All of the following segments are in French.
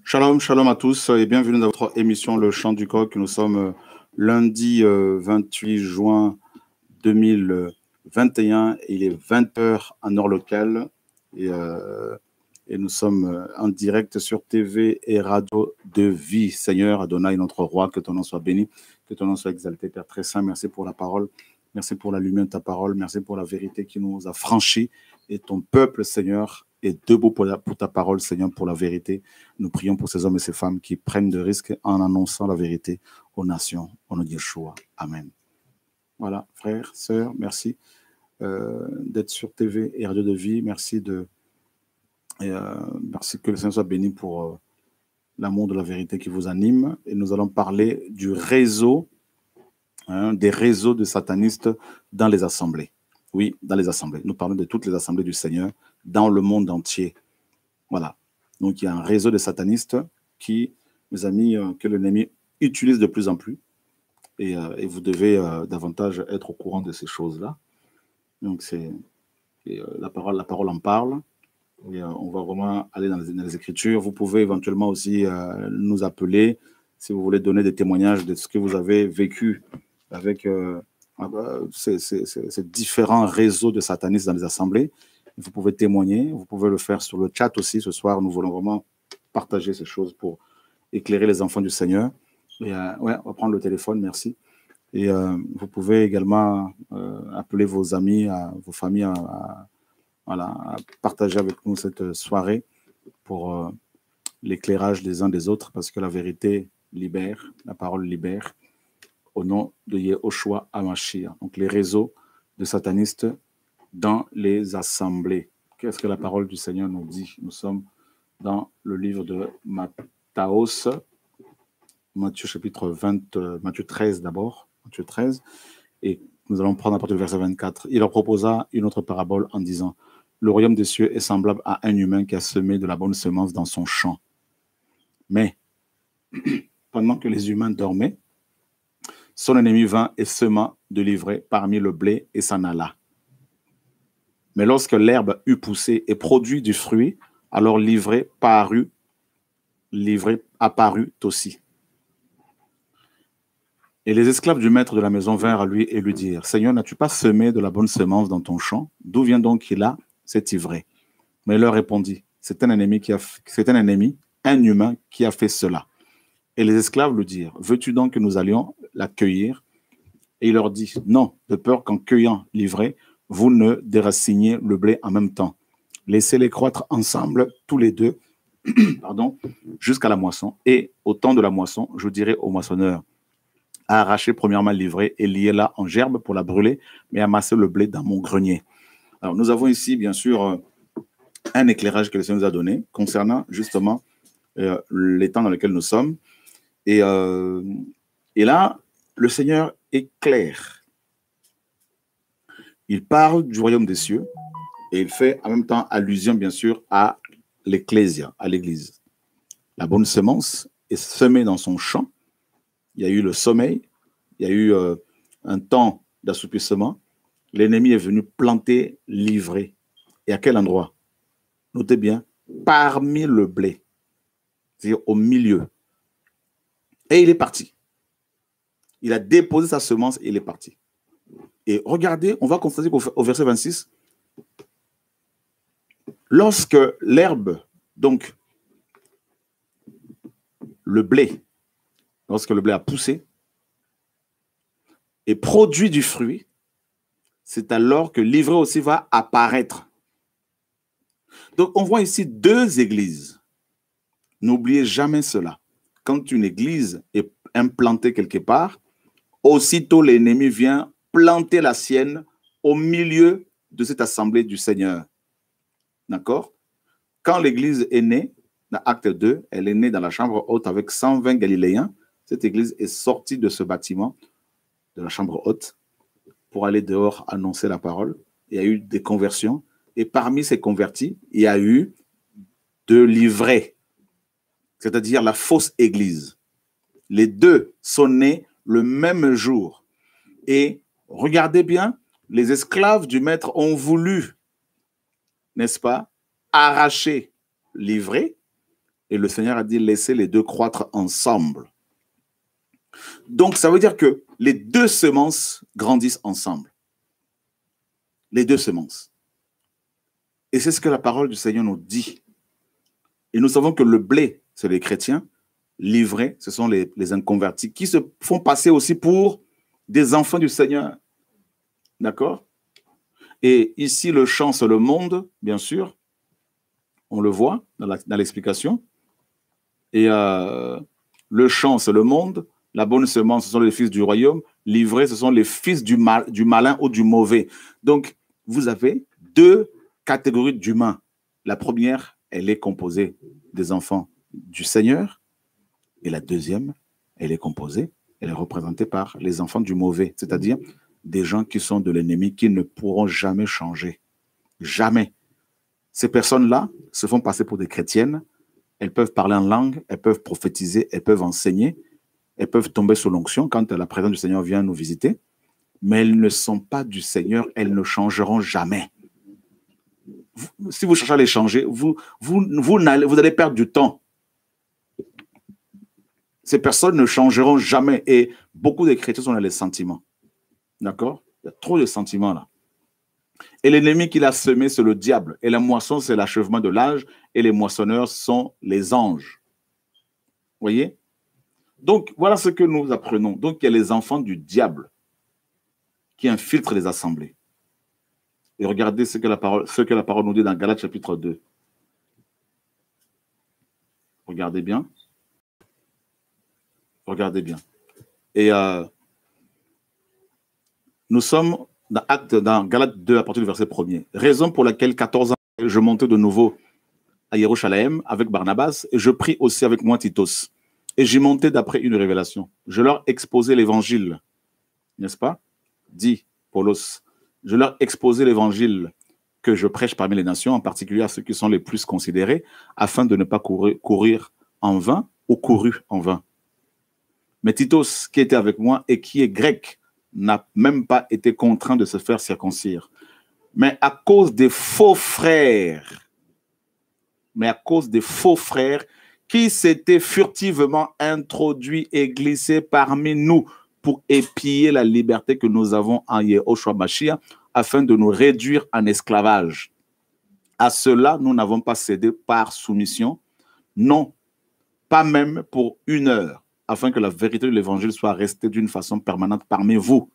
Shalom, shalom à tous et bienvenue dans votre émission Le Chant du Coq. Nous sommes lundi 28 juin 2021 et il est 20 heures en heure locale et nous sommes en direct sur TV et radio de vie. Seigneur Adonai, notre roi, que ton nom soit béni, que ton nom soit exalté. Père très saint, merci pour la parole, merci pour la lumière de ta parole, merci pour la vérité qui nous a franchis et ton peuple, Seigneur, est debout pour ta parole, Seigneur, pour la vérité. Nous prions pour ces hommes et ces femmes qui prennent de risques en annonçant la vérité aux nations. Au nom de Yeshua. Amen. Voilà, frères, sœurs, merci d'être sur TV et Radio de Vie. Merci merci que le Seigneur soit béni pour l'amour de la vérité qui vous anime. Et nous allons parler du réseau, des réseaux de satanistes dans les assemblées. Oui, dans les assemblées. Nous parlons de toutes les assemblées du Seigneur dans le monde entier. Voilà. Donc, il y a un réseau de satanistes qui, mes amis, que l'ennemi utilise de plus en plus. Et vous devez davantage être au courant de ces choses-là. Donc, la parole en parle. Et on va vraiment aller dans les Écritures. Vous pouvez éventuellement aussi nous appeler si vous voulez donner des témoignages de ce que vous avez vécu avec ces différents réseaux de satanistes dans les assemblées. Vous pouvez témoigner, vous pouvez le faire sur le chat aussi. Ce soir, nous voulons vraiment partager ces choses pour éclairer les enfants du Seigneur. Et ouais, on va prendre le téléphone, merci. Et vous pouvez également appeler vos amis, vos familles à partager avec nous cette soirée pour l'éclairage des uns des autres, parce que la vérité libère, la parole libère, au nom de Yehoshua HaMashiach. Donc les réseaux de satanistes dans les assemblées. Qu'est-ce que la parole du Seigneur nous dit? Nous sommes dans le livre de Matthaeus, Matthieu chapitre 20, Matthieu 13 d'abord, Matthieu 13, et nous allons prendre à partir du verset 24. Il leur proposa une autre parabole en disant: le royaume des cieux est semblable à un humain qui a semé de la bonne semence dans son champ. Mais pendant que les humains dormaient, son ennemi vint et sema de l'ivraie parmi le blé et s'en alla. Mais lorsque l'herbe eut poussé et produit du fruit, alors l'ivraie apparut aussi. Et les esclaves du maître de la maison vinrent à lui et lui dirent: Seigneur, n'as-tu pas semé de la bonne semence dans ton champ? D'où vient donc qu'il a cette ivraie? Mais il leur répondit: c'est un ennemi, un humain qui a fait cela. Et les esclaves lui dirent: veux-tu donc que nous allions la cueillir? Et il leur dit: non, de peur qu'en cueillant l'ivraie, vous ne déraciniez le blé en même temps. Laissez-les croître ensemble, tous les deux, jusqu'à la moisson. Et au temps de la moisson, je dirai au moissonneur: arrachez premièrement l'ivraie et liez-la en gerbe pour la brûler, mais amassez le blé dans mon grenier. Alors, nous avons ici, bien sûr, un éclairage que le Seigneur nous a donné concernant justement les temps dans lesquels nous sommes. Et là, le Seigneur est clair. Il parle du royaume des cieux et il fait en même temps allusion, bien sûr, à l'ecclésia, à l'église. La bonne semence est semée dans son champ. Il y a eu le sommeil, il y a eu un temps d'assoupissement. L'ennemi est venu planter l'ivraie. Et à quel endroit? Notez bien, parmi le blé, c'est-à-dire au milieu. Et il est parti. Il a déposé sa semence et il est parti. Et regardez, on va constater qu'au verset 26, lorsque l'herbe, donc le blé, lorsque le blé a poussé et produit du fruit, c'est alors que l'ivraie aussi va apparaître. Donc on voit ici deux églises. N'oubliez jamais cela. Quand une église est implantée quelque part, aussitôt l'ennemi vient planter la sienne au milieu de cette assemblée du Seigneur. D'accord? Quand l'église est née, dans Acte 2, elle est née dans la chambre haute avec 120 Galiléens. Cette église est sortie de ce bâtiment, de la chambre haute, pour aller dehors annoncer la parole. Il y a eu des conversions. Et parmi ces convertis, il y a eu de l'ivraie, c'est-à-dire la fausse église. Les deux sont nés le même jour. Et regardez bien, les esclaves du maître ont voulu, n'est-ce pas, arracher l'ivraie Et le Seigneur a dit, laissez les deux croître ensemble. Donc, ça veut dire que les deux semences grandissent ensemble. Les deux semences. Et c'est ce que la parole du Seigneur nous dit. Et nous savons que le blé, c'est les chrétiens. L'ivraie, ce sont les inconvertis qui se font passer aussi pour des enfants du Seigneur. D'accord? Et ici, le champ, c'est le monde, bien sûr. On le voit dans l'explication. Et le champ, c'est le monde. La bonne semence, ce sont les fils du royaume. L'ivraie, ce sont les fils du malin ou du mauvais. Donc, vous avez deux catégories d'humains. La première, elle est composée des enfants du Seigneur. Et la deuxième, elle est représentée par les enfants du mauvais. C'est-à-dire des gens qui sont de l'ennemi, qui ne pourront jamais changer. Jamais. Ces personnes-là se font passer pour des chrétiennes. Elles peuvent parler en langue, elles peuvent prophétiser, elles peuvent enseigner, elles peuvent tomber sous l'onction quand la présence du Seigneur vient nous visiter. Mais elles ne sont pas du Seigneur, elles ne changeront jamais. Si vous cherchez à les changer, vous allez perdre du temps. Ces personnes ne changeront jamais. Et beaucoup de chrétiens sont dans les sentiments. D'accord? Il y a trop de sentiments là. Et l'ennemi qu'il a semé, c'est le diable. Et la moisson, c'est l'achèvement de l'âge. Et les moissonneurs sont les anges. Vous voyez? Donc, voilà ce que nous apprenons. Donc, il y a les enfants du diable qui infiltrent les assemblées. Et regardez ce que la parole nous dit dans Galates chapitre 2. Regardez bien. Regardez bien. Et nous sommes dans Galates 2 à partir du verset 1er. Raison pour laquelle 14 ans, je montais de nouveau à Jérusalem avec Barnabas et je pris aussi avec moi Titos. Et j'y montais d'après une révélation. Je leur exposais l'évangile, n'est-ce pas? Dit Paulos. Je leur exposais l'évangile que je prêche parmi les nations, en particulier à ceux qui sont les plus considérés, afin de ne pas courir en vain ou couru en vain. Mais Titos, qui était avec moi et qui est grec, n'a même pas été contraint de se faire circoncire. Mais à cause des faux frères, qui s'étaient furtivement introduits et glissés parmi nous pour épier la liberté que nous avons en Yehoshua Mashiach, afin de nous réduire en esclavage. À cela, nous n'avons pas cédé par soumission, non, pas même pour une heure, afin que la vérité de l'évangile soit restée d'une façon permanente parmi vous.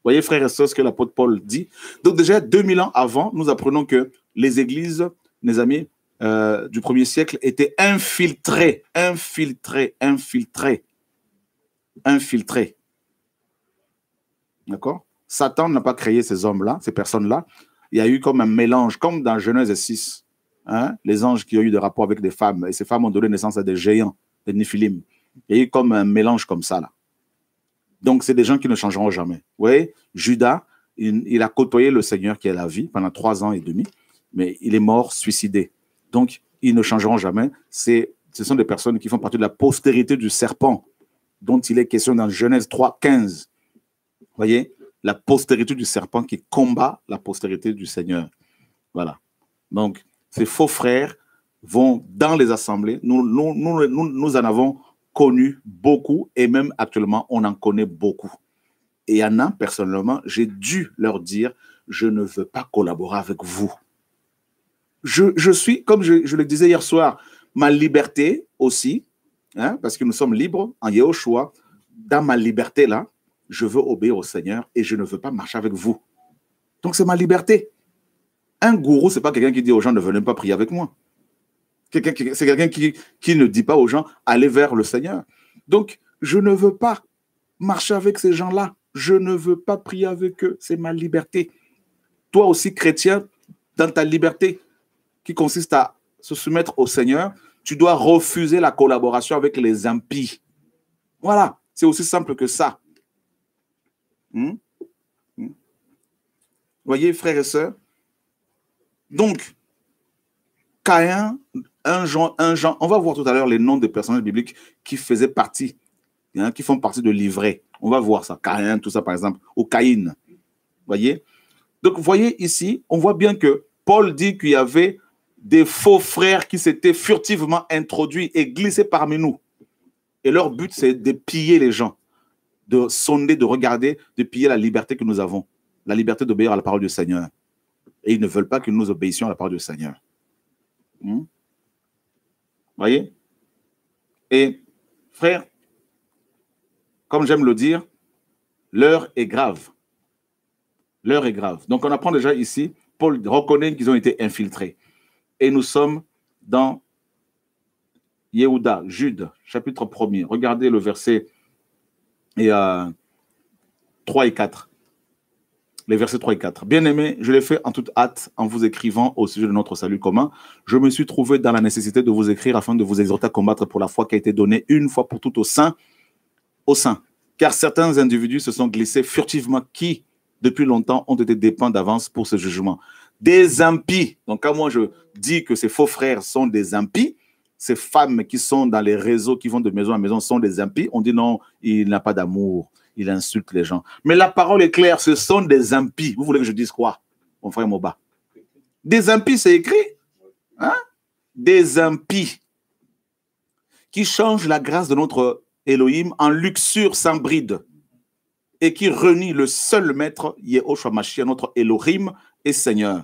Voyez, frères et sœurs, ce que l'apôtre Paul dit. Donc déjà, 2000 ans avant, nous apprenons que les églises, mes amis, du 1er siècle étaient infiltrées. D'accord? Satan n'a pas créé ces hommes-là, ces personnes-là. Il y a eu comme un mélange, comme dans Genèse 6. Hein? Les anges qui ont eu des rapports avec des femmes, et ces femmes ont donné naissance à des géants, des Néphilim. Il y a eu comme un mélange comme ça, là. Donc, c'est des gens qui ne changeront jamais. Vous voyez, Judas, il a côtoyé le Seigneur qui est la vie pendant 3 ans et demi, mais il est mort suicidé. Donc, ils ne changeront jamais. Ce sont des personnes qui font partie de la postérité du serpent, dont il est question dans Genèse 3, 15. Vous voyez, la postérité du serpent qui combat la postérité du Seigneur. Voilà. Donc, ces faux frères vont dans les assemblées. Nous en avons connu beaucoup et même actuellement, on en connaît beaucoup. Et il y en a, personnellement, j'ai dû leur dire, je ne veux pas collaborer avec vous. Je suis, comme je le disais hier soir, ma liberté aussi, hein, parce que nous sommes libres en Yehoshua, dans ma liberté là, je veux obéir au Seigneur et je ne veux pas marcher avec vous. Donc c'est ma liberté. Un gourou, ce n'est pas quelqu'un qui dit aux gens ne venez pas prier avec moi. C'est quelqu'un qui ne dit pas aux gens allez vers le Seigneur. Donc je ne veux pas marcher avec ces gens-là. Je ne veux pas prier avec eux. C'est ma liberté. Toi aussi, chrétien, dans ta liberté, qui consiste à se soumettre au Seigneur, tu dois refuser la collaboration avec les impies. Voilà, c'est aussi simple que ça. Voyez, frères et sœurs. Donc, Caïn, un Jean, on va voir tout à l'heure les noms des personnages bibliques qui faisaient partie, hein, qui font partie de l'ivraie. On va voir ça, Caïn, tout ça par exemple, ou Caïn. Voyez. Donc, vous voyez ici, on voit bien que Paul dit qu'il y avait des faux frères qui s'étaient furtivement introduits et glissés parmi nous. Et leur but, c'est de piller les gens, de sonder, de regarder, de piller la liberté que nous avons, la liberté d'obéir à la parole du Seigneur. Et ils ne veulent pas que nous obéissions à la parole du Seigneur. Voyez? Et frère, comme j'aime le dire, l'heure est grave. L'heure est grave. Donc on apprend déjà ici, Paul reconnaît qu'ils ont été infiltrés. Et nous sommes dans Yehuda, Jude, chapitre 1er. Regardez le verset 3 et 4. Les versets 3 et 4. Bien-aimés, je l'ai fait en toute hâte en vous écrivant au sujet de notre salut commun. Je me suis trouvé dans la nécessité de vous écrire afin de vous exhorter à combattre pour la foi qui a été donnée une fois pour toutes au sein. Car certains individus se sont glissés furtivement qui, depuis longtemps, ont été dépeints d'avance pour ce jugement. Des impies. Donc, quand moi je dis que ces faux frères sont des impies, ces femmes qui sont dans les réseaux, qui vont de maison à maison, sont des impies, on dit non, il n'a pas d'amour. Il insulte les gens. Mais la parole est claire, ce sont des impies. Vous voulez que je dise quoi, mon frère Moba? Des impies, c'est écrit. Hein? Des impies qui changent la grâce de notre Elohim en luxure sans bride et qui renient le seul maître, Yehoshua Mashiach, notre Elohim et Seigneur.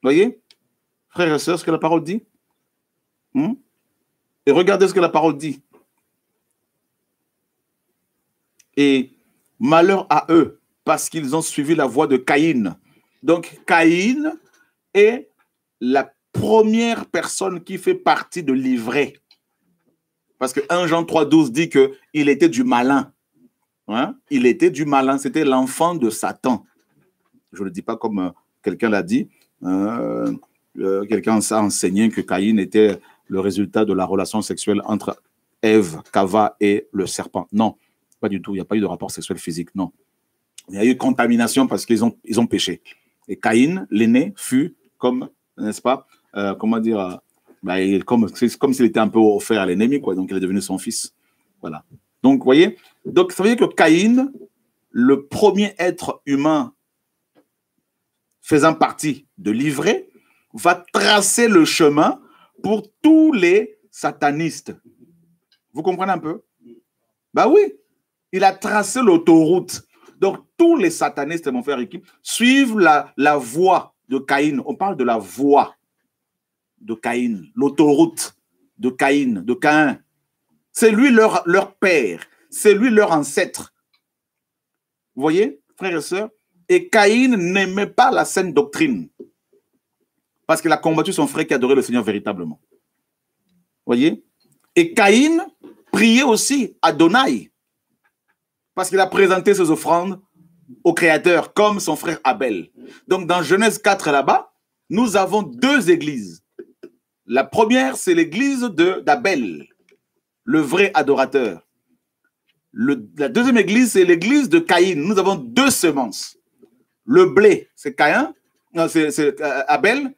Voyez, frères et sœurs, ce que la parole dit. Et regardez ce que la parole dit. Et malheur à eux, parce qu'ils ont suivi la voie de Caïn. Donc, Caïn est la première personne qui fait partie de l'ivraie. Parce que 1 Jean 3,12 dit qu'il était du malin. Hein? Il était du malin, c'était l'enfant de Satan. Je ne le dis pas comme quelqu'un l'a dit. Quelqu'un s'est enseigné que Caïn était le résultat de la relation sexuelle entre Ève, Cava et le serpent. Non. Pas du tout, il n'y a pas eu de rapport sexuel physique, non. Il y a eu contamination parce qu'ils ont péché. Et Caïn, l'aîné, fut comme, n'est-ce pas, comment dire, c'est comme s'il était un peu offert à l'ennemi, quoi. Donc il est devenu son fils. Voilà. Donc, vous voyez, donc ça veut dire que Caïn, le premier être humain faisant partie de l'ivraie, va tracer le chemin pour tous les satanistes. Vous comprenez un peu? Bah oui. Il a tracé l'autoroute. Donc, tous les satanistes, mon frère équipe, suivent la voie de Caïn. On parle de la voie de Caïn, l'autoroute de Caïn, de Caïn. C'est lui leur père, c'est lui leur ancêtre. Vous voyez, frères et sœurs? Et Caïn n'aimait pas la saine doctrine parce qu'il a combattu son frère qui adorait le Seigneur véritablement. Vous voyez? Et Caïn priait aussi Adonai, parce qu'il a présenté ses offrandes au Créateur, comme son frère Abel. Donc, dans Genèse 4, là-bas, nous avons deux églises. La première, c'est l'église d'Abel, le vrai adorateur. La deuxième église, c'est l'église de Caïn. Nous avons deux semences. Le blé, c'est Caïn, c'est Abel.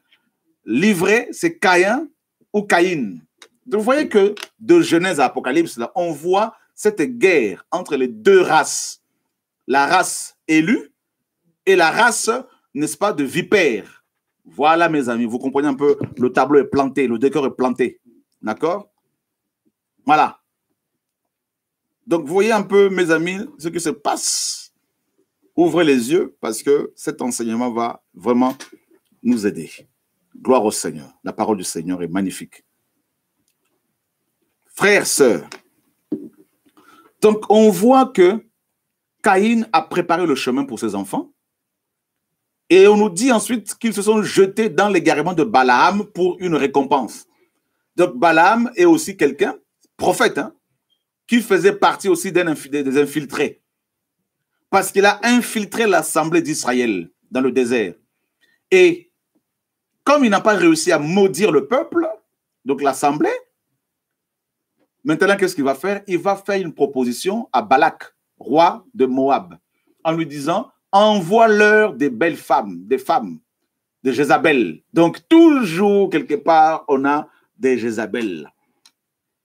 L'ivraie, c'est Caïn ou Caïn. Donc, vous voyez que de Genèse à Apocalypse, là, on voit cette guerre entre les deux races, la race élue et la race, n'est-ce pas, de vipères. Voilà, mes amis, vous comprenez un peu, le tableau est planté, le décor est planté. D'accord? Voilà. Donc, vous voyez un peu, mes amis, ce qui se passe. Ouvrez les yeux parce que cet enseignement va vraiment nous aider. Gloire au Seigneur. La parole du Seigneur est magnifique. Frères, sœurs, donc, on voit que Caïn a préparé le chemin pour ses enfants. Et on nous dit ensuite qu'ils se sont jetés dans l'égarement de Balaam pour une récompense. Donc, Balaam est aussi quelqu'un, prophète, hein, qui faisait partie aussi des infiltrés. Parce qu'il a infiltré l'assemblée d'Israël dans le désert. Et comme il n'a pas réussi à maudire le peuple, donc l'assemblée, maintenant, qu'est-ce qu'il va faire? Il va faire une proposition à Balak, roi de Moab, en lui disant, envoie-leur des belles femmes, de Jézabel. Donc, toujours, quelque part, on a des Jézabel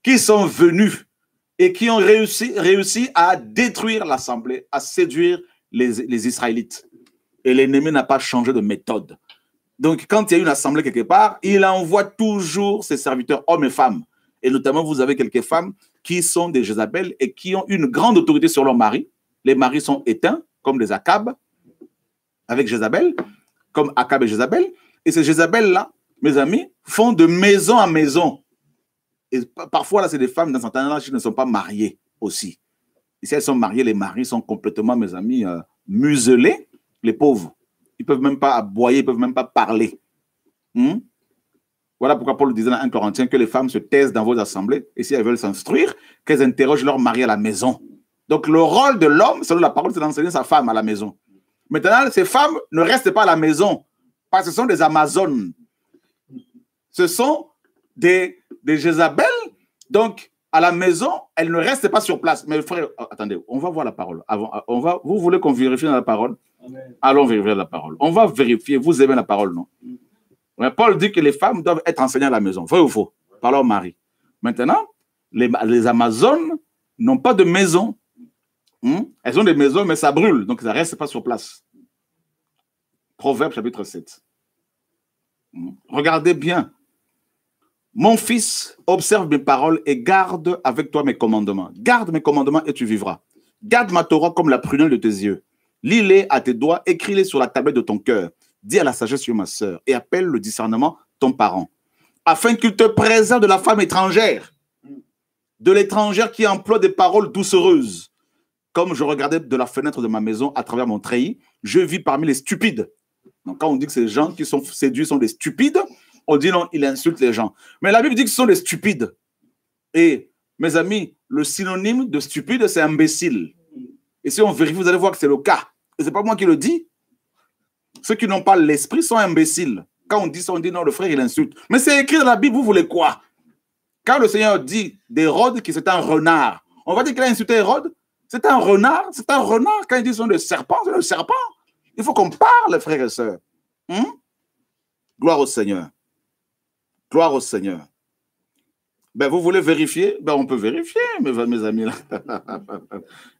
qui sont venus et qui ont réussi à détruire l'assemblée, à séduire les Israélites. Et l'ennemi n'a pas changé de méthode. Donc, quand il y a une assemblée quelque part, il envoie toujours ses serviteurs, hommes et femmes. Et notamment, vous avez quelques femmes qui sont des Jézabel et qui ont une grande autorité sur leurs maris. Les maris sont éteints, comme les Akab, avec Jézabel, comme Akab et Jézabel. Et ces Jézabel-là, mes amis, font de maison en maison. Et parfois, là, c'est des femmes dans certains âges qui ne sont pas mariées aussi. Et si elles sont mariées, les maris sont complètement, mes amis, muselés, les pauvres. Ils ne peuvent même pas aboyer, ils ne peuvent même pas parler. Voilà pourquoi Paul disait dans 1 Corinthiens que les femmes se taisent dans vos assemblées et si elles veulent s'instruire, qu'elles interrogent leur mari à la maison. Donc le rôle de l'homme, selon la parole, c'est d'enseigner sa femme à la maison. Maintenant, ces femmes ne restent pas à la maison parce que ce sont des Amazones. Ce sont des Jézabel. Donc, à la maison, elles ne restent pas sur place. Mais frère, attendez, on va voir la parole. Vous voulez qu'on vérifie dans la parole? Amen. Allons vérifier la parole. On va vérifier. Vous aimez la parole, non? Mais Paul dit que les femmes doivent être enseignées à la maison. Vrai ou faux? Par leur mari. Maintenant, les Amazones n'ont pas de maison. Elles ont des maisons, mais ça brûle. Donc, ça ne reste pas sur place. Proverbe chapitre 7. Regardez bien. Mon fils, observe mes paroles et garde avec toi mes commandements. Garde mes commandements et tu vivras. Garde ma Torah comme la prunelle de tes yeux. Lis-les à tes doigts, écris-les sur la tablette de ton cœur. Dis à la sagesse, ma sœur, et appelle le discernement ton parent, afin qu'il te préserve de la femme étrangère, de l'étrangère qui emploie des paroles doucereuses. Comme je regardais de la fenêtre de ma maison à travers mon treillis, je vis parmi les stupides. Donc quand on dit que ces gens qui sont séduits sont des stupides, on dit non, il insulte les gens. Mais la Bible dit que ce sont des stupides. Et mes amis, le synonyme de stupide, c'est imbécile. Et si on vérifie, vous allez voir que c'est le cas. Et ce n'est pas moi qui le dis. Ceux qui n'ont pas l'esprit sont imbéciles. Quand on dit ça, on dit non, le frère, il insulte. Mais c'est écrit dans la Bible, vous voulez quoi? Quand le Seigneur dit d'Hérode que c'est un renard, on va dire qu'il a insulté Hérode? C'est un renard? C'est un renard. Quand il dit que c'est le serpent, c'est le serpent. Il faut qu'on parle, frères et sœurs. Gloire au Seigneur. Gloire au Seigneur. Ben, vous voulez vérifier? Ben, on peut vérifier, mes amis. Là.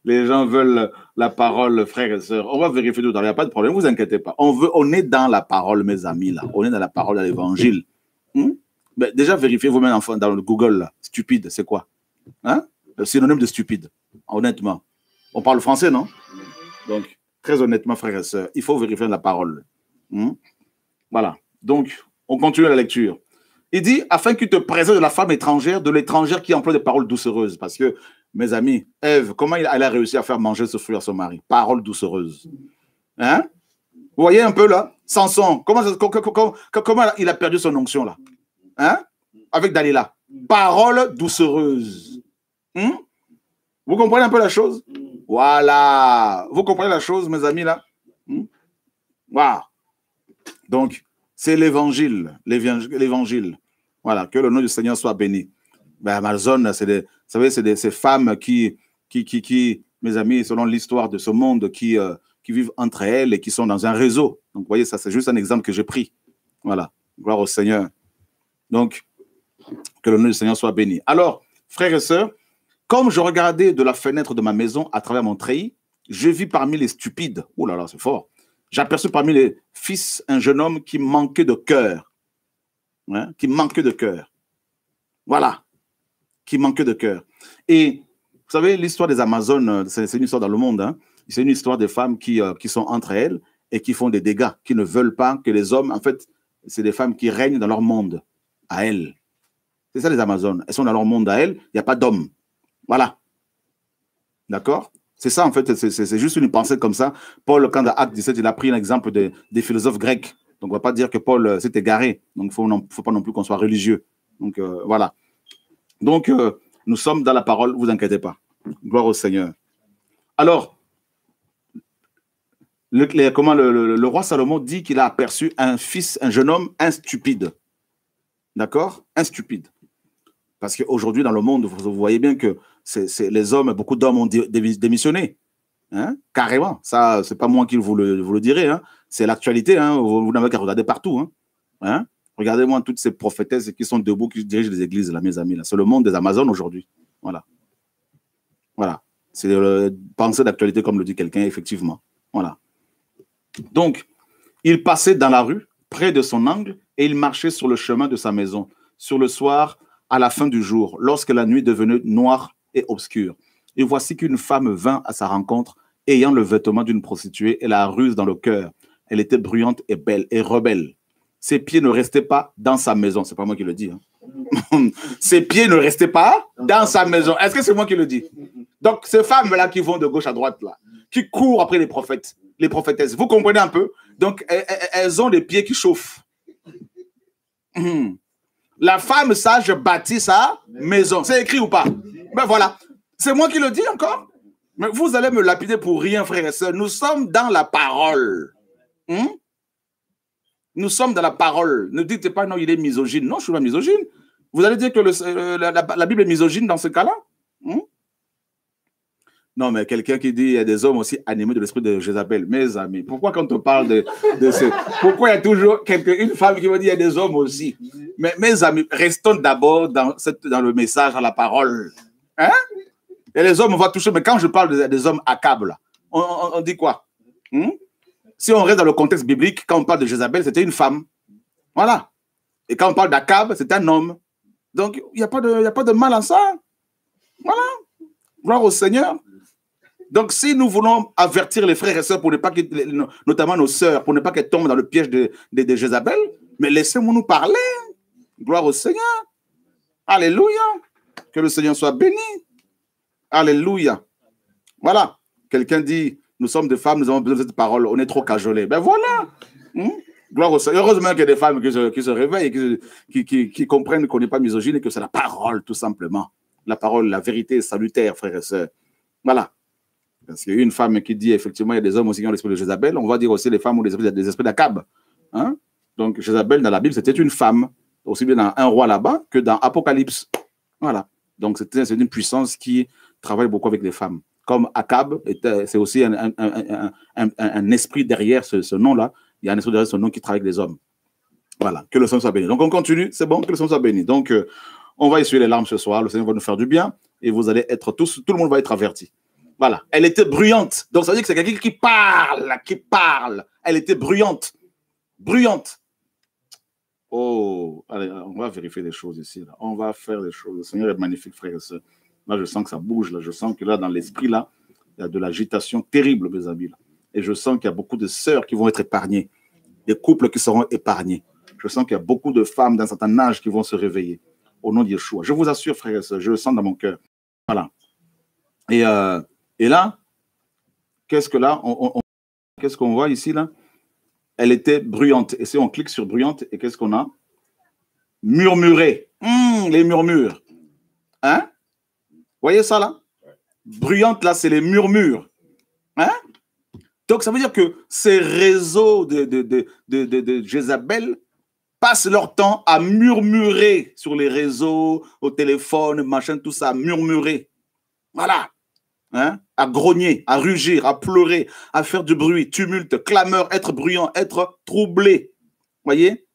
Les gens veulent la parole, frères et sœurs. On va vérifier tout à l'heure, il n'y a pas de problème, ne vous inquiétez pas. On est dans la parole, mes amis. Là. On est dans la parole de l'évangile. Ben, déjà, vérifiez vous-même dans le Google. Là. Stupide, c'est quoi? Le synonyme de stupide, honnêtement. On parle français, non? Donc, très honnêtement, frères et sœurs, il faut vérifier la parole. Voilà. Donc, on continue la lecture. Il dit, afin qu'il te présente de la femme étrangère, de l'étrangère qui emploie des paroles doucereuses. Parce que, mes amis, Ève, comment elle a réussi à faire manger ce fruit à son mari? Paroles doucereuses. Vous voyez un peu là? Samson, comment il a perdu son onction là? Avec Dalila. Paroles doucereuses. Vous comprenez un peu la chose? Voilà. Vous comprenez la chose, mes amis là? Wow. Donc, c'est l'évangile, l'évangile. Voilà, que le nom du Seigneur soit béni. Ben, Amazon, vous savez, c'est ces femmes qui, mes amis, selon l'histoire de ce monde, qui vivent entre elles et qui sont dans un réseau. Donc, vous voyez, ça, c'est juste un exemple que j'ai pris. Voilà, gloire au Seigneur. Donc, que le nom du Seigneur soit béni. Alors, frères et sœurs, comme je regardais de la fenêtre de ma maison à travers mon treillis, je vis parmi les stupides. Oh là là, c'est fort. J'aperçus parmi les fils un jeune homme qui manquait de cœur. Qui manquait de cœur. Voilà. Qui manquait de cœur. Et vous savez, l'histoire des Amazones, c'est une histoire dans le monde. C'est une histoire des femmes qui sont entre elles et qui font des dégâts, qui ne veulent pas que les hommes, en fait, c'est des femmes qui règnent dans leur monde, à elles. C'est ça les Amazones. Elles sont dans leur monde à elles, il n'y a pas d'hommes. Voilà. D'accord? C'est ça, en fait, c'est juste une pensée comme ça. Paul, quand dans Acte 17, il a pris un exemple des philosophes grecs. Donc, on ne va pas dire que Paul s'est égaré. Donc, il ne faut pas non plus qu'on soit religieux. Donc, voilà. Donc, nous sommes dans la parole, ne vous inquiétez pas. Gloire au Seigneur. Alors, le roi Salomon dit qu'il a aperçu un fils, un jeune homme, un stupide. D'accord? Un stupide. Parce qu'aujourd'hui, dans le monde, vous voyez bien que les hommes, beaucoup d'hommes ont démissionné. Carrément. Ça, ce n'est pas moi qui vous le dirai. C'est l'actualité. Vous n'avez qu'à regarder partout. Regardez-moi toutes ces prophétesses qui sont debout, qui dirigent les églises, là, mes amis. C'est le monde des Amazones aujourd'hui. Voilà. Voilà. C'est pensée d'actualité, comme le dit quelqu'un, effectivement. Voilà. Donc, il passait dans la rue, près de son angle, et il marchait sur le chemin de sa maison, sur le soir, à la fin du jour, lorsque la nuit devenait noire et obscure. Et voici qu'une femme vint à sa rencontre, ayant le vêtement d'une prostituée et la ruse dans le cœur. Elle était bruyante et belle et rebelle. Ses pieds ne restaient pas dans sa maison. C'est pas moi qui le dis. Hein. Ses pieds ne restaient pas dans sa maison. Est-ce que c'est moi qui le dis? Donc, ces femmes-là qui vont de gauche à droite, là, qui courent après les prophètes, les prophétesses, vous comprenez un peu? Donc, elles ont les pieds qui chauffent. La femme sage bâtit sa maison. C'est écrit ou pas? Ben voilà. C'est moi qui le dis encore. Mais vous allez me lapider pour rien, frères et sœurs. Nous sommes dans la parole. Nous sommes dans la parole. Ne dites pas, non, il est misogyne. Non, je suis pas misogyne. Vous allez dire que la Bible est misogyne dans ce cas-là? Non, mais quelqu'un qui dit il y a des hommes aussi animés de l'esprit de Jézabel. Mes amis, pourquoi quand on parle de ce... Pourquoi il y a toujours une femme qui va dire il y a des hommes aussi? Mais mes amis, restons d'abord dans le message, dans la parole. Hein? Et les hommes, on va toucher. Mais quand je parle des hommes accables, on dit quoi? Si on reste dans le contexte biblique, quand on parle de Jézabel, c'était une femme. Voilà. Et quand on parle d'Akab, c'est un homme. Donc, il n'y a pas de mal en ça. Voilà. Gloire au Seigneur. Donc, si nous voulons avertir les frères et sœurs, pour ne pas notamment nos sœurs, pour ne pas qu'elles tombent dans le piège de Jézabel, mais laissez-moi nous parler. Gloire au Seigneur. Alléluia. Que le Seigneur soit béni. Alléluia. Voilà. Quelqu'un dit, nous sommes des femmes, nous avons besoin de cette parole, on est trop cajolés. Ben voilà. Gloire au Seigneur. Heureusement qu'il y a des femmes qui se réveillent et qui comprennent qu'on n'est pas misogyne et que c'est la parole, tout simplement. La parole, la vérité est salutaire, frères et sœurs. Voilà. Parce qu'il y a une femme qui dit, effectivement, il y a des hommes aussi qui ont l'esprit de Jézabel. On va dire aussi les femmes ont des esprits d'Akab. Hein? Donc, Jézabel, dans la Bible, c'était une femme, aussi bien dans Un roi là-bas que dans Apocalypse. Voilà. Donc, c'est une puissance qui travaille beaucoup avec les femmes. Comme Akab, c'est aussi un esprit derrière ce nom-là. Il y a un esprit derrière ce nom qui travaille avec les hommes. Voilà. Que le Seigneur soit béni. Donc, on continue. C'est bon, que le Seigneur soit béni. Donc, on va essuyer les larmes ce soir. Le Seigneur va nous faire du bien. Et vous allez être tout le monde va être averti. Voilà. Elle était bruyante. Donc, ça veut dire que c'est quelqu'un qui parle. Elle était bruyante. Bruyante. Oh, allez, on va vérifier des choses ici. Là. On va faire des choses. Le Seigneur est magnifique, frères et sœurs. Là, je sens que ça bouge. Là. Je sens que là, dans l'esprit, là, il y a de l'agitation terrible, mes amis. Là. Et je sens qu'il y a beaucoup de sœurs qui vont être épargnées. Des couples qui seront épargnés. Je sens qu'il y a beaucoup de femmes d'un certain âge qui vont se réveiller. Au nom de Yeshua. Je vous assure, frères et sœurs, je le sens dans mon cœur. Voilà. Et là, qu'est-ce que là, qu'est-ce qu'on voit ici, là? Elle était bruyante. Et si on clique sur bruyante, et qu'est-ce qu'on a? Murmurer. Les murmures. Hein? Vous voyez ça, là? Bruyante, là, c'est les murmures. Hein? Donc, ça veut dire que ces réseaux de Jézabel passent leur temps à murmurer sur les réseaux, au téléphone, machin, tout ça, murmurer. Voilà. Hein? À grogner, à rugir, à pleurer, à faire du bruit, tumulte, clameur, être bruyant, être troublé. Voyez?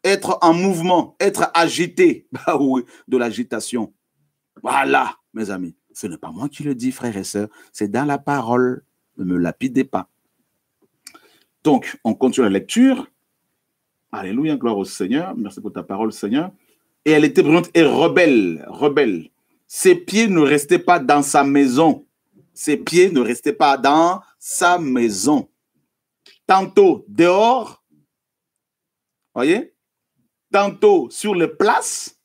Être en mouvement, être agité. Bah oui, de l'agitation. Voilà, mes amis. Ce n'est pas moi qui le dis, frères et sœurs. C'est dans la parole. Ne me lapidez pas. Donc, on continue la lecture. Alléluia, gloire au Seigneur. Merci pour ta parole, Seigneur. Et elle était bruyante et rebelle. Rebelle. Ses pieds ne restaient pas dans sa maison. Ses pieds ne restaient pas dans sa maison. Tantôt dehors, voyez, tantôt sur les places.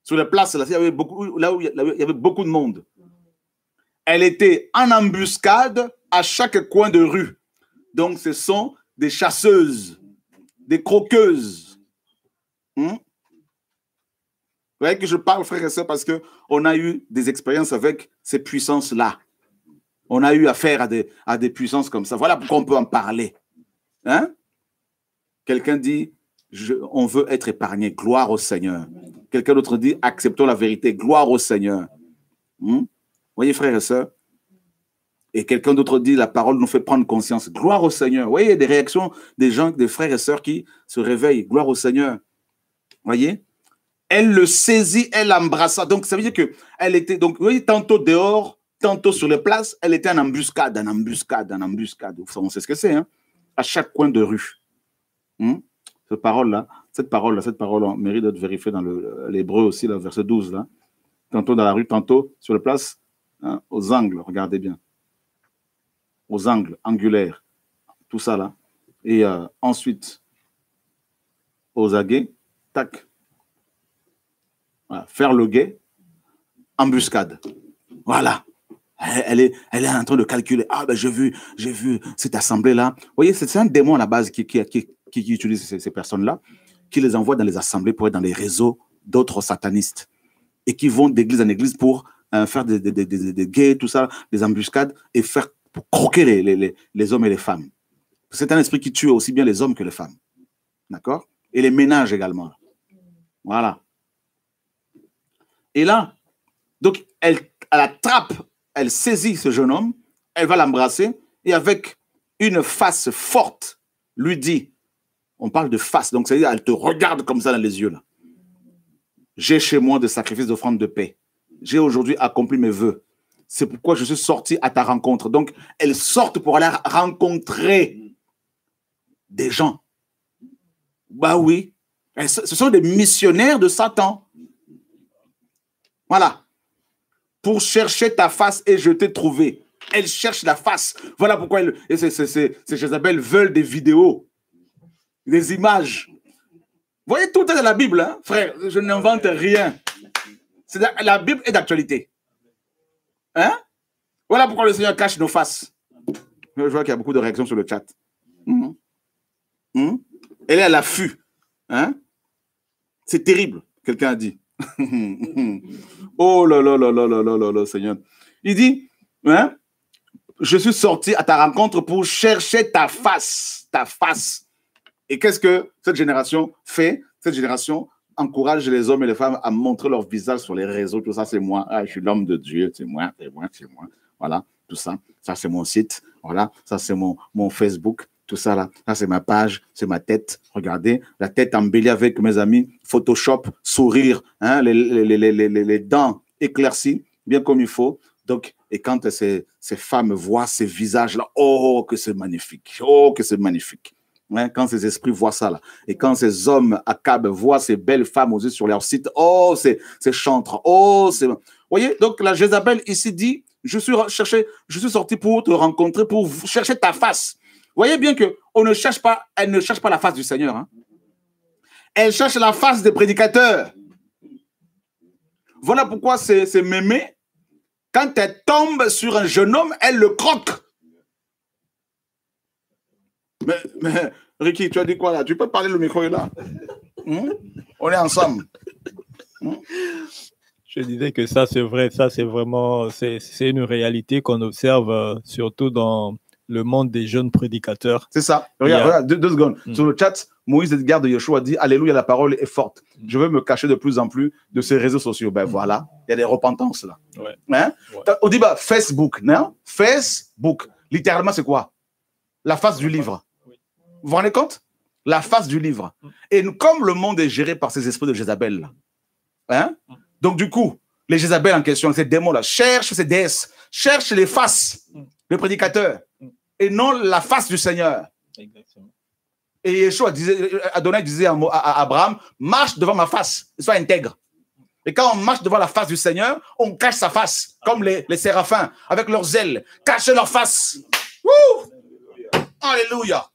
Sur les places, là, il y avait beaucoup de monde. Elle était en embuscade à chaque coin de rue. Donc, ce sont des chasseuses, des croqueuses. Vous voyez que je parle, frères et sœurs, parce qu'on a eu des expériences avec ces puissances-là. On a eu affaire à des puissances comme ça. Voilà pourquoi on peut en parler. Hein? Quelqu'un dit, on veut être épargné. Gloire au Seigneur. Quelqu'un d'autre dit, acceptons la vérité. Gloire au Seigneur. Vous voyez, frères et sœurs? Et quelqu'un d'autre dit, la parole nous fait prendre conscience. Gloire au Seigneur. Vous voyez, il y a des réactions des gens, des frères et sœurs qui se réveillent. Gloire au Seigneur. Vous voyez? Elle le saisit, elle l'embrassa. Donc, ça veut dire qu'elle était, donc, vous voyez, tantôt dehors, tantôt sur les places, elle était en embuscade, en embuscade, en embuscade. On sait ce que c'est, hein? À chaque coin de rue. Cette parole-là, cette parole, on mérite d'être vérifiée dans l'hébreu aussi, le verset 12, là. Tantôt dans la rue, tantôt sur la place, hein, aux angles, regardez bien. Aux angles, angulaires, tout ça là. Et ensuite, aux aguets, tac. Voilà. Faire le guet, embuscade. Voilà. Elle est en train de calculer. Ah, ben j'ai vu cette assemblée-là. Vous voyez, c'est un démon à la base qui utilise ces personnes-là, qui les envoie dans les assemblées pour être dans les réseaux d'autres satanistes et qui vont d'église en église pour faire des guets, tout ça, des embuscades et pour croquer les hommes et les femmes. C'est un esprit qui tue aussi bien les hommes que les femmes. D'accord? Et les ménages également. Voilà. Et là, donc, elle attrape, elle saisit ce jeune homme, elle va l'embrasser et avec une face forte, lui dit, on parle de face, donc c'est-à-dire elle te regarde comme ça dans les yeux là. J'ai chez moi des sacrifices d'offrande de paix. J'ai aujourd'hui accompli mes vœux. C'est pourquoi je suis sorti à ta rencontre. Donc, elles sortent pour aller rencontrer des gens. Bah oui. Ce sont des missionnaires de Satan. Voilà. Pour chercher ta face et je t'ai trouvé. Elles cherchent la face. Voilà pourquoi ces Jézabel veulent des vidéos, des images. Vous voyez, tout est dans la Bible, hein, frère. Je n'invente rien. La Bible est d'actualité. Hein? Voilà pourquoi le Seigneur cache nos faces. Je vois qu'il y a beaucoup de réactions sur le chat. Elle est à l'affût. Hein? C'est terrible, quelqu'un a dit. Oh là là là là là là là, Seigneur. Il dit, hein? Je suis sorti à ta rencontre pour chercher ta face. Ta face. Et qu'est-ce que cette génération fait? Cette génération encourage les hommes et les femmes à montrer leur visage sur les réseaux. Tout ça, c'est moi. Ah, je suis l'homme de Dieu. C'est moi, c'est moi, c'est moi. Voilà, tout ça. Ça, c'est mon site. Voilà, ça, c'est mon Facebook. Tout ça, là. Ça, c'est ma page. C'est ma tête. Regardez, la tête embellie avec mes amis. Photoshop, sourire, hein, les dents éclaircies, bien comme il faut. Donc, et quand ces femmes voient ces visages-là, oh, que c'est magnifique. Oh, que c'est magnifique. Hein, quand ces esprits voient ça là, et quand ces hommes à Cab voient ces belles femmes aussi sur leur site, oh, c'est chantre, oh, c'est... Vous voyez, donc la Jézabel ici dit, je suis sorti pour te rencontrer, pour chercher ta face. Vous voyez bien que elle ne cherche pas la face du Seigneur. Hein. Elle cherche la face des prédicateurs. Voilà pourquoi c'est mémé. Quand elle tombe sur un jeune homme, elle le croque. Mais Ricky, tu as dit quoi là? Tu peux parler, le micro est là. On est ensemble. Je disais que ça, c'est vrai. Ça, c'est vraiment... C'est une réalité qu'on observe surtout dans le monde des jeunes prédicateurs. C'est ça. Regarde, deux secondes. Sur le chat, Moïse Edgar de Yeshua dit « Alléluia, la parole est forte. Je veux me cacher de plus en plus de ces réseaux sociaux. » Ben voilà, il y a des repentances là. Ouais. Hein? Ouais. On dit bah, Facebook, non? Facebook, littéralement, c'est quoi? La face du livre. Vous vous rendez compte? La face du livre. Et comme le monde est géré par ces esprits de Jézabel, hein? Donc du coup, les Jézabel en question, ces démons-là, cherchent ces déesses, cherchent les faces, les prédicateurs, et non la face du Seigneur. Exactement. Et Yeshua Adonai disait à Abraham, marche devant ma face, sois intègre. Et quand on marche devant la face du Seigneur, on cache sa face, comme les séraphins, avec leurs ailes, cachent leur face. Wouh! Alléluia!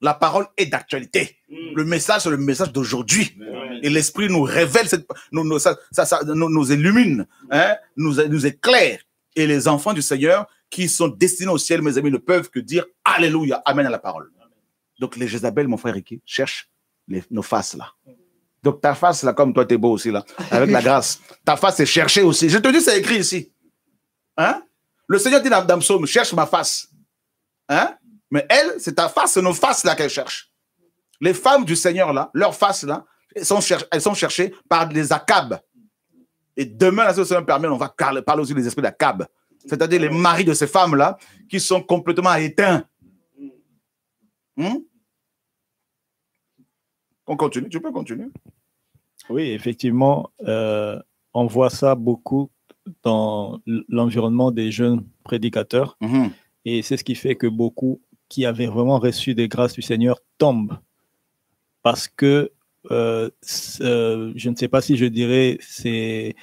La parole est d'actualité. Le message, c'est le message d'aujourd'hui. Et l'Esprit nous révèle, nous illumine, hein, nous éclaire. Et les enfants du Seigneur qui sont destinés au ciel, mes amis, ne peuvent que dire Alléluia, Amen à la parole. Donc les Jézabel, mon frère Ricky, cherchent nos faces là. Donc ta face là, comme toi, t'es beau aussi là, avec la grâce. Ta face est cherchée aussi. Je te dis, c'est écrit ici. Hein? Le Seigneur dit dans Psaume, cherche ma face. Hein? Mais elle, c'est ta face, c'est nos faces là qu'elle cherche. Les femmes du Seigneur là, leurs faces là, elles sont cherchées par des Akab. Et demain, si le Seigneur permet, on va parler aussi des esprits d'Akab. C'est-à-dire les maris de ces femmes là qui sont complètement éteints. On continue, tu peux continuer. Oui, effectivement, on voit ça beaucoup dans l'environnement des jeunes prédicateurs. Et c'est ce qui fait que beaucoup qui avaient vraiment reçu des grâces du Seigneur tombent parce que je ne sais pas si je dirais c'est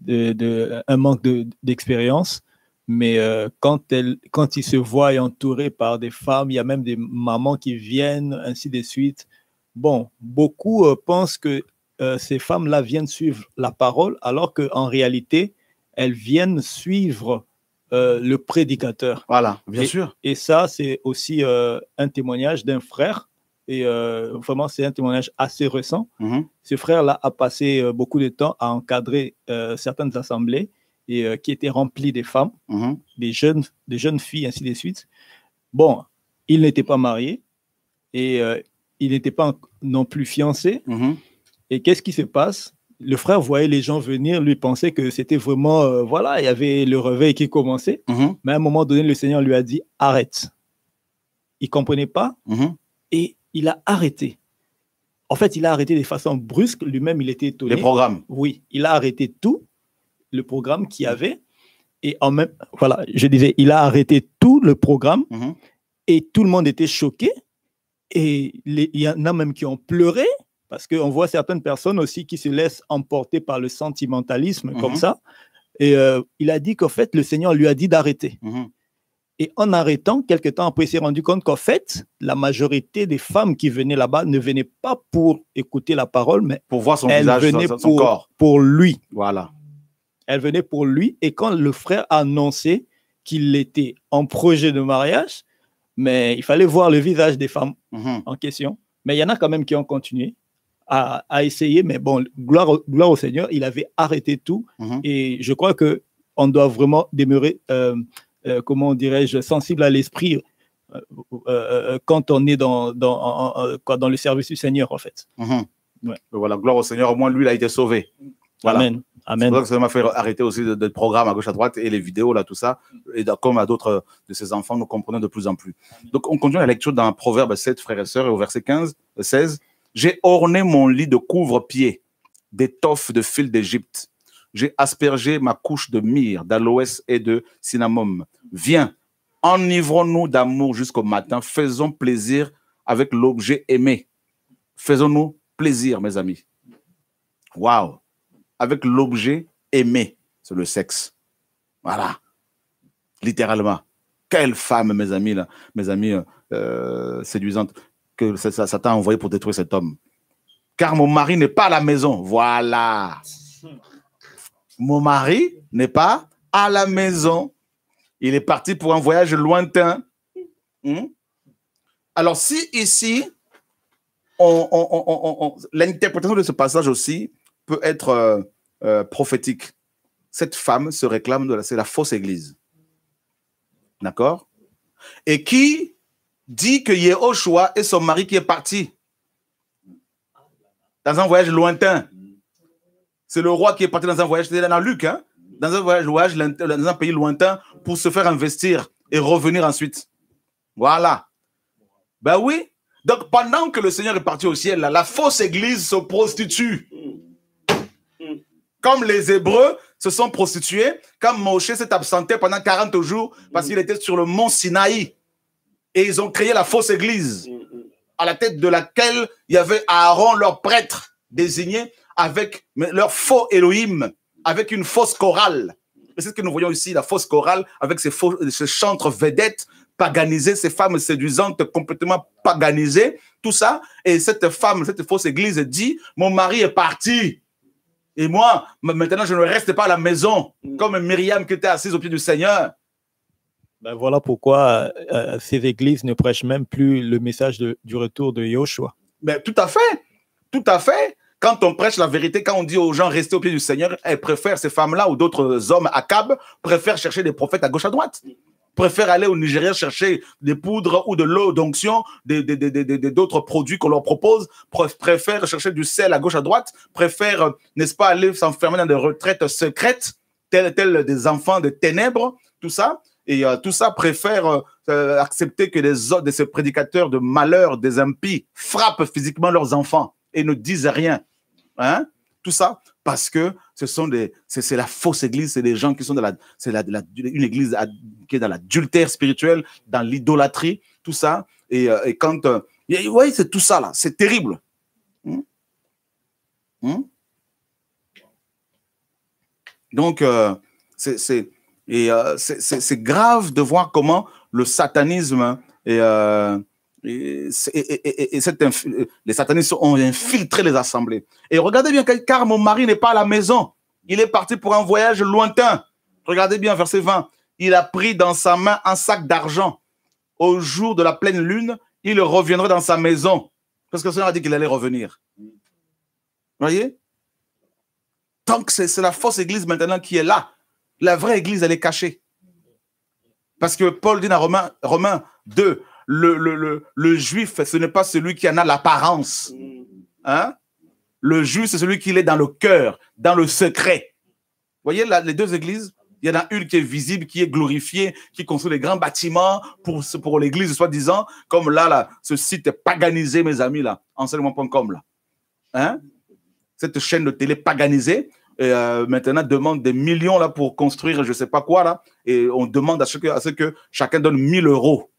un manque d'expérience, mais quand ils se voient entourés par des femmes, il y a même des mamans qui viennent, ainsi de suite. Bon, beaucoup pensent que ces femmes-là viennent suivre la parole, alors qu'en réalité, elles viennent suivre le prédicateur. Voilà, bien sûr. Et ça, c'est aussi un témoignage d'un frère. Et vraiment, c'est un témoignage assez récent. Ce frère-là a passé beaucoup de temps à encadrer certaines assemblées et qui étaient remplies des femmes, des jeunes filles, ainsi de suite. Bon, il n'était pas marié et il n'était pas non plus fiancé. Et qu'est-ce qui se passe? Le frère voyait les gens venir, lui pensait que c'était vraiment, voilà, il y avait le réveil qui commençait. Mais à un moment donné, le Seigneur lui a dit, arrête. Il ne comprenait pas et il a arrêté. En fait, il a arrêté de façon brusque. Lui-même, il était étonné. Les programmes. Oui, il a arrêté tout, le programme qu'il y avait. Et en même, voilà, je disais, il a arrêté tout le programme et tout le monde était choqué. Et il y en a même qui ont pleuré parce qu'on voit certaines personnes aussi qui se laissent emporter par le sentimentalisme comme ça. Et il a dit qu'en fait, le Seigneur lui a dit d'arrêter. Et en arrêtant, quelque temps après, il s'est rendu compte qu'en fait, la majorité des femmes qui venaient là-bas ne venaient pas pour écouter la parole, mais pour voir son elles visage, venaient son corps. Pour lui. Voilà. Elles venaient pour lui. Et quand le frère a annoncé qu'il était en projet de mariage, mais il fallait voir le visage des femmes en question. Mais il y en a quand même qui ont continué à essayer. Mais bon, gloire au Seigneur, il avait arrêté tout. Et je crois qu'on doit vraiment demeurer... comment dirais-je, sensible à l'esprit quand on est dans le service du Seigneur, en fait. Ouais. Voilà, gloire au Seigneur, au moins lui, il a été sauvé. Voilà. Amen. C'est pour ça que ça m'a fait arrêter aussi de programmes à gauche, à droite et les vidéos, là, tout ça. Et comme à d'autres de ses enfants, nous comprenons de plus en plus. Donc, on continue la lecture dans Proverbe 7, frères et sœurs, et au verset 16. J'ai orné mon lit de couvre-pied, d'étoffes de fil d'Égypte. J'ai aspergé ma couche de myrrhe, d'aloès et de cinnamome. Viens, enivrons-nous d'amour jusqu'au matin. Faisons plaisir avec l'objet aimé. Faisons-nous plaisir, mes amis. Waouh! Avec l'objet aimé, c'est le sexe. Voilà. Littéralement. Quelle femme, mes amis, là, mes amis séduisantes, que ça t'a envoyé pour détruire cet homme. Car mon mari n'est pas à la maison. Voilà. Mon mari n'est pas à la maison. Il est parti pour un voyage lointain. Alors, si ici, l'interprétation de ce passage aussi peut être prophétique. Cette femme se réclame c'est la fausse église. D'accord? Et qui dit que Yehoshua est son mari qui est parti dans un voyage lointain. C'est le roi qui est parti dans un voyage, c'était dans Luc, hein, dans un voyage dans un pays lointain pour se faire investir et revenir ensuite. Voilà. Ben oui. Donc, pendant que le Seigneur est parti au ciel, là, la fausse église se prostitue. Comme les Hébreux se sont prostitués, quand Moshe s'est absenté pendant 40 jours parce qu'il était sur le mont Sinaï. Et ils ont créé la fausse église, à la tête de laquelle il y avait Aaron, leur prêtre désigné, avec leur faux Elohim, avec une fausse chorale. Et c'est ce que nous voyons ici, la fausse chorale, avec ces chantres vedettes paganisées, ces femmes séduisantes complètement paganisées, tout ça. Et cette femme, cette fausse église dit, mon mari est parti. Et moi, maintenant, je ne reste pas à la maison, comme Myriam qui était assise au pied du Seigneur. Ben voilà pourquoi ces églises ne prêchent même plus le message du retour de Yahushua. Ben, tout à fait. Tout à fait. Quand on prêche la vérité, quand on dit aux gens restez au pied du Seigneur, elles préfèrent, ces femmes-là ou d'autres hommes à Akab, préfèrent chercher des prophètes à gauche à droite. Préfèrent aller au Nigeria chercher des poudres ou de l'eau d'onction, d'autres produits qu'on leur propose, préfèrent chercher du sel à gauche à droite, préfèrent, n'est-ce pas, aller s'enfermer dans des retraites secrètes, telles des enfants de ténèbres, tout ça. Et tout ça préfère accepter que de ces prédicateurs de malheur, des impies, frappent physiquement leurs enfants et ne disent rien. Hein? Tout ça parce que c'est la fausse église, c'est des gens qui sont une église qui est dans l'adultère spirituel, dans l'idolâtrie, tout ça. Et quand, oui, c'est tout ça là, c'est terrible. Hein? Donc, c'est grave de voir comment le satanisme les satanistes ont infiltré les assemblées. Et regardez bien, car mon mari n'est pas à la maison. Il est parti pour un voyage lointain. Regardez bien, verset 20. Il a pris dans sa main un sac d'argent. Au jour de la pleine lune, il reviendrait dans sa maison. Parce que le Seigneur a dit qu'il allait revenir. Vous voyez? Tant que c'est la fausse église maintenant qui est là. La vraie église, elle est cachée. Parce que Paul dit dans Romains 2, le juif, ce n'est pas celui qui en a l'apparence. Hein? Le juif, c'est celui qui est dans le cœur, dans le secret. Vous voyez, là, les deux églises, il y en a une qui est visible, qui est glorifiée, qui construit des grands bâtiments pour l'église, soi-disant, comme là, ce site est paganisé, mes amis, là, enseignement.com, là. Hein? Cette chaîne de télé paganisée, maintenant demande des millions là, pour construire je ne sais pas quoi, là, et on demande à ce que chacun donne 1000 €.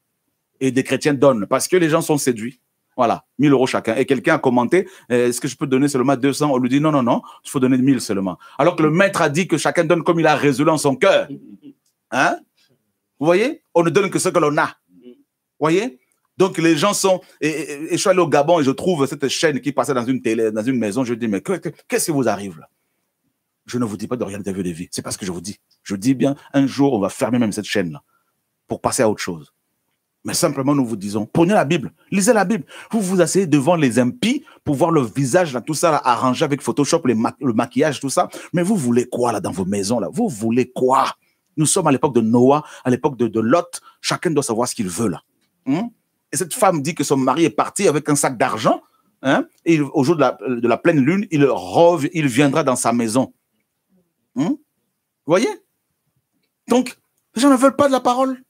Et des chrétiens donnent, parce que les gens sont séduits. Voilà, 1000 € chacun. Et quelqu'un a commenté, est-ce que je peux donner seulement 200? On lui dit, non, non, non, il faut donner 1000 seulement. Alors que le maître a dit que chacun donne comme il a résolu en son cœur. Hein? Vous voyez? On ne donne que ce que l'on a. Vous voyez? Donc les gens sont... Et je suis allé au Gabon et je trouve cette chaîne qui passait dans une télé, dans une maison. Je dis, mais qu'est-ce qui vous arrive là? Je ne vous dis pas de regarder des vies. C'est pas ce que je vous dis. Je dis bien, un jour, on va fermer même cette chaîne-là pour passer à autre chose. Mais simplement, nous vous disons, prenez la Bible, lisez la Bible. Vous vous asseyez devant les impies pour voir le visage, là, tout ça, là, arrangé avec Photoshop, le maquillage, tout ça. Mais vous voulez quoi, là, dans vos maisons, là? Vous voulez quoi? Nous sommes à l'époque de Noah, à l'époque de Lot. Chacun doit savoir ce qu'il veut, là. Et cette femme dit que son mari est parti avec un sac d'argent. Hein? Et au jour de la pleine lune, il viendra dans sa maison. Vous voyez? Donc, les gens ne veulent pas de la parole.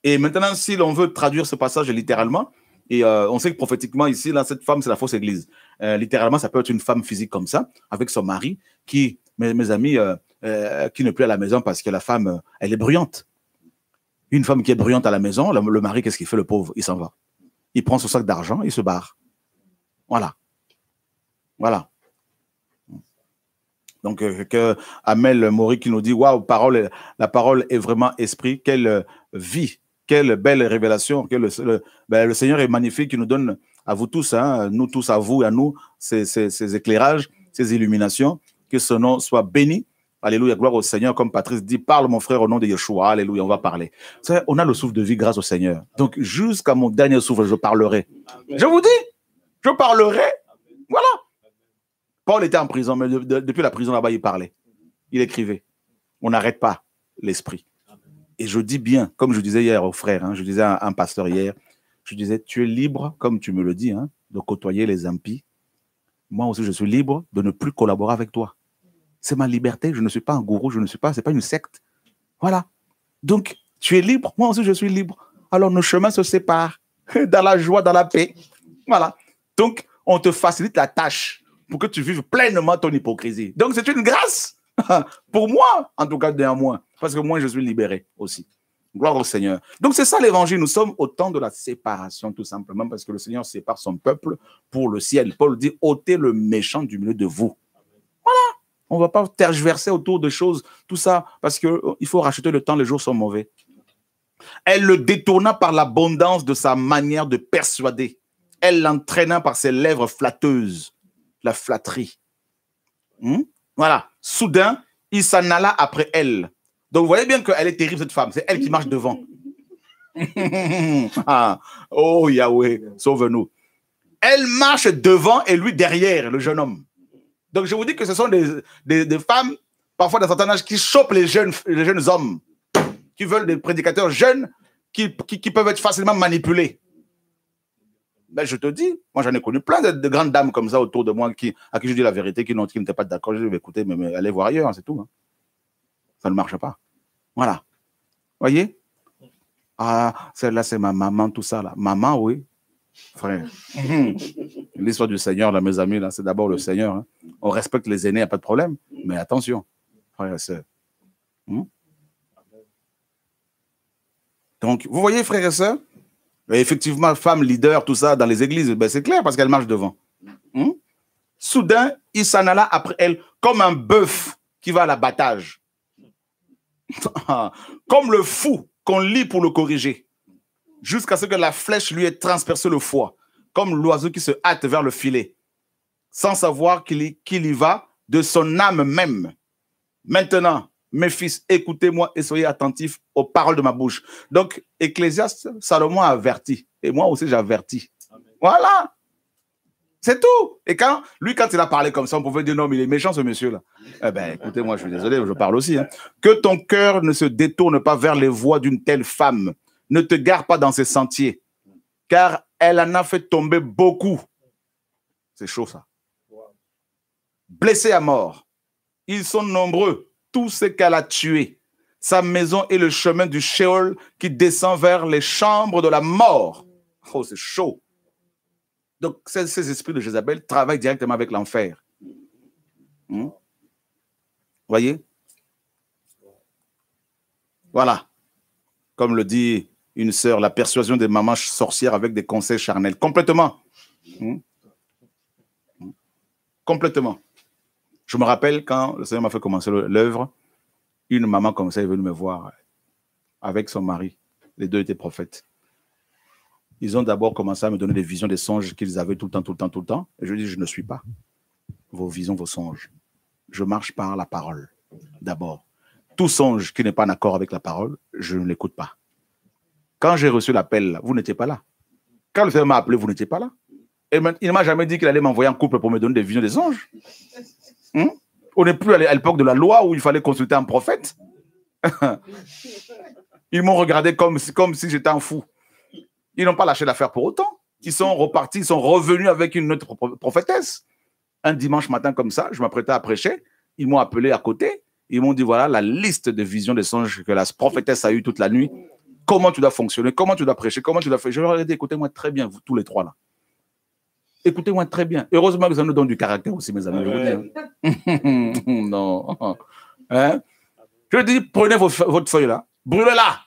Et maintenant, si l'on veut traduire ce passage littéralement, et on sait que prophétiquement ici, là, cette femme, c'est la fausse église. Littéralement, ça peut être une femme physique comme ça, avec son mari, qui, mes amis, qui n'est plus à la maison parce que la femme, elle est bruyante. Une femme qui est bruyante à la maison, le mari, qu'est-ce qu'il fait, le pauvre? Il s'en va. Il prend son sac d'argent, il se barre. Voilà. Voilà. Donc, Amel Maury qui nous dit, waouh, la parole est vraiment esprit, quelle vie, quelle belle révélation, que le Seigneur est magnifique, qui nous donne à vous tous, hein, nous tous, à vous et à nous, ces éclairages, ces illuminations, que ce nom soit béni. Alléluia, gloire au Seigneur, comme Patrice dit, parle mon frère au nom de Yeshua, alléluia, on va parler. On a le souffle de vie grâce au Seigneur. Donc, jusqu'à mon dernier souffle, je parlerai. Je vous dis, je parlerai, voilà. Paul était en prison, mais depuis la prison là-bas, il parlait. Il écrivait. On n'arrête pas l'esprit. Et je dis bien, comme je disais hier au frère, hein, je disais à un pasteur hier, je disais, tu es libre, comme tu me le dis, hein, de côtoyer les impies. Moi aussi, je suis libre de ne plus collaborer avec toi. C'est ma liberté, je ne suis pas un gourou, c'est pas une secte. Voilà. Donc, tu es libre, moi aussi, je suis libre. Alors, nos chemins se séparent dans la joie, dans la paix. Voilà. Donc, on te facilite la tâche pour que tu vives pleinement ton hypocrisie. Donc, c'est une grâce. Pour moi, en tout cas, néanmoins. Parce que moi, je suis libéré aussi. Gloire au Seigneur. Donc, c'est ça l'évangile. Nous sommes au temps de la séparation, tout simplement, parce que le Seigneur sépare son peuple pour le ciel. Paul dit, ôtez le méchant du milieu de vous. Voilà. On ne va pas tergiverser autour de choses, tout ça, parce qu'il faut racheter le temps, les jours sont mauvais. Elle le détourna par l'abondance de sa manière de persuader. Elle l'entraîna par ses lèvres flatteuses. La flatterie. Voilà. Soudain, il s'en alla après elle. Donc, vous voyez bien qu'elle est terrible, cette femme. C'est elle qui marche devant. Oh, Yahweh, sauve-nous. Elle marche devant et lui derrière, le jeune homme. Donc, je vous dis que ce sont des femmes, parfois d'un certain âge, qui chopent les jeunes hommes, qui veulent des prédicateurs jeunes, qui peuvent être facilement manipulés. Ben, je te dis, moi j'en ai connu plein de grandes dames comme ça autour de moi à qui je dis la vérité, qui n'étaient pas d'accord. Je dis, écoutez, mais allez voir ailleurs, c'est tout. Hein. Ça ne marche pas. Voilà. Voyez? Ah, celle-là, c'est ma maman, tout ça. Là. Maman, oui. Frère. L'histoire du Seigneur, là, mes amis, là, c'est d'abord le Seigneur. Hein. On respecte les aînés, il n'y a pas de problème. Mais attention, frère et sœurs. Donc, vous voyez, frères et sœurs? Et effectivement, femme leader, tout ça, dans les églises, ben c'est clair parce qu'elle marche devant. Soudain, il s'en alla après elle comme un bœuf qui va à l'abattage. Comme le fou qu'on lit pour le corriger. Jusqu'à ce que la flèche lui ait transpercé le foie. Comme l'oiseau qui se hâte vers le filet. Sans savoir qu'il y va de son âme même. Maintenant, mes fils, écoutez-moi et soyez attentifs aux paroles de ma bouche. Donc, Ecclésiaste, Salomon a averti. Et moi aussi, j'avertis. Voilà. C'est tout. Et quand il a parlé comme ça, on pouvait dire non, mais il est méchant ce monsieur-là. Eh bien, écoutez-moi, je suis désolé, je parle aussi. Hein. Que ton cœur ne se détourne pas vers les voies d'une telle femme. Ne te gare pas dans ses sentiers. Car elle en a fait tomber beaucoup. C'est chaud, ça. Blessés à mort. Ils sont nombreux, tous ceux qu'elle a tués. Sa maison est le chemin du Sheol qui descend vers les chambres de la mort. Oh, c'est chaud. Donc, ces esprits de Jézabel travaillent directement avec l'enfer. Voyez? Voilà. Comme le dit une sœur, la persuasion des mamans sorcières avec des conseils charnels. Complètement. Complètement. Je me rappelle quand le Seigneur m'a fait commencer l'œuvre, une maman comme ça est venue me voir avec son mari. Les deux étaient prophètes. Ils ont d'abord commencé à me donner des visions, des songes qu'ils avaient tout le temps. Et je dis, je ne suis pas vos visions, vos songes. Je marche par la parole, d'abord. Tout songe qui n'est pas en accord avec la parole, je ne l'écoute pas. Quand j'ai reçu l'appel, vous n'étiez pas là. Quand le Seigneur m'a appelé, vous n'étiez pas là. Et il ne m'a jamais dit qu'il allait m'envoyer en couple pour me donner des visions, des songes. On n'est plus à l'époque de la loi où il fallait consulter un prophète. Ils m'ont regardé comme si j'étais un fou. Ils n'ont pas lâché l'affaire pour autant. Ils sont repartis, ils sont revenus avec une autre prophétesse. Un dimanche matin comme ça, je m'apprêtais à prêcher. Ils m'ont appelé à côté. Ils m'ont dit, voilà la liste de visions, de songes que la prophétesse a eu toute la nuit. Comment tu dois fonctionner, comment tu dois prêcher, comment tu dois faire. Je leur ai dit, écoutez-moi très bien, vous tous les trois là. Écoutez-moi très bien. Heureusement que ça nous donne du caractère aussi, mes amis. Non. Hein? Je dis, prenez votre feuille là, brûlez-la.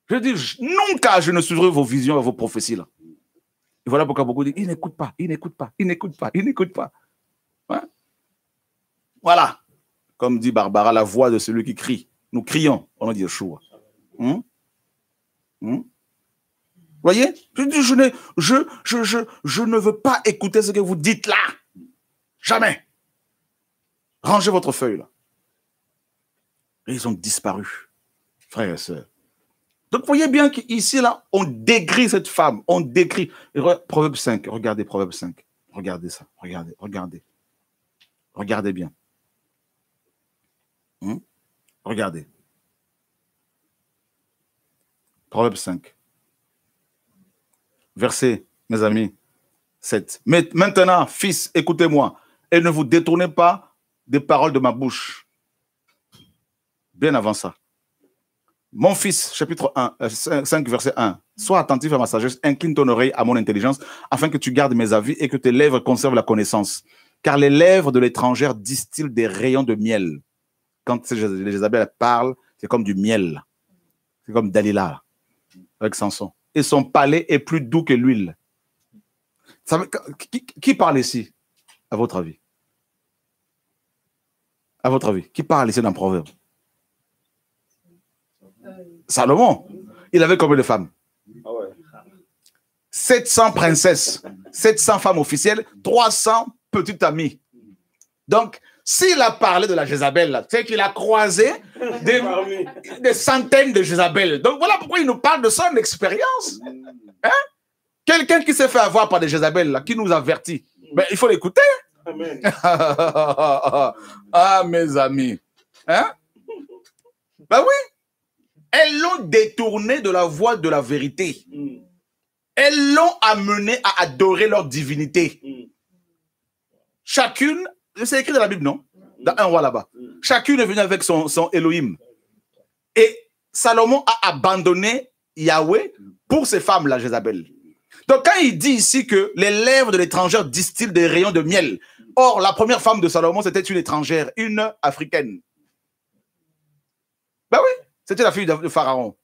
Je dis, non, car je ne suivrai vos visions et vos prophéties là. Et voilà pourquoi beaucoup disent, il n'écoute pas, il n'écoute pas, il n'écoute pas, il n'écoute pas. Hein? Voilà. Comme dit Barbara, la voix de celui qui crie. Nous crions, on dit Yeshua. Voyez? Je dis, je ne veux pas écouter ce que vous dites là. Jamais. Rangez votre feuille là. Et ils ont disparu, frères et sœurs. Donc, vous voyez bien qu'ici, là, on décrit cette femme. On décrit. Proverbe 5, regardez Proverbe 5. Regardez ça. Regardez. Regardez bien. Regardez. Proverbe 5. Verset, mes amis, 7. Mais maintenant, fils, écoutez-moi, et ne vous détournez pas des paroles de ma bouche. Bien avant ça. Mon fils, chapitre 5, verset 1. Sois attentif à ma sagesse, incline ton oreille à mon intelligence, afin que tu gardes mes avis et que tes lèvres conservent la connaissance. Car les lèvres de l'étrangère distillent des rayons de miel. Quand les Jézabel parlent, c'est comme du miel. C'est comme Dalila, avec Samson. Et son palais est plus doux que l'huile. Qui parle ici, à votre avis? À votre avis, qui parle ici dans le Proverbe? Salomon. Il avait combien de femmes? 700 princesses, 700 femmes officielles, 300 petites amies. Donc, s'il a parlé de la Jézabel, c'est qu'il a croisé des centaines de Jézabel. Donc, voilà pourquoi il nous parle de son expérience. Hein? Quelqu'un qui s'est fait avoir par des Jézabel, là, qui nous avertit. Ben, il faut l'écouter. Amen. Ah, mes amis. Hein? Ben oui. Elles l'ont détourné de la voie de la vérité. Elles l'ont amené à adorer leur divinité. Chacune, c'est écrit dans la Bible, non? Dans un roi là-bas. Chacune est venue avec son Elohim. Et Salomon a abandonné Yahweh pour ces femmes-là, Jézabel. Donc quand il dit ici que les lèvres de l'étrangère distillent des rayons de miel, or la première femme de Salomon, c'était une étrangère, une africaine. Ben oui. C'était la fille de Pharaon.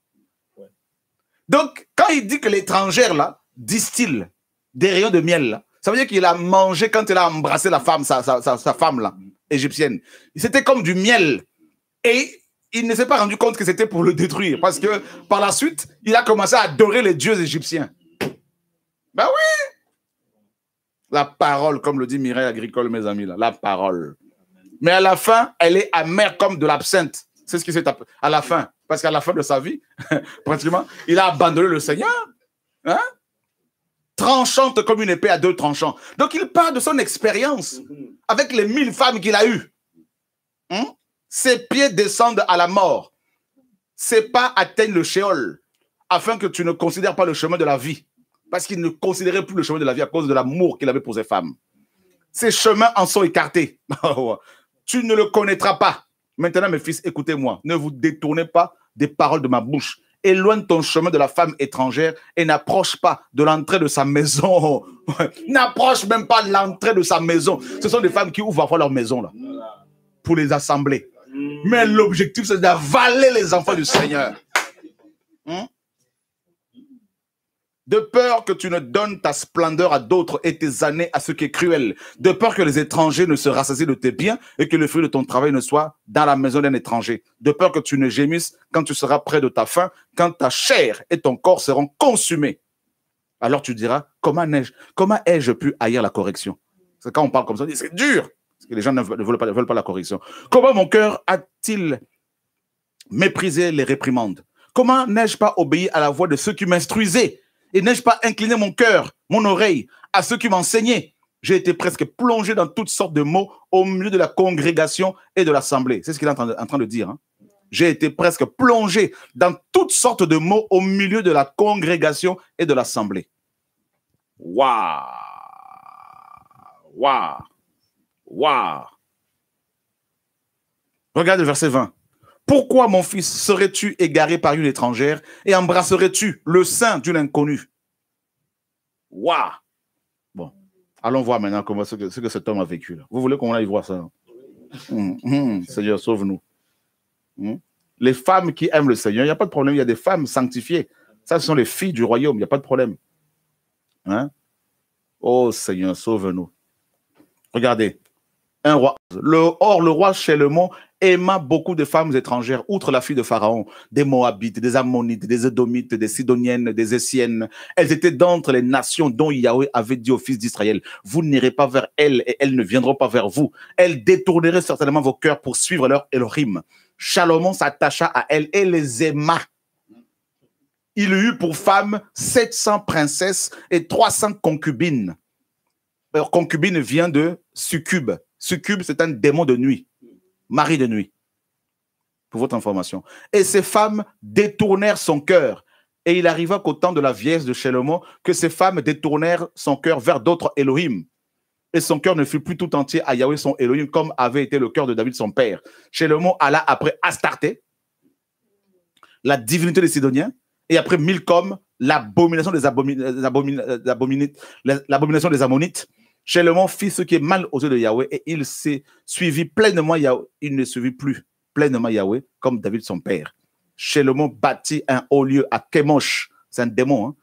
Donc, quand il dit que l'étrangère, là, distille des rayons de miel, là, Ça veut dire qu'il a mangé quand il a embrassé la femme, sa femme là, égyptienne. C'était comme du miel. Et il ne s'est pas rendu compte que c'était pour le détruire. Parce que par la suite, il a commencé à adorer les dieux égyptiens. Ben oui! La parole, comme le dit Mireille Agricole, mes amis, là, la parole. Mais à la fin, elle est amère comme de l'absinthe. C'est ce qui s'est tapé à la fin. Parce qu'à la fin de sa vie, pratiquement, il a abandonné le Seigneur. Hein? Tranchante comme une épée à deux tranchants. Donc, il parle de son expérience avec les 1000 femmes qu'il a eues. Ses pieds descendent à la mort. Ses pas atteignent le Sheol, afin que tu ne considères pas le chemin de la vie. Parce qu'il ne considérait plus le chemin de la vie à cause de l'amour qu'il avait pour ses femmes. Ses chemins en sont écartés. Tu ne le connaîtras pas. Maintenant, mes fils, écoutez-moi. Ne vous détournez pas des paroles de ma bouche. Éloigne ton chemin de la femme étrangère et n'approche pas de l'entrée de sa maison. N'approche même pas de l'entrée de sa maison. Ce sont des femmes qui ouvrent parfois leur maison là, pour les assembler. Mais l'objectif, c'est d'avaler les enfants du Seigneur. De peur que tu ne donnes ta splendeur à d'autres et tes années à ce qui est cruel. De peur que les étrangers ne se rassasient de tes biens et que le fruit de ton travail ne soit dans la maison d'un étranger. De peur que tu ne gémisses quand tu seras près de ta fin, quand ta chair et ton corps seront consumés. Alors tu diras, comment ai-je pu haïr la correction? C'est quand on parle comme ça, on dit, c'est dur. Parce que les gens ne veulent pas la correction. Comment mon cœur a-t-il méprisé les réprimandes? Comment n'ai-je pas obéi à la voix de ceux qui m'instruisaient? Et n'ai-je pas incliné mon cœur, mon oreille, à ceux qui m'enseignaient? J'ai été presque plongé dans toutes sortes de mots au milieu de la congrégation et de l'assemblée. C'est ce qu'il est en train de dire. Hein? J'ai été presque plongé dans toutes sortes de mots au milieu de la congrégation et de l'assemblée. Waouh! Waouh! Waouh! Regarde le verset 20. Pourquoi, mon fils, serais-tu égaré par une étrangère et embrasserais-tu le sein d'une inconnue? Waouh! Bon, allons voir maintenant comment ce que cet homme a vécu. Là. Vous voulez qu'on aille voir ça? Seigneur, sauve-nous. Les femmes qui aiment le Seigneur, il n'y a pas de problème. Il y a des femmes sanctifiées. Ça, ce sont les filles du royaume. Il n'y a pas de problème. Hein? Oh, Seigneur, sauve-nous. Regardez. Un roi. Le roi Chélemon aima beaucoup de femmes étrangères, outre la fille de Pharaon, des Moabites, des Ammonites, des Édomites, des Sidoniennes, des Essiennes. Elles étaient d'entre les nations dont Yahweh avait dit aux fils d'Israël, vous n'irez pas vers elles et elles ne viendront pas vers vous. Elles détourneraient certainement vos cœurs pour suivre leur Elohim. Salomon s'attacha à elles et les aima. Il eut pour femmes 700 princesses et 300 concubines. Alors, concubine vient de succube. Succube, c'est un démon de nuit. Mari de nuit. Pour votre information. Et ces femmes détournèrent son cœur. Et il arriva qu'au temps de la vieillesse de Chélemon, que ces femmes détournèrent son cœur vers d'autres Elohim. Et son cœur ne fut plus tout entier à Yahweh son Elohim, comme avait été le cœur de David son père. Chélemon alla après Astarté, la divinité des Sidoniens, et après Milcom, l'abomination des Ammonites. Chélemon fit ce qui est mal aux yeux de Yahweh et il s'est suivi pleinement Yahweh. Il ne suivit plus pleinement Yahweh comme David son père. Chélemon bâtit un haut lieu à Kemosh, c'est un démon, hein?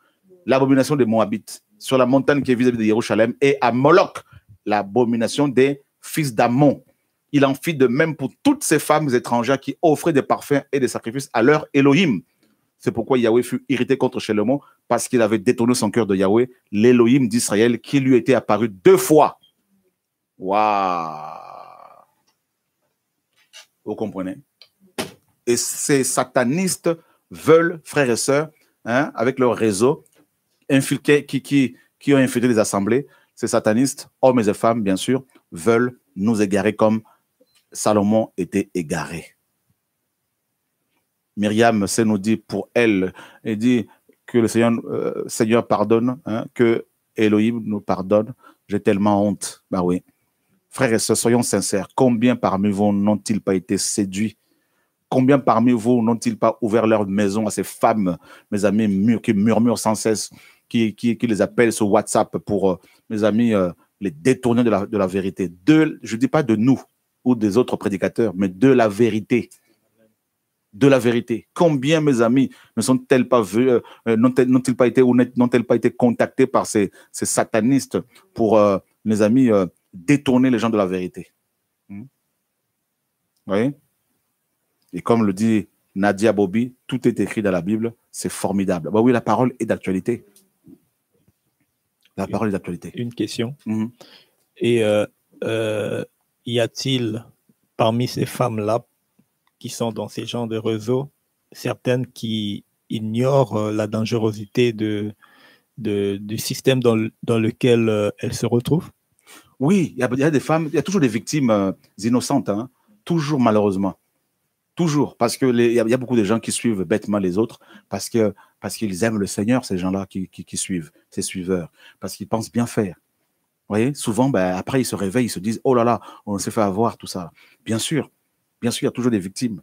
L'abomination des Moabites, sur la montagne qui est vis-à-vis de Jérusalem, et à Moloch, l'abomination des fils d'Ammon. Il en fit de même pour toutes ces femmes étrangères qui offraient des parfums et des sacrifices à leur Elohim. C'est pourquoi Yahweh fut irrité contre Chélemon, parce qu'il avait détourné son cœur de Yahweh, l'Elohim d'Israël, qui lui était apparu 2 fois. Waouh! Vous comprenez? Et ces satanistes veulent, frères et sœurs, hein, avec leur réseau, qui ont infiltré les assemblées, ces satanistes, hommes et femmes, bien sûr, veulent nous égarer comme Salomon était égaré. Myriam c'est nous dit pour elle, elle dit que le Seigneur pardonne, hein, que Elohim nous pardonne. J'ai tellement honte. Bah oui. Frères et sœurs, soyons sincères. Combien parmi vous n'ont-ils pas été séduits? Combien parmi vous n'ont-ils pas ouvert leur maison à ces femmes, mes amis, qui murmurent sans cesse, qui les appellent sur WhatsApp pour, mes amis, les détourner de la vérité. Je ne dis pas de nous ou des autres prédicateurs, mais de la vérité. de la vérité. Combien, mes amis, ne sont-elles pas vus, n'ont-ils pas été, ou n'ont-elles pas été contactés par ces satanistes pour, mes amis, détourner les gens de la vérité? Vous voyez? Et comme le dit Nadia Bobby, tout est écrit dans la Bible, c'est formidable. Bah oui, la parole est d'actualité. La parole est d'actualité. Une question. Et y a-t-il parmi ces femmes-là qui sont dans ces genres de réseaux, certaines qui ignorent la dangerosité du système dans lequel elles se retrouvent? Oui, il y a des femmes, il y a toujours des victimes innocentes, hein, toujours malheureusement. Toujours, parce qu'il y a beaucoup de gens qui suivent bêtement les autres, parce qu'ils aiment le Seigneur, ces gens-là qui suivent, ces suiveurs, parce qu'ils pensent bien faire. Vous voyez, souvent, ben, après, ils se réveillent, ils se disent, oh là là, on s'est fait avoir, tout ça. Bien sûr, il y a toujours des victimes.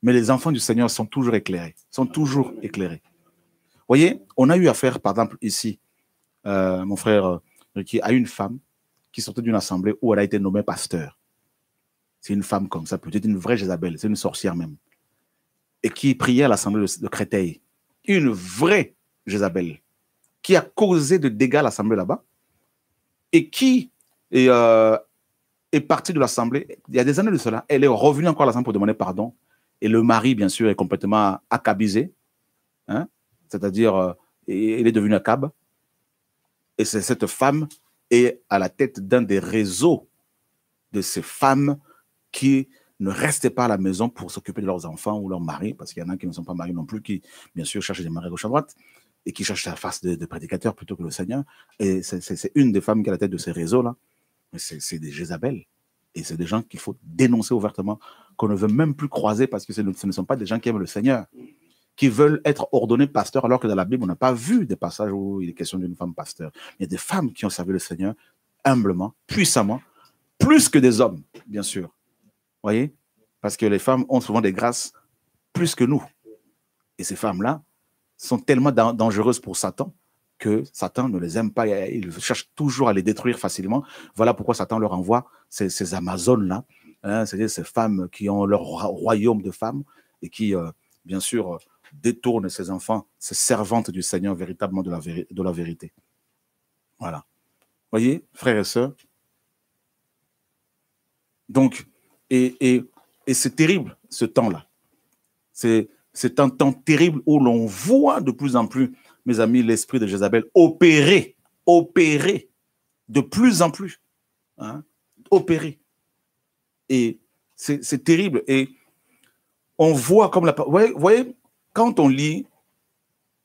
Mais les enfants du Seigneur sont toujours éclairés, sont toujours éclairés. Vous voyez, on a eu affaire, par exemple, ici, mon frère Ricky, à une femme qui sortait d'une assemblée où elle a été nommée pasteur. C'est une femme comme ça, peut-être une vraie Jézabel, c'est une sorcière même. Et qui priait à l'assemblée de Créteil. Une vraie Jézabel qui a causé de dégâts à l'assemblée là-bas et qui est partie de l'assemblée. Il y a des années de cela, elle est revenue encore à l'assemblée pour demander pardon. Et le mari, bien sûr, est complètement accabisé. Hein? C'est-à-dire, il est devenu accab. Et c'est cette femme est à la tête d'un des réseaux de ces femmes qui ne restaient pas à la maison pour s'occuper de leurs enfants ou leurs maris, parce qu'il y en a qui ne sont pas mariés non plus, qui, bien sûr, cherchent des maris à gauche à droite, et qui cherchent la face de prédicateurs plutôt que le Seigneur. Et c'est une des femmes qui est à la tête de ces réseaux-là. C'est des Jézabel. Et c'est des gens qu'il faut dénoncer ouvertement, qu'on ne veut même plus croiser, parce que ce ne sont pas des gens qui aiment le Seigneur, qui veulent être ordonnés pasteurs, alors que dans la Bible, on n'a pas vu des passages où il est question d'une femme pasteur. Il y a des femmes qui ont servi le Seigneur humblement, puissamment, plus que des hommes, bien sûr. Vous voyez? Parce que les femmes ont souvent des grâces plus que nous. Et ces femmes-là sont tellement dangereuses pour Satan que Satan ne les aime pas. Il cherche toujours à les détruire facilement. Voilà pourquoi Satan leur envoie ces Amazones-là, hein, c'est-à-dire ces femmes qui ont leur royaume de femmes et qui, bien sûr, détournent ces enfants, ces servantes du Seigneur véritablement de la vérité. Voilà. Vous voyez, frères et sœurs? Donc, et c'est terrible, ce temps-là. C'est un temps terrible où l'on voit de plus en plus, mes amis, l'esprit de Jézabel opérer de plus en plus. Hein, opérer. Et c'est terrible. Et on voit comme la... Vous voyez, quand on lit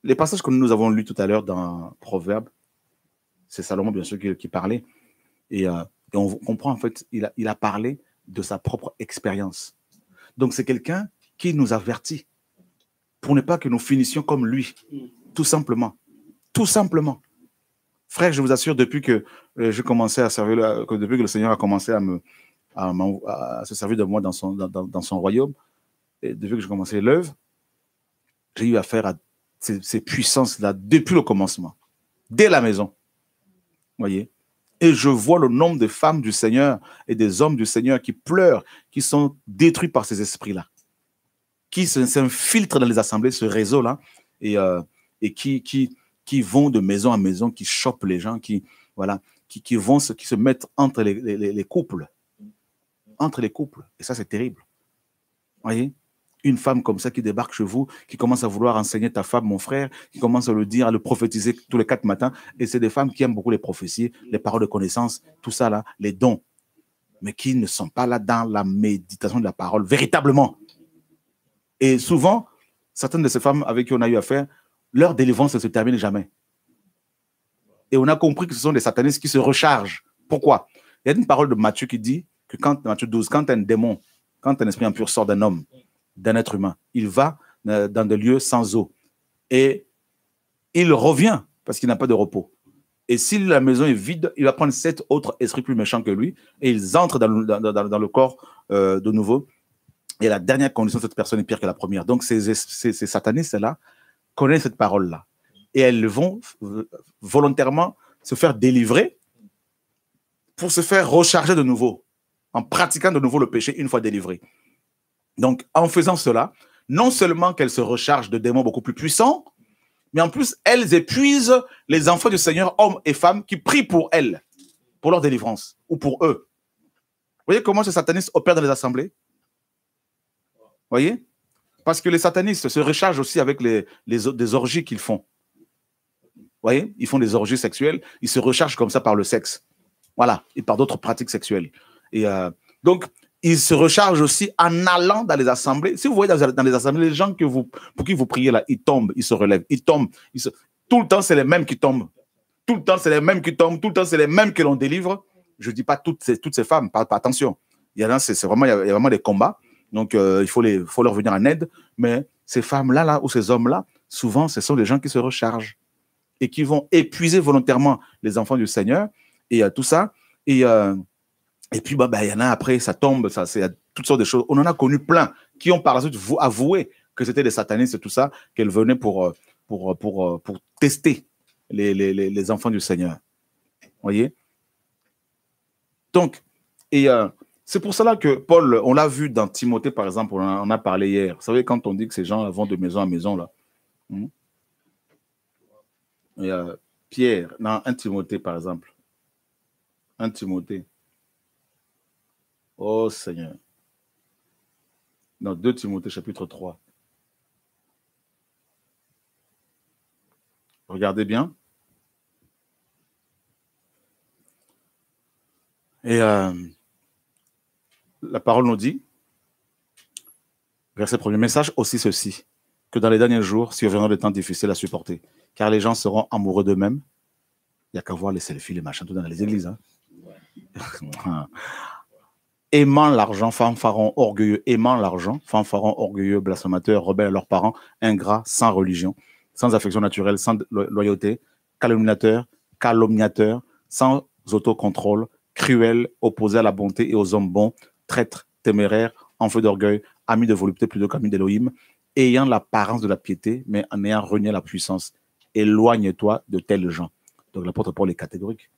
les passages que nous avons lus tout à l'heure dans Proverbes, c'est Salomon, bien sûr, qui parlait. Et on comprend, en fait, il a parlé de sa propre expérience. Donc, c'est quelqu'un qui nous avertit pour ne pas que nous finissions comme lui, tout simplement. Tout simplement. Frère, je vous assure, depuis que j'ai commencé à servir, depuis que le Seigneur a commencé à se servir de moi dans son royaume, et depuis que j'ai commencé l'œuvre, j'ai eu affaire à ces puissances-là depuis le commencement, dès la maison. Vous voyez? Et je vois le nombre de femmes du Seigneur et des hommes du Seigneur qui pleurent, qui sont détruits par ces esprits-là, qui s'infiltrent dans les assemblées, ce réseau-là, et qui vont de maison à maison, qui chopent les gens, qui se mettent entre les couples. Entre les couples. Et ça, c'est terrible. Vous voyez? Une femme comme ça qui débarque chez vous, qui commence à vouloir enseigner ta femme, mon frère, qui commence à le dire, à le prophétiser tous les 4 matins. Et c'est des femmes qui aiment beaucoup les prophéties, les paroles de connaissance, tout ça là, les dons, mais qui ne sont pas là dans la méditation de la parole, véritablement. Et souvent, certaines de ces femmes avec qui on a eu affaire, leur délivrance ne se termine jamais. Et on a compris que ce sont des satanistes qui se rechargent. Pourquoi? Il y a une parole de Matthieu qui dit que Matthieu 12, quand un démon, quand un esprit impur sort d'un homme, d'un être humain, il va dans des lieux sans eau. Et il revient parce qu'il n'a pas de repos. Et si la maison est vide, il va prendre 7 autres esprits plus méchants que lui et ils entrent dans le corps de nouveau. Et la dernière condition de cette personne est pire que la première. Donc ces satanistes-là connaissent cette parole-là. Et elles vont volontairement se faire délivrer pour se faire recharger de nouveau, en pratiquant de nouveau le péché une fois délivré. Donc, en faisant cela, non seulement qu'elles se rechargent de démons beaucoup plus puissants, mais en plus, elles épuisent les enfants du Seigneur, hommes et femmes, qui prient pour elles, pour leur délivrance, ou pour eux. Vous voyez comment ces satanistes opèrent dans les assemblées? Vous voyez? Parce que les satanistes se rechargent aussi avec des orgies qu'ils font. Vous voyez? Ils font des orgies sexuelles, ils se rechargent comme ça par le sexe. Voilà, et par d'autres pratiques sexuelles. Et donc, ils se rechargent aussi en allant dans les assemblées. Si vous voyez dans les assemblées, les gens pour qui vous priez là, ils tombent, ils se relèvent, ils tombent. Tout le temps, c'est les mêmes qui tombent. Tout le temps, c'est les mêmes qui tombent. Tout le temps, c'est les mêmes que l'on délivre. Je ne dis pas toutes ces femmes, pas attention. Il y a vraiment des combats. Donc, il faut leur venir en aide. Mais ces femmes-là, ou ces hommes-là, souvent, ce sont des gens qui se rechargent et qui vont épuiser volontairement les enfants du Seigneur et tout ça. Et puis, il y en a après, ça tombe, c'est toutes sortes de choses. On en a connu plein qui ont par la suite avoué que c'était des satanistes et tout ça, qu'elles venaient pour tester les enfants du Seigneur. Vous voyez? Donc, c'est pour cela que Paul, on l'a vu dans Timothée, par exemple, on en a parlé hier. Vous savez, quand on dit que ces gens vont de maison en maison, là. Et, Pierre, dans 1 Timothée, par exemple. 1 Timothée. Oh Seigneur. Dans 2 Timothée, chapitre 3. Regardez bien. Et la parole nous dit, verset 1er, message aussi ceci, que dans les derniers jours, surviendront des temps difficiles à supporter, car les gens seront amoureux d'eux-mêmes. Il n'y a qu'à voir les selfies, les machins, tout dans les églises. Hein. Aimant l'argent, fanfarons orgueilleux, blasphémateurs, rebelles à leurs parents, ingrats, sans religion, sans affection naturelle, sans loyauté, calomniateurs, sans autocontrôle, cruels, opposés à la bonté et aux hommes bons, traîtres, téméraires, en feu d'orgueil, amis de volupté plutôt qu'amis d'Élohim, ayant l'apparence de la piété, mais en ayant renié la puissance. Éloigne-toi de tels gens. Donc l'apôtre Paul est catégorique.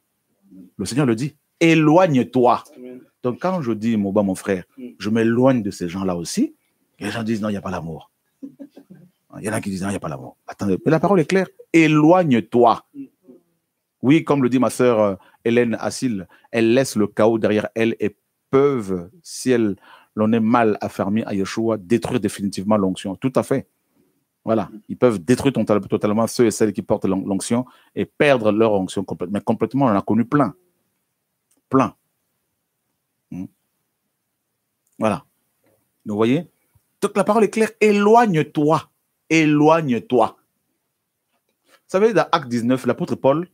Le Seigneur le dit, éloigne-toi. Donc quand je dis, mon frère, je m'éloigne de ces gens-là aussi, les gens disent, non, il n'y a pas l'amour. Il y en a qui disent, non, il n'y a pas l'amour. Attendez, mais la parole est claire, éloigne-toi. Oui, comme le dit ma sœur Hélène Assil, elle laisse le chaos derrière elle et peuvent, si l'on est mal affermi à Yeshua, détruire définitivement l'onction. Tout à fait. Voilà, ils peuvent détruire totalement ceux et celles qui portent l'onction et perdre leur onction complètement. Mais complètement, on en a connu plein. Plein. Voilà. Vous voyez? Donc la parole est claire, éloigne-toi. Éloigne-toi. Vous savez, dans Acte 19, l'apôtre Paul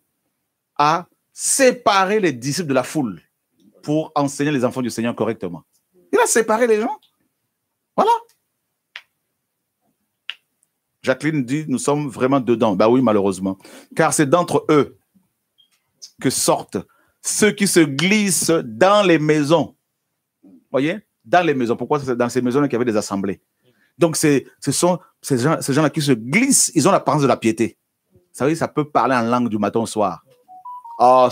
a séparé les disciples de la foule pour enseigner les enfants du Seigneur correctement. Il a séparé les gens. Voilà. Jacqueline dit, nous sommes vraiment dedans. Ben oui, malheureusement. Car c'est d'entre eux que sortent ceux qui se glissent dans les maisons. Vous voyez? Dans les maisons. Pourquoi c'est dans ces maisons-là qu'il y avait des assemblées? Donc, ce sont ces gens-là qui se glissent, ils ont l'apparence de la piété. Vous savez, ça peut parler en langue du matin au soir. Oh,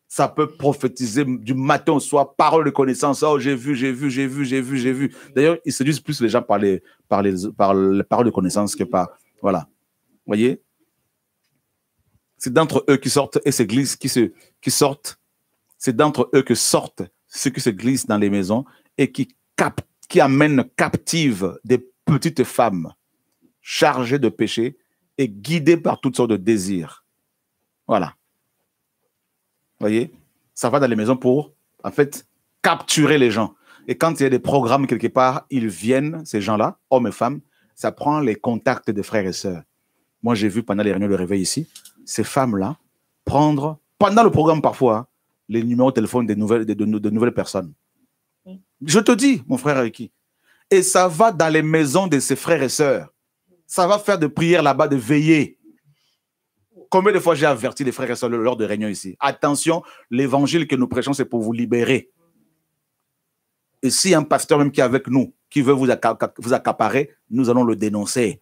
ça peut prophétiser du matin au soir, parole de connaissance. Oh, j'ai vu. D'ailleurs, ils séduisent plus les gens par les paroles de connaissance que par... Voilà. Vous voyez? C'est d'entre eux qui sortent et se glissent, qui sortent. C'est d'entre eux que sortent ceux qui se glissent dans les maisons et qui amènent captives des petites femmes chargées de péché et guidées par toutes sortes de désirs. Voilà. Vous voyez? Ça va dans les maisons pour, en fait, capturer les gens. Et quand il y a des programmes quelque part, ils viennent, ces gens-là, hommes et femmes, ça prend les contacts des frères et sœurs. Moi, j'ai vu pendant les réunions de réveil ici, ces femmes-là prendre, pendant le programme parfois, les numéros de téléphone de nouvelles personnes. Je te dis, mon frère Ricky, et ça va dans les maisons de ses frères et sœurs. Ça va faire de prières là-bas, de veiller. Combien de fois j'ai averti les frères et sœurs lors de réunions ici? Attention, l'évangile que nous prêchons, c'est pour vous libérer. Et si un pasteur même qui est avec nous, qui veut vous accaparer, nous allons le dénoncer.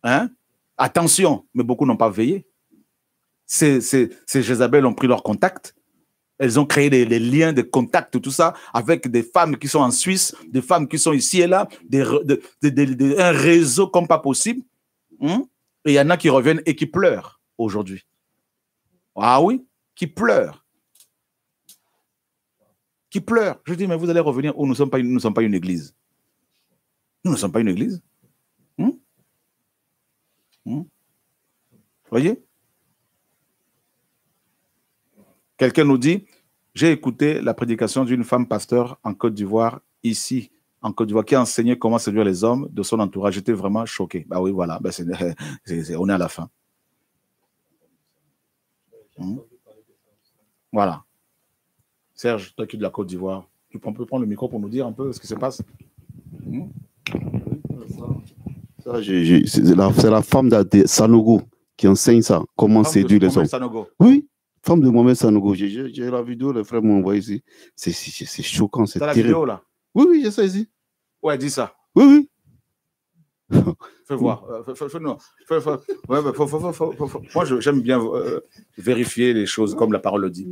Hein? Attention, mais beaucoup n'ont pas veillé. Ces Jézabel ont pris leur contact Elles ont créé des liens, des contacts, tout ça, avec des femmes qui sont en Suisse, des femmes qui sont ici et là, un réseau comme pas possible. Et il y en a qui reviennent et qui pleurent aujourd'hui. Ah oui, qui pleurent. Qui pleurent. Je dis, mais vous allez revenir où nous ne sommes pas une église. Nous ne sommes pas une église. Voyez? Quelqu'un nous dit, j'ai écouté la prédication d'une femme pasteur en Côte d'Ivoire, ici, en Côte d'Ivoire, qui a enseigné comment séduire les hommes de son entourage. J'étais vraiment choqué. Bah oui, voilà, bah on est à la fin. Voilà. Serge, toi qui es de la Côte d'Ivoire, tu peux prendre le micro pour nous dire un peu ce qui se passe. C'est la femme de Sanogo qui enseigne ça, comment séduire les hommes. Sanogo. Oui, femme de Mohamed Sanogo. J'ai la vidéo, les frères m'ont envoyé ici. C'est choquant, c'est terrible. La vidéo là? Oui, j'ai ça ici. Ouais, dis ça. Oui. Fais voir. Moi, j'aime bien vérifier les choses comme la parole le dit.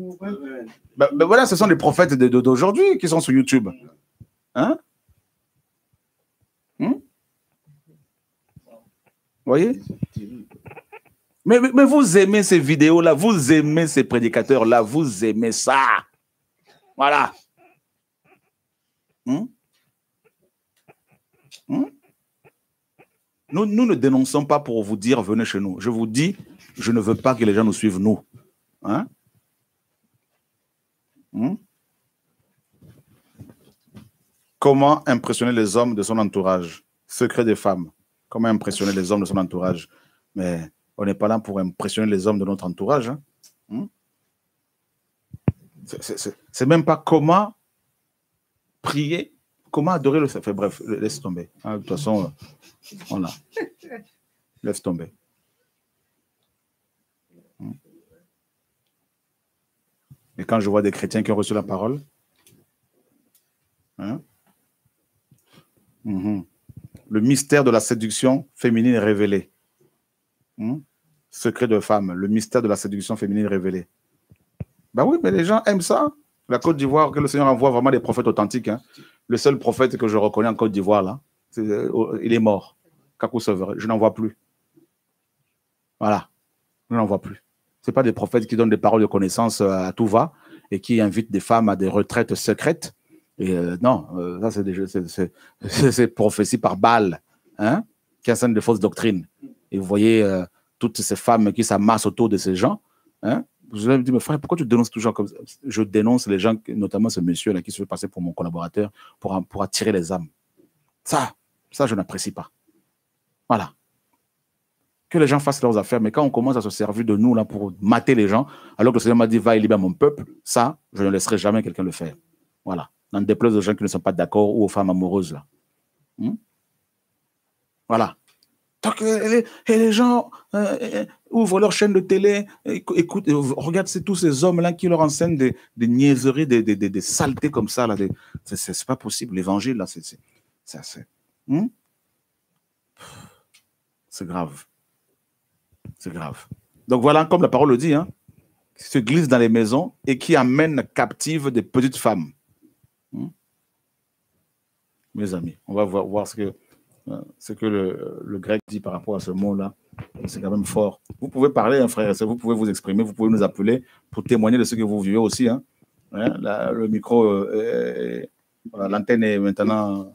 Ben voilà, ce sont les prophètes d'aujourd'hui qui sont sur YouTube. Hein? Voyez? Mais vous aimez ces vidéos-là, vous aimez ces prédicateurs-là, vous aimez ça. Voilà. Nous ne dénonçons pas pour vous dire venez chez nous. Je vous dis, je ne veux pas que les gens nous suivent, nous. Hein? Comment impressionner les hommes de son entourage? Secret des femmes. Comment impressionner les hommes de son entourage? Mais on n'est pas là pour impressionner les hommes de notre entourage. Hein? C'est même pas comment prier, comment adorer le Seigneur. Bref, laisse tomber. Hein, de toute façon, voilà. Laisse tomber. Et quand je vois des chrétiens qui ont reçu la parole, hein? Le mystère de la séduction féminine est révélé. Secret de femme, le mystère de la séduction féminine révélé. Ben oui, mais les gens aiment ça. La Côte d'Ivoire, que le Seigneur envoie vraiment des prophètes authentiques. Hein. Le seul prophète que je reconnais en Côte d'Ivoire, là, il est mort. Kakou Sauveur, je n'en vois plus. Voilà, je n'en vois plus. Ce n'est pas des prophètes qui donnent des paroles de connaissance à tout va et qui invitent des femmes à des retraites secrètes. Et non, ça c'est prophétie par Baal, hein, qui enseigne de fausses doctrines. Et vous voyez toutes ces femmes qui s'amassent autour de ces gens. Hein. Je me dis, mais frère, pourquoi tu dénonces toujours comme ça? Je dénonce les gens, notamment ce monsieur-là qui se fait passer pour mon collaborateur, pour attirer les âmes. Ça, je n'apprécie pas. Voilà. Que les gens fassent leurs affaires, mais quand on commence à se servir de nous là pour mater les gens, alors que le Seigneur m'a dit, va et libère mon peuple, ça, je ne laisserai jamais quelqu'un le faire. Voilà. Dans des places de gens qui ne sont pas d'accord ou aux femmes amoureuses là. Voilà. Donc, et les gens ouvrent leur chaîne de télé, écoutent, regardent tous ces hommes-là qui leur enseignent des niaiseries, des saletés comme ça. C'est pas possible. L'évangile, là, c'est grave. C'est grave. Donc voilà, comme la parole le dit, hein, qui se glisse dans les maisons et qui amène captives des petites femmes. Mes amis, on va voir ce que le grec dit par rapport à ce mot-là. C'est quand même fort. Vous pouvez parler, hein, frère, vous pouvez vous exprimer, vous pouvez nous appeler pour témoigner de ce que vous vivez aussi. Hein. Là, le micro, l'antenne est maintenant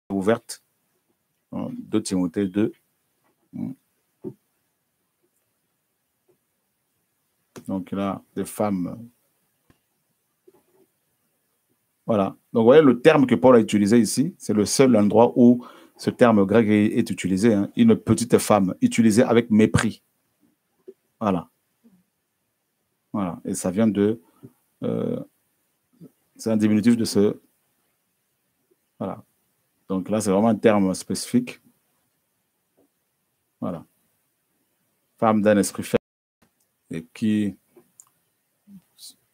ouverte. 2 Timothée 2. Donc là, des femmes. Voilà. Donc, vous voyez, le terme que Paul a utilisé ici, c'est le seul endroit où ce terme grec est utilisé. Hein. Une petite femme, utilisée avec mépris. Voilà. Voilà. Et ça vient de... c'est un diminutif de ce... Voilà. Donc là, c'est vraiment un terme spécifique. Voilà. Femme d'un esprit faible et qui...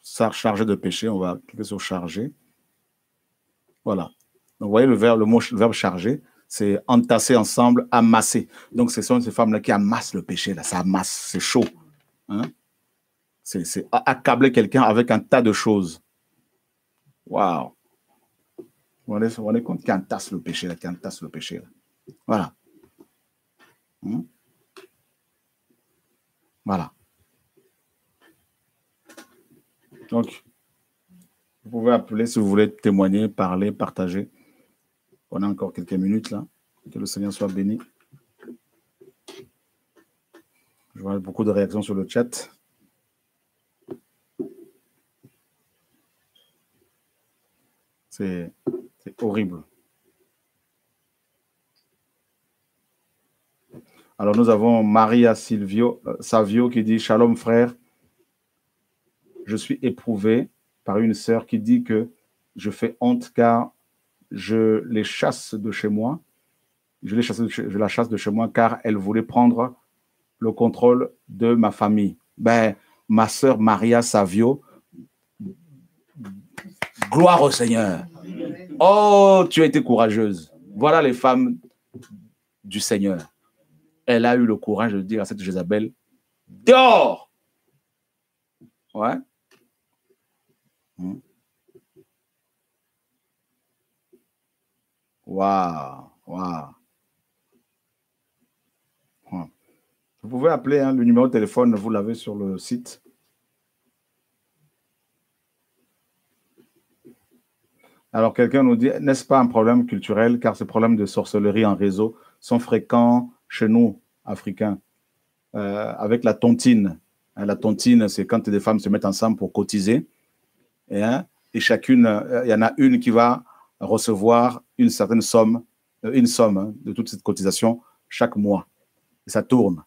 chargée de péché, on va cliquer sur chargé. Voilà. Donc, vous voyez, le verbe chargé, c'est entasser ensemble, amasser. Donc, ce sont ces femmes-là qui amassent le péché, là. Ça amasse, c'est chaud. Hein? C'est accabler quelqu'un avec un tas de choses. Waouh! Vous vous rendez compte qui entasse le péché, là, qui entasse le péché, là. Voilà. Voilà. Donc, vous pouvez appeler si vous voulez témoigner, parler, partager. On a encore quelques minutes là. Que le Seigneur soit béni. Je vois beaucoup de réactions sur le chat. C'est horrible. Alors, nous avons Maria Savio qui dit « Shalom frère, je suis éprouvé par une sœur qui dit que je fais honte car je les chasse de chez moi. Je la chasse de chez moi car elle voulait prendre le contrôle de ma famille. » Ben, ma sœur Maria Savio, gloire au Seigneur. Oh, tu as été courageuse. Voilà les femmes du Seigneur. Elle a eu le courage de dire à cette Jézabel, dehors! Ouais. Waouh, waouh. Vous pouvez appeler hein, le numéro de téléphone, vous l'avez sur le site. Alors, quelqu'un nous dit, n'est-ce pas un problème culturel, car ces problèmes de sorcellerie en réseau sont fréquents chez nous, Africains, avec la tontine. La tontine, c'est quand des femmes se mettent ensemble pour cotiser. Et chacune, il y en a une qui va recevoir une certaine somme, de toute cette cotisation chaque mois. Et ça tourne.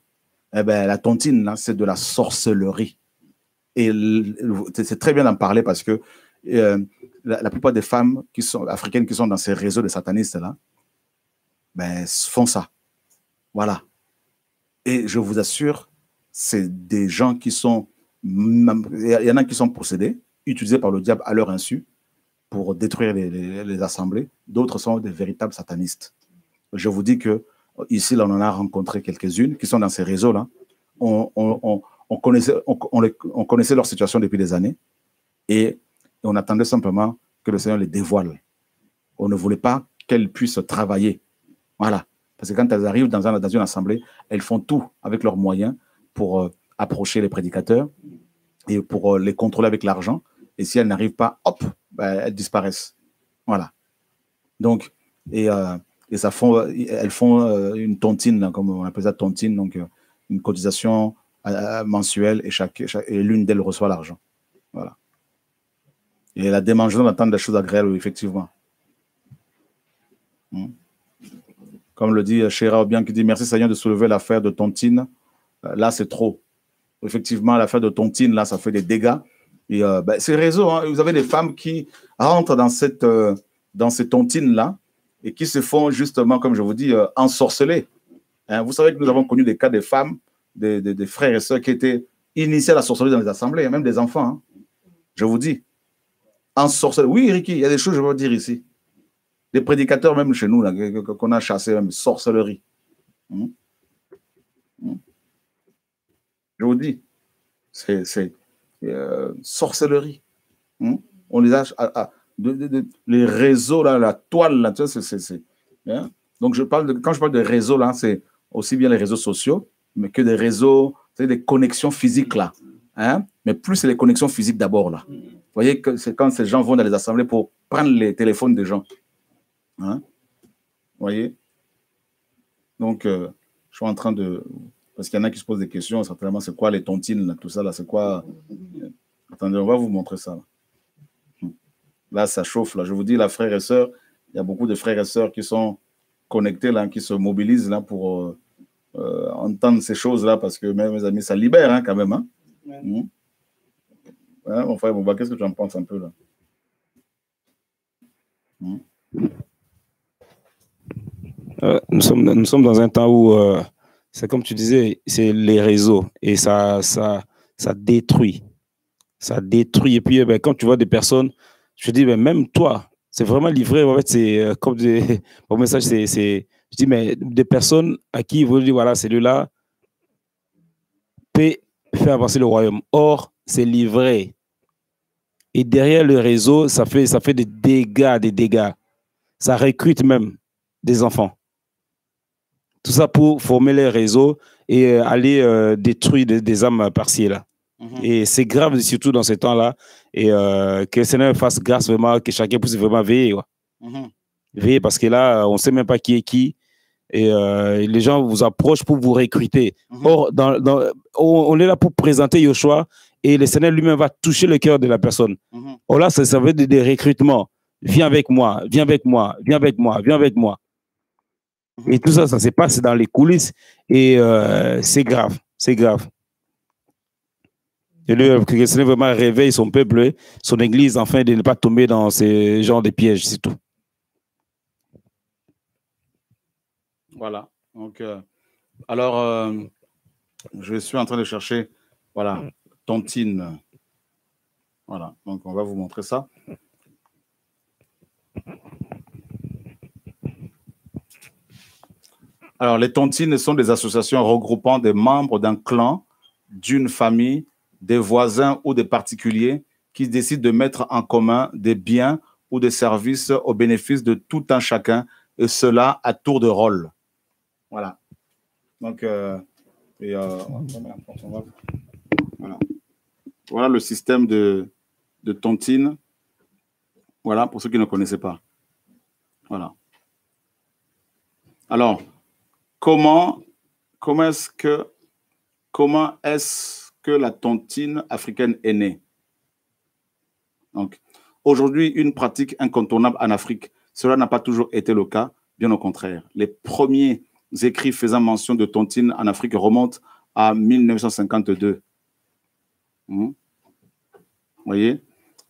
Eh bien, la tontine, là, c'est de la sorcellerie. Et c'est très bien d'en parler parce que la plupart des femmes africaines qui sont dans ces réseaux de satanistes-là, ben, font ça. Voilà. Et je vous assure, c'est des gens qui sont... Il y en a qui sont possédés, utilisés par le diable à leur insu pour détruire les assemblées. D'autres sont des véritables satanistes. Je vous dis que ici, là, on en a rencontré quelques-unes qui sont dans ces réseaux-là. On connaissait leur situation depuis des années et on attendait simplement que le Seigneur les dévoile. On ne voulait pas qu'elles puissent travailler. Voilà. Parce que quand elles arrivent dans une assemblée, elles font tout avec leurs moyens pour approcher les prédicateurs et pour les contrôler avec l'argent. Et si elles n'arrivent pas, hop, ben, elles disparaissent. Voilà. Donc, elles font une tontine, là, comme on appelle ça tontine, donc une cotisation mensuelle et l'une d'elles reçoit l'argent. Voilà. Et la démangeaison d'entendre des choses agréables, effectivement. Comme le dit Chéra Obian qui dit « Merci Seigneur de soulever l'affaire de tontine. Là, c'est trop. » Effectivement, l'affaire de tontine, là, ça fait des dégâts. Et ben, c'est réseau. Hein. Vous avez des femmes qui rentrent dans ces tontines-là et qui se font justement, comme je vous dis, ensorceler. Hein. Vous savez que nous avons connu des cas de femmes, des frères et sœurs qui étaient initiés à la sorcellerie dans les assemblées, même des enfants. Hein. Je vous dis. Ensorceler. Oui, Ricky, il y a des choses, je veux dire ici. Des prédicateurs, même chez nous, qu'on a chassés, même sorcellerie. Je vous dis, c'est sorcellerie. On les a les réseaux, là, la toile, là, tu sais, hein? Donc, quand je parle de réseaux, là, c'est aussi bien les réseaux sociaux, mais que des réseaux, des connexions physiques, là. Hein? Mais plus c'est les connexions physiques d'abord, là. Vous voyez que c'est quand ces gens vont dans les assemblées pour prendre les téléphones des gens. Hein? Vous voyez? Donc, je suis en train de... Parce qu'il y en a qui se posent des questions, certainement, c'est quoi les tontines, là, tout ça, là, c'est quoi... Attendez, on va vous montrer ça. Là, ça chauffe, là. Je vous dis, là, frères et sœurs, il y a beaucoup de frères et sœurs qui sont connectés, là, qui se mobilisent, là, pour entendre ces choses-là, parce que, mes amis, ça libère, hein, quand même, hein. Hein, mon frère Bouba, qu'est-ce que tu en penses un peu, là? Nous sommes dans un temps où, c'est comme tu disais, c'est les réseaux et ça détruit. Ça détruit. Et puis, ben, quand tu vois des personnes, je dis, ben, même toi, c'est vraiment livré. En fait, c'est comme mon message, je dis, mais des personnes à qui ils veulent dire, voilà, celui-là peut faire avancer le royaume. Or, c'est livré. Et derrière le réseau, ça fait des dégâts. Ça recrute même des enfants. Tout ça pour former les réseaux et aller détruire des âmes par-ci. Et c'est grave, surtout dans ces temps-là. Et que le Seigneur fasse grâce vraiment, que chacun puisse vraiment veiller. Veiller parce que là, on ne sait même pas qui est qui. Et les gens vous approchent pour vous recruter. Or, on est là pour présenter Yoshua et le Seigneur lui-même va toucher le cœur de la personne. Or là, ça veut dire des recrutements. Viens avec moi, viens avec moi, viens avec moi, viens avec moi. Et tout ça, ça se passe dans les coulisses et c'est grave, c'est grave. Et que le Seigneur vraiment réveille son peuple, son église, afin de ne pas tomber dans ces genres de pièges, c'est tout. Voilà. Donc, alors, je suis en train de chercher, voilà, tontine. Voilà. Donc, on va vous montrer ça. Alors, les tontines sont des associations regroupant des membres d'un clan, d'une famille, des voisins ou des particuliers qui décident de mettre en commun des biens ou des services au bénéfice de tout un chacun, et cela à tour de rôle. Voilà. Donc, voilà le système de tontine. Voilà, pour ceux qui ne connaissaient pas. Voilà. Alors, comment est-ce que la tontine africaine est née? Donc, aujourd'hui, une pratique incontournable en Afrique. Cela n'a pas toujours été le cas, bien au contraire. Les premiers écrits faisant mention de tontine en Afrique remontent à 1952. Vous voyez?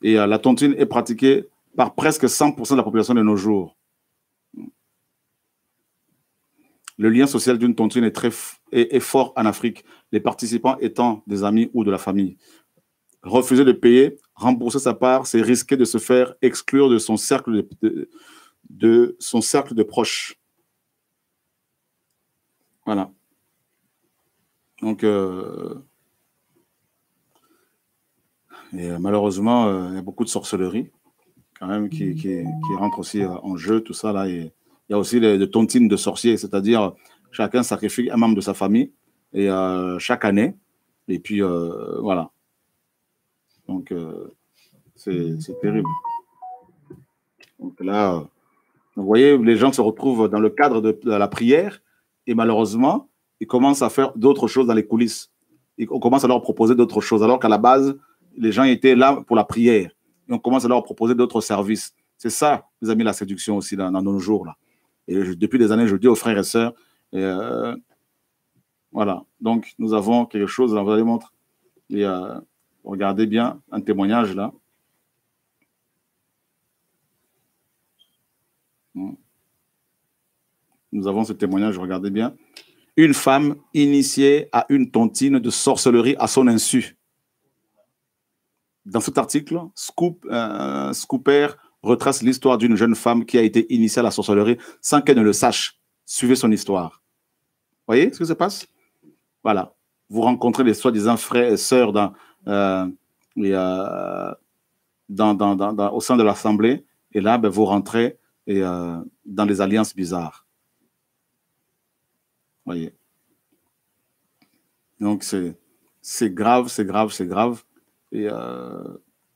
Et la tontine est pratiquée par presque 100% de la population de nos jours. Le lien social d'une tontine est fort en Afrique, les participants étant des amis ou de la famille. Refuser de payer, rembourser sa part, c'est risquer de se faire exclure de son cercle de proches. Voilà. Donc, malheureusement, il y a beaucoup de sorcellerie quand même qui rentre aussi en jeu, tout ça là. Et il y a aussi des tontines de sorciers, c'est-à-dire chacun sacrifie un membre de sa famille et chaque année. Et puis voilà. Donc c'est terrible. Donc là, vous voyez, les gens se retrouvent dans le cadre de la prière et malheureusement, ils commencent à faire d'autres choses dans les coulisses. On commence à leur proposer d'autres choses, alors qu'à la base, les gens étaient là pour la prière. Et on commence à leur proposer d'autres services. C'est ça, les amis, la séduction aussi dans nos jours là. Et depuis des années, je dis aux frères et sœurs, voilà. Donc, nous avons quelque chose, là, vous allez montrer. Et regardez bien un témoignage là. Nous avons ce témoignage, regardez bien. Une femme initiée à une tontine de sorcellerie à son insu. Dans cet article, Scooper retrace l'histoire d'une jeune femme qui a été initiée à la sorcellerie sans qu'elle ne le sache. Suivez son histoire. Voyez ce qui se passe? Voilà. Vous rencontrez les soi-disant frères et sœurs au sein de l'Assemblée, et là, ben, vous rentrez dans des alliances bizarres. Voyez. Donc, c'est grave, c'est grave, c'est grave. Et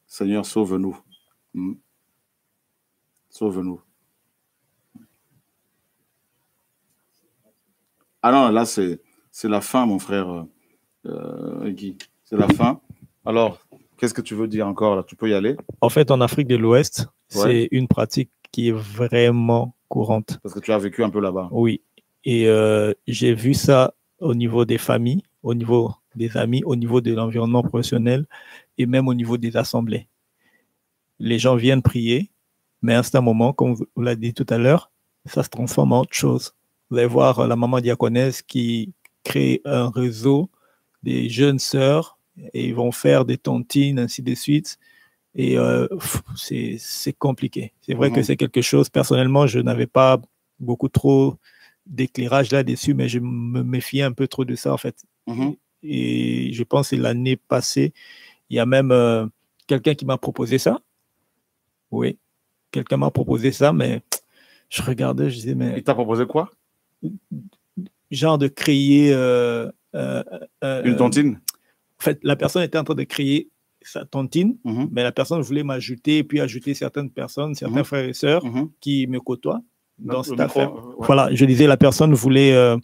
Seigneur, sauve-nous. Sauve-nous. Ah non, là, c'est la fin, mon frère Guy. C'est la fin. Alors, qu'est-ce que tu veux dire encore là? Tu peux y aller. En fait, en Afrique de l'Ouest, c'est une pratique qui est vraiment courante. Parce que tu as vécu un peu là-bas. Oui. Et j'ai vu ça au niveau des familles, au niveau des amis, au niveau de l'environnement professionnel et même au niveau des assemblées. Les gens viennent prier, mais à un certain moment, comme vous l'avez dit tout à l'heure, ça se transforme en autre chose. Vous allez voir la maman diaconesse qui crée un réseau des jeunes sœurs et ils vont faire des tontines, ainsi de suite. Et c'est compliqué. C'est vrai que c'est quelque chose, personnellement, je n'avais pas beaucoup trop d'éclairage là-dessus, mais je me méfiais un peu trop de ça, en fait. Et je pense que l'année passée, Il y a même quelqu'un qui m'a proposé ça. Oui, quelqu'un m'a proposé ça, mais je regardais, je disais, mais... Il t'a proposé quoi? Genre de créer... une tontine? En fait, la personne était en train de créer sa tontine, mais la personne voulait m'ajouter, puis ajouter certaines personnes, certains frères et sœurs qui me côtoient dans cette affaire. Voilà, je disais, la personne voulait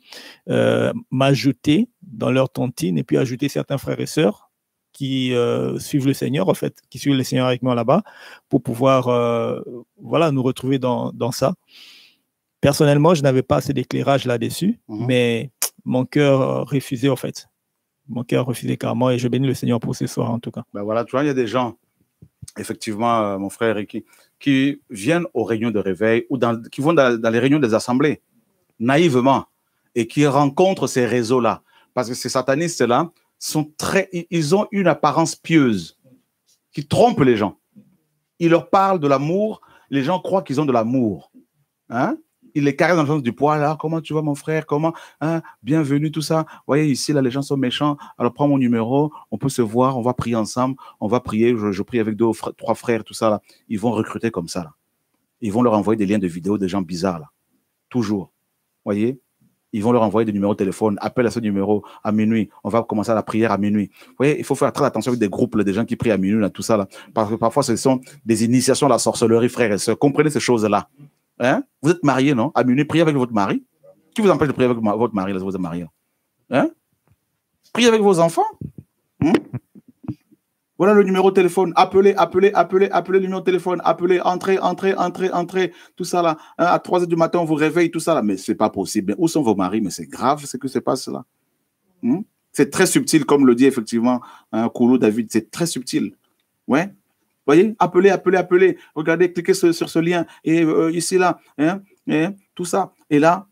m'ajouter dans leur tontine et puis ajouter certains frères et sœurs qui suivent le Seigneur, en fait, qui suivent le Seigneur avec moi là-bas, pour pouvoir voilà, nous retrouver dans ça. Personnellement, je n'avais pas assez d'éclairage là-dessus, mais mon cœur refusait, en fait. Mon cœur refusait carrément, et je bénis le Seigneur pour ce soir, en tout cas. Ben voilà, tu vois, il y a des gens, effectivement, mon frère, qui viennent aux réunions de réveil ou qui vont dans les réunions des assemblées, naïvement, et qui rencontrent ces réseaux-là. Parce que ces satanistes-là, ils ont une apparence pieuse qui trompe les gens. Ils leur parlent de l'amour, les gens croient qu'ils ont de l'amour. Hein? Ils les caressent dans le sens du poil. Là, comment tu vas, mon frère? Comment? Hein? Bienvenue, tout ça. Vous voyez, ici, là, les gens sont méchants. Alors, prends mon numéro, on peut se voir, on va prier ensemble, on va prier. Je prie avec 2 ou 3 frères, tout ça. Là. Ils vont recruter comme ça. Là. Ils vont leur envoyer des liens de vidéos de gens bizarres. Là. Toujours. Vous voyez? Ils vont leur envoyer des numéros de téléphone. Appelle à ce numéro à minuit. On va commencer la prière à minuit. Vous voyez, il faut faire très attention avec des groupes, là, des gens qui prient à minuit, là, tout ça. Là. Parce que parfois, ce sont des initiations à la sorcellerie, frères et sœurs. Comprenez ces choses-là. Hein? Vous êtes mariés, non? À minuit, priez avec votre mari. Qui vous empêche de prier avec votre mari, là, si vous êtes mariés? Hein? Priez avec vos enfants. Voilà le numéro de téléphone. Appelez le numéro de téléphone. Appelez, entrez. Tout ça là. Hein? À 3 h du matin, on vous réveille, tout ça là. Mais c'est pas possible. Mais où sont vos maris? Mais c'est grave ce que se passe là. C'est très subtil, comme le dit effectivement Koulou David. C'est très subtil. Ouais. Vous voyez, appelez. Regardez, cliquez sur ce lien. Et ici, là, tout ça. Et là,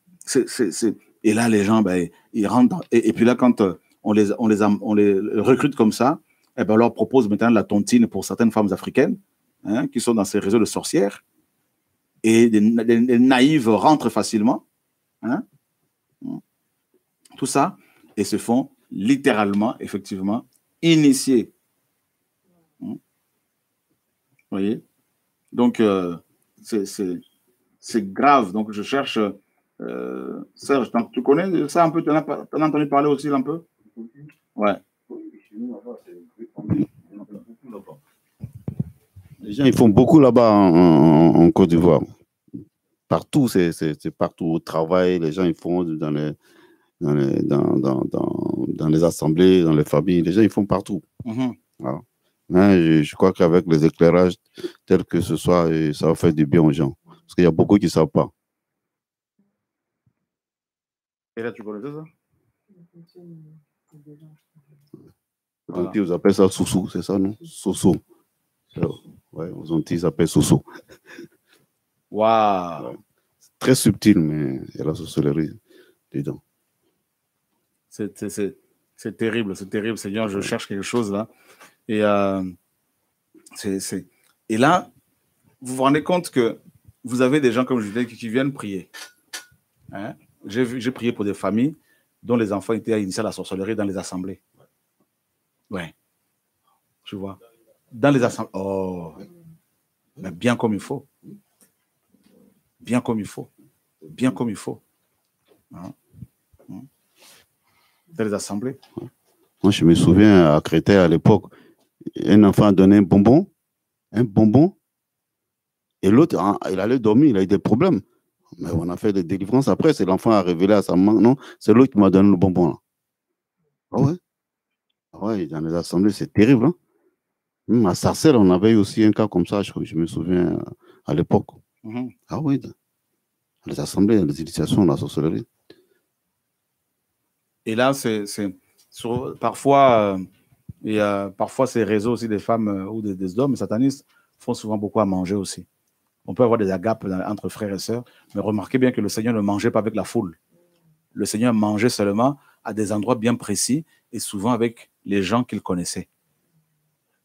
et là les gens, ben, ils rentrent. Et puis là, quand on les recrute comme ça, eh ben, on leur propose maintenant la tontine pour certaines femmes africaines qui sont dans ces réseaux de sorcières. Et des naïves rentrent facilement. Tout ça. Et se font littéralement, effectivement, initier. Vous voyez? Donc, c'est grave. Donc, je cherche... Serge, tu connais ça un peu? Tu en as entendu parler aussi un peu? Ouais. Les gens, ils font beaucoup là-bas en Côte d'Ivoire. Partout, c'est partout. Au travail, les gens, ils font dans les assemblées, dans les familles. Les gens, ils font partout. Voilà. Mais je crois qu'avec les éclairages tels que ce soit, ça va faire du bien aux gens. Parce qu'il y a beaucoup qui ne savent pas. Et là, tu connais ça? Voilà. Vous appelez ça Soussou, c'est ça, non? Soussou. Ouais, aux Antilles, ils appellent Soussou. Waouh! Ouais. Très subtil, mais il y a la sorcellerie dedans. C'est terrible, Seigneur. Je cherche quelque chose là. Et, et là, vous vous rendez compte que vous avez des gens, comme je disais, qui viennent prier. Hein? J'ai prié pour des familles dont les enfants étaient initiés à la sorcellerie dans les assemblées. Ouais. Tu vois. Dans les assemblées. Oh. Mais bien comme il faut. Bien comme il faut. Bien comme il faut. Hein? Dans les assemblées. Moi, je me souviens à Créteil à l'époque, un enfant a donné un bonbon, et l'autre, il allait dormir, il a eu des problèmes. Mais on a fait des délivrances. Après, c'est l'enfant a révélé à sa maman, non, c'est l'autre qui m'a donné le bonbon. Là. Ah ouais? Ah ouais, dans les assemblées, c'est terrible. Hein? Même à Sarcelles, on avait eu aussi un cas comme ça, je me souviens à l'époque. Ah oui, dans les assemblées, dans les initiations, la sorcellerie. Et là, parfois, parfois, ces réseaux aussi des femmes ou des hommes satanistes font souvent beaucoup à manger aussi. On peut avoir des agapes entre frères et sœurs, mais remarquez bien que le Seigneur ne mangeait pas avec la foule. Le Seigneur mangeait seulement à des endroits bien précis et souvent avec les gens qu'il connaissait.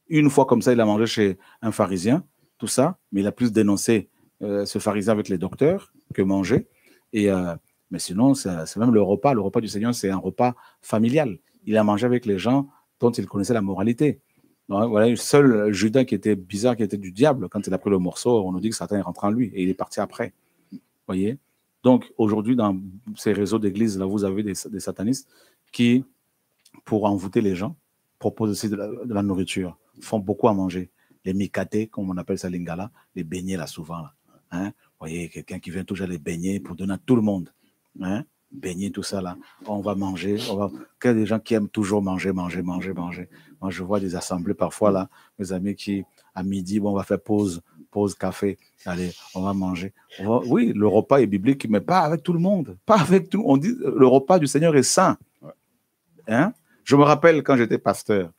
Une fois comme ça, il a mangé chez un pharisien, tout ça, mais il a plus dénoncé ce pharisien avec les docteurs que manger. Mais sinon, c'est même le repas. Le repas du Seigneur, c'est un repas familial. Il a mangé avec les gens dont il connaissait la moralité. Donc, voilà, seul Judas qui était bizarre, qui était du diable, quand il a pris le morceau, on nous dit que Satan est rentré en lui et il est parti après. Vous voyez? Donc, aujourd'hui, dans ces réseaux d'église, là, vous avez des satanistes qui, pour envoûter les gens, proposent aussi de la nourriture, font beaucoup à manger. Les mikaté, comme on appelle ça lingala, les beignets, là, souvent. Là. Hein? Vous voyez, quelqu'un qui vient toujours les beignets pour donner à tout le monde. Hein? Beignets, tout ça, là. On va manger. Il y a des gens qui aiment toujours manger. Moi, je vois des assemblées parfois, là, mes amis qui, à midi, bon, on va faire pause café. Allez, on va manger. Oui, le repas est biblique, mais pas avec tout le monde. Pas avec tout le monde. On dit le repas du Seigneur est saint. Hein? Je me rappelle quand j'étais pasteur,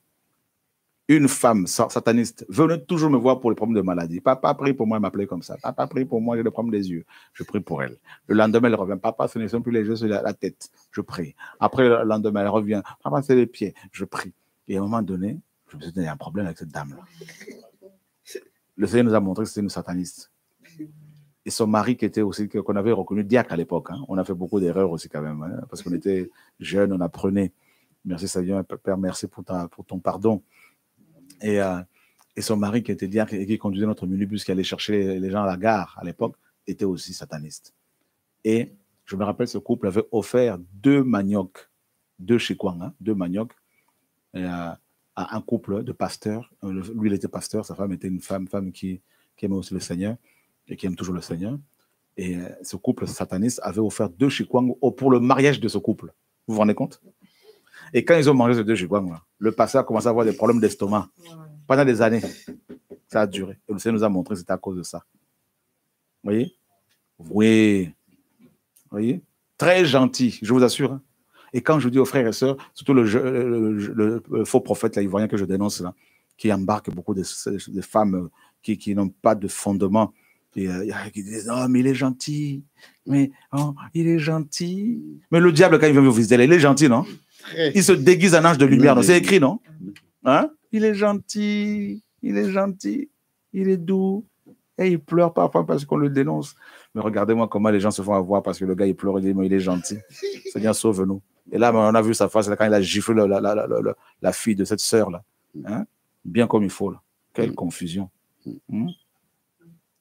une femme sataniste venait toujours me voir pour les problèmes de maladie. Papa prie pour moi, elle m'appelait comme ça. Papa prie pour moi, j'ai des problèmes des yeux. Je prie pour elle. Le lendemain, elle revient. Papa, ce ne sont plus les yeux, c'est la tête. Je prie. Après, le lendemain, elle revient. Papa, c'est les pieds. Je prie. Et à un moment donné, je me suis dit, il y a un problème avec cette dame-là. Le Seigneur nous a montré que c'était une sataniste. Et son mari, qui était aussi, qu'on avait reconnu diacre à l'époque. Hein. On a fait beaucoup d'erreurs aussi quand même, hein, parce qu'on était jeunes, on apprenait. Merci Seigneur, Père, merci pour ton pardon. Et son mari, qui était diacre et qui conduisait notre minibus, qui allait chercher les gens à la gare à l'époque, était aussi sataniste. Et je me rappelle, ce couple avait offert 2 maniocs, 2 chikwang, hein, 2 maniocs, à un couple de pasteurs. Lui, il était pasteur, sa femme était une femme qui aimait aussi le Seigneur et qui aime toujours le Seigneur. Et ce couple sataniste avait offert 2 chikwang pour le mariage de ce couple. Vous vous rendez compte? Et quand ils ont mangé ces 2 chikwang, le pasteur a commencé à avoir des problèmes d'estomac. Pendant des années, ça a duré. Et le Seigneur nous a montré que c'était à cause de ça. Vous voyez? Oui. Vous voyez? Très gentil, je vous assure. Hein. Et quand je dis aux frères et sœurs, surtout le faux prophète là, ivoirien que je dénonce, là, qui embarque beaucoup de femmes qui n'ont pas de fondement, et qui disent « Oh, mais il est gentil, mais oh, il est gentil. » Mais le diable, quand il vient vous visiter, il est gentil, non? Il se déguise en ange de lumière, non? C'est écrit, non? Hein? Il est gentil, il est doux, et il pleure parfois parce qu'on le dénonce. Mais regardez-moi comment les gens se font avoir parce que le gars, il pleure, il dit « Mais il est gentil. Seigneur, sauve-nous. » Et là, on a vu sa face, là, quand il a giflé la fille de cette sœur-là. Hein? Bien comme il faut. Là. Quelle confusion.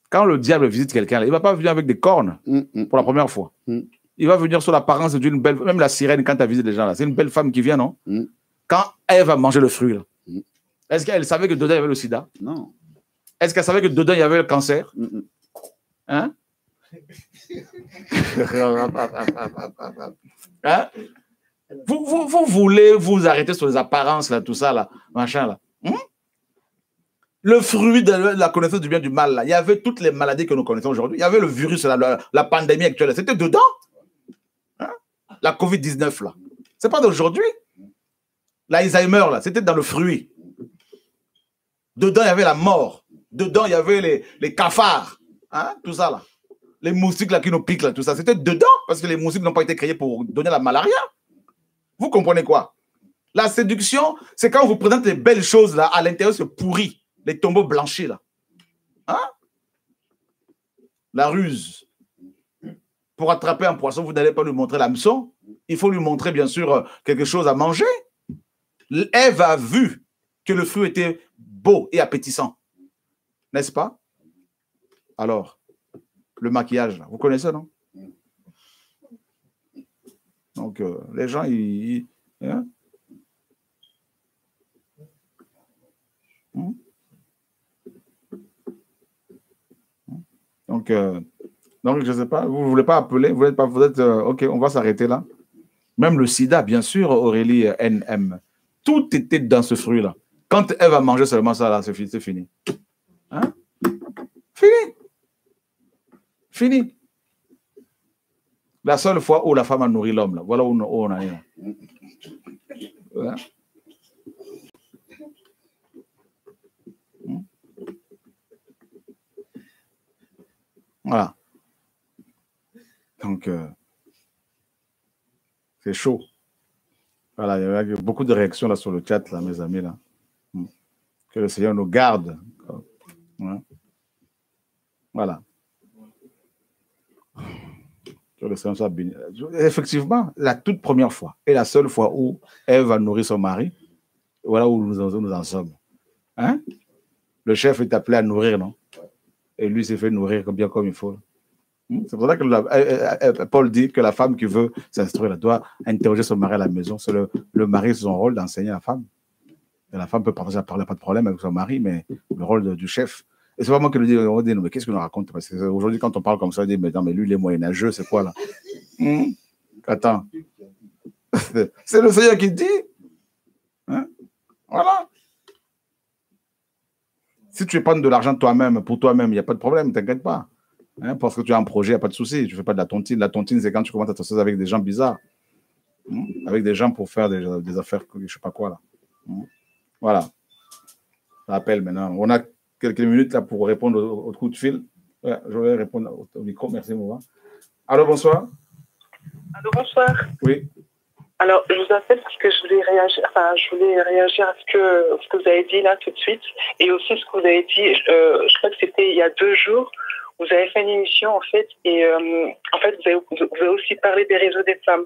Quand le diable visite quelqu'un, il ne va pas venir avec des cornes pour la première fois. Il va venir sur l'apparence d'une belle... Même la sirène, quand tu as visité les gens, là, c'est une belle femme qui vient, non? Quand elle va manger le fruit, là, est-ce qu'elle savait que dedans, il y avait le sida? Non. Est-ce qu'elle savait que dedans, il y avait le cancer? Hein? Hein? Vous voulez vous arrêter sur les apparences, là, tout ça, là, machin, là. Le fruit de la connaissance du bien et du mal, là, il y avait toutes les maladies que nous connaissons aujourd'hui. Il y avait le virus, là, la pandémie actuelle, c'était dedans. Hein? La Covid-19, là. C'est pas d'aujourd'hui. L'Alzheimer, là, c'était dans le fruit. Dedans, il y avait la mort. Dedans, il y avait les cafards. Hein? Tout ça, là. Les moustiques, là, qui nous piquent, là, tout ça. C'était dedans, parce que les moustiques n'ont pas été créés pour donner la malaria. Vous comprenez quoi? La séduction, c'est quand on vous présente les belles choses, là, à l'intérieur, c'est pourri. Les tombeaux blanchis, là. Hein? La ruse. Pour attraper un poisson, vous n'allez pas lui montrer l'hameçon. Il faut lui montrer, bien sûr, quelque chose à manger. Ève a vu que le fruit était beau et appétissant. N'est-ce pas? Alors, le maquillage, là, vous connaissez, non? Donc, les gens, hein? Donc, je ne sais pas, vous ne voulez pas appeler, vous êtes OK, on va s'arrêter là. Même le sida, bien sûr, Aurélie NM. Tout était dans ce fruit-là. Quand elle va manger seulement ça, là, c'est fini. Hein? Fini. La seule fois où la femme a nourri l'homme, là. Voilà où on en est. Là. Voilà. Voilà. Donc, c'est chaud. Voilà, il y a beaucoup de réactions là sur le chat, là, mes amis. Là. Que le Seigneur nous garde. Voilà. Que le Seigneur soit béni. Effectivement, la toute première fois et la seule fois où Ève a nourri son mari, voilà où nous en sommes. Hein? Le chef est appelé à nourrir, non? Et lui s'est fait nourrir bien comme il faut. C'est pour ça que Paul dit que la femme qui veut s'instruire doit interroger son mari à la maison. C'est le mari, c'est son rôle d'enseigner la femme. Et la femme peut partager la parole, pas de problème avec son mari, mais le rôle du chef. Et c'est vraiment que lui dit, on dit, mais qu'est-ce qu'il nous raconte? Parce qu'aujourd'hui, quand on parle comme ça, on dit, mais non, mais lui, il est moyenâgeux, c'est quoi là? Attends. C'est le Seigneur qui dit. Hein? Voilà. Si tu épargnes de l'argent toi-même, pour toi-même, il n'y a pas de problème, ne t'inquiète pas. Hein, parce que tu as un projet, il n'y a pas de souci. Tu ne fais pas de la tontine. La tontine, c'est quand tu commences à t'associer avec des gens bizarres. Avec des gens pour faire des affaires, je ne sais pas quoi là. Voilà. Je rappelle maintenant. On a quelques minutes là pour répondre au coup de fil. Ouais, je vais répondre au micro. Merci, Mouva. Allô, bonsoir. Allô, bonsoir. Oui. Alors, je vous appelle parce que je voulais réagir à ce que vous avez dit là tout de suite, et aussi ce que vous avez dit, je crois que c'était il y a 2 jours, vous avez fait une émission en fait, et en fait vous avez aussi parlé des réseaux des femmes.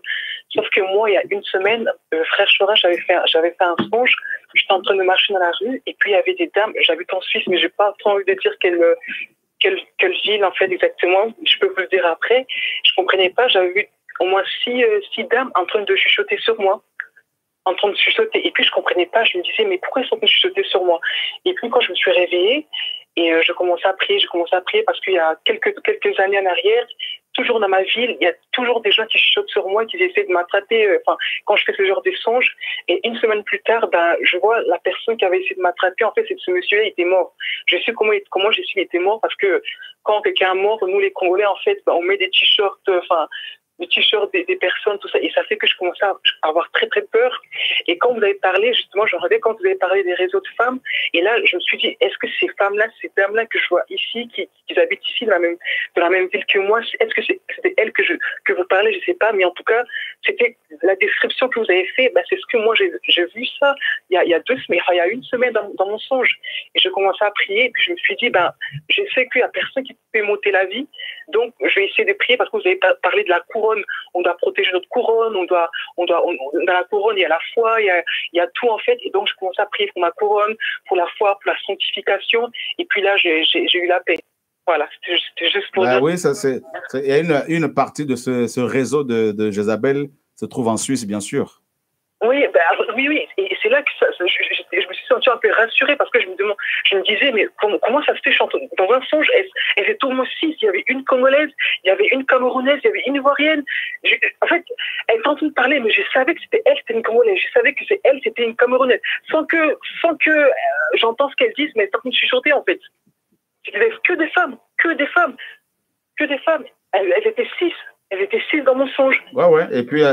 Sauf que moi, il y a une semaine, frère Chora, j'avais fait un songe, j'étais en train de marcher dans la rue, et puis il y avait des dames, j'habite en Suisse, mais j'ai pas trop envie de dire quelle ville en fait exactement, je peux vous le dire après, je comprenais pas, j'avais vu au moins 6 dames en train de chuchoter sur moi, en train de chuchoter. Et puis, je comprenais pas. Je me disais, mais pourquoi elles sont en train de chuchoter sur moi? Et puis, quand je me suis réveillée, et je commençais à prier parce qu'il y a quelques années en arrière, toujours dans ma ville, il y a toujours des gens qui chuchotent sur moi, qui essaient de m'attraper, quand je fais ce genre de songe. Et une semaine plus tard, je vois la personne qui avait essayé de m'attraper. En fait, c'est ce monsieur-là, il était mort. Je sais comment j'ai su qu'il était mort, parce que quand quelqu'un est mort, nous, les Congolais, en fait, on met des t-shirts, les t-shirts des personnes, tout ça, et ça fait que je commençais à avoir très très peur. Et quand vous avez parlé, justement, je regardais quand vous avez parlé des réseaux de femmes, et là, je me suis dit, est-ce que ces femmes-là, ces dames-là que je vois ici, qui habitent ici de la même ville que moi, est-ce que c'était elles que vous parlez, je sais pas, mais en tout cas, c'était la description que vous avez fait, c'est ce que moi j'ai vu ça il y a 2 semaines, il y a une semaine dans mon songe, et je commençais à prier, et puis je me suis dit, je sais qu'il y a personne qui peut m'ôter la vie, donc je vais essayer de prier, parce que vous avez parlé de la couronne. On doit protéger notre couronne, dans la couronne, il y a la foi, il y a tout en fait. Et donc, je commence à prier pour ma couronne, pour la foi, pour la sanctification. Et puis là, j'ai eu la paix. Voilà, c'était juste pour dire. Oui, il y a une partie de ce réseau de Jézabel se trouve en Suisse, bien sûr. Oui, oui. Et c'est là que je me suis sentie un peu rassurée, parce que je me disais, mais comment ça se fait, dans un songe, elles étaient au moins 6, il y avait une Congolaise, il y avait une Camerounaise, il y avait une Ivoirienne. En fait, elles étaient en train de parler, mais je savais que c'était elle, c'était une Congolaise, je savais que c'était une Camerounaise, sans que j'entends ce qu'elles disent, mais elles étaient en train de chuchoter, en fait. C'était que des femmes. Elles étaient 6 dans mon songe. Ouais. Et puis,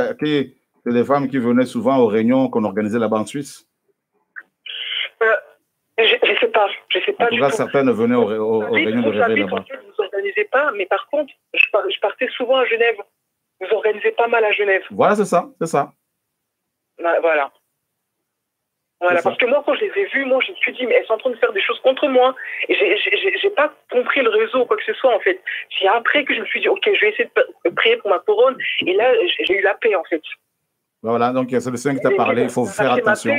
c'est des femmes qui venaient souvent aux réunions qu'on organisait là-bas en Suisse. Je sais pas en tout cas, certaines venaient aux réunions de réveil là-bas. Vous n'organisez pas, mais par contre, je partais souvent à Genève. Vous organisez pas mal à Genève. Voilà, c'est ça. Voilà, parce que moi, quand je les ai vues, je me suis dit, mais elles sont en train de faire des choses contre moi. Et j'ai pas compris le réseau ou quoi que ce soit, en fait. C'est après que je me suis dit, ok, je vais essayer de prier pour ma couronne. Et là, j'ai eu la paix, en fait. Voilà, donc c'est le Seigneur qui t'a parlé, il faut faire attention.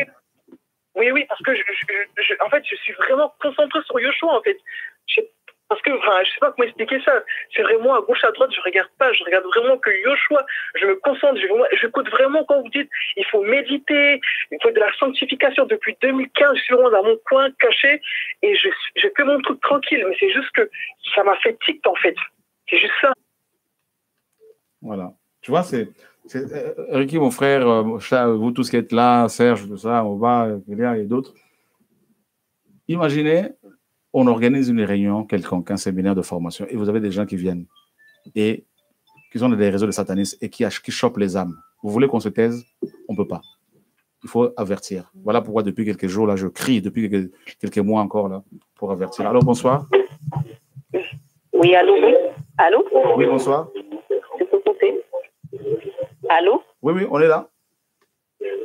Oui, parce que en fait, je suis vraiment concentrée sur Yoshua, en fait. Parce que, je sais pas comment expliquer ça. C'est vraiment à gauche, à droite, je regarde pas. Je regarde vraiment que Yoshua. Je me concentre. J'écoute vraiment quand vous dites, il faut méditer, il faut de la sanctification. Depuis 2015, je suis vraiment dans mon coin, caché, et je fais mon truc tranquille. Mais c'est juste que ça m'a fait tic, en fait. C'est juste ça. Voilà. Tu vois, Ricky, mon frère, vous tous qui êtes là, Serge, tout ça, Oba, Kélia et d'autres. Imaginez, on organise une réunion quelconque, un séminaire de formation, et vous avez des gens qui viennent et qui sont dans des réseaux de satanistes et qui chopent les âmes. Vous voulez qu'on se taise? On ne peut pas. Il faut avertir. Voilà pourquoi depuis quelques jours, là, je crie, depuis quelques mois encore, là, pour avertir. Allô, bonsoir. Oui, allô? Allô? Oui, bonsoir. Je peux couper? Allô? Oui, on est là.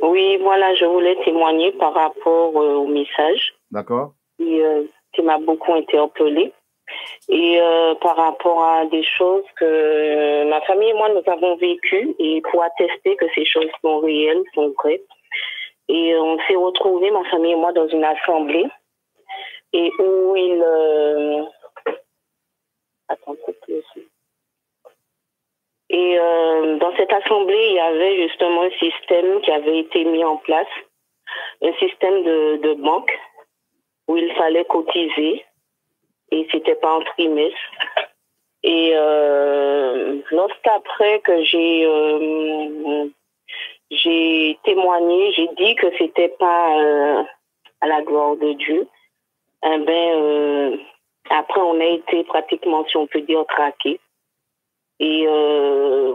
Oui, voilà, je voulais témoigner par rapport au message. D'accord. Qui m'a beaucoup interpellée. Et par rapport à des choses que ma famille et moi, nous avons vécues, et pour attester que ces choses sont réelles, sont vraies. Et on s'est retrouvés, ma famille et moi, dans une assemblée. et où il... Attends, et dans cette assemblée, il y avait justement un système qui avait été mis en place, un système de banque où il fallait cotiser et c'était pas en trimestre. Et lorsqu'après que j'ai témoigné, j'ai dit que c'était pas à la gloire de Dieu, après on a été pratiquement, si on peut dire, traqués. Et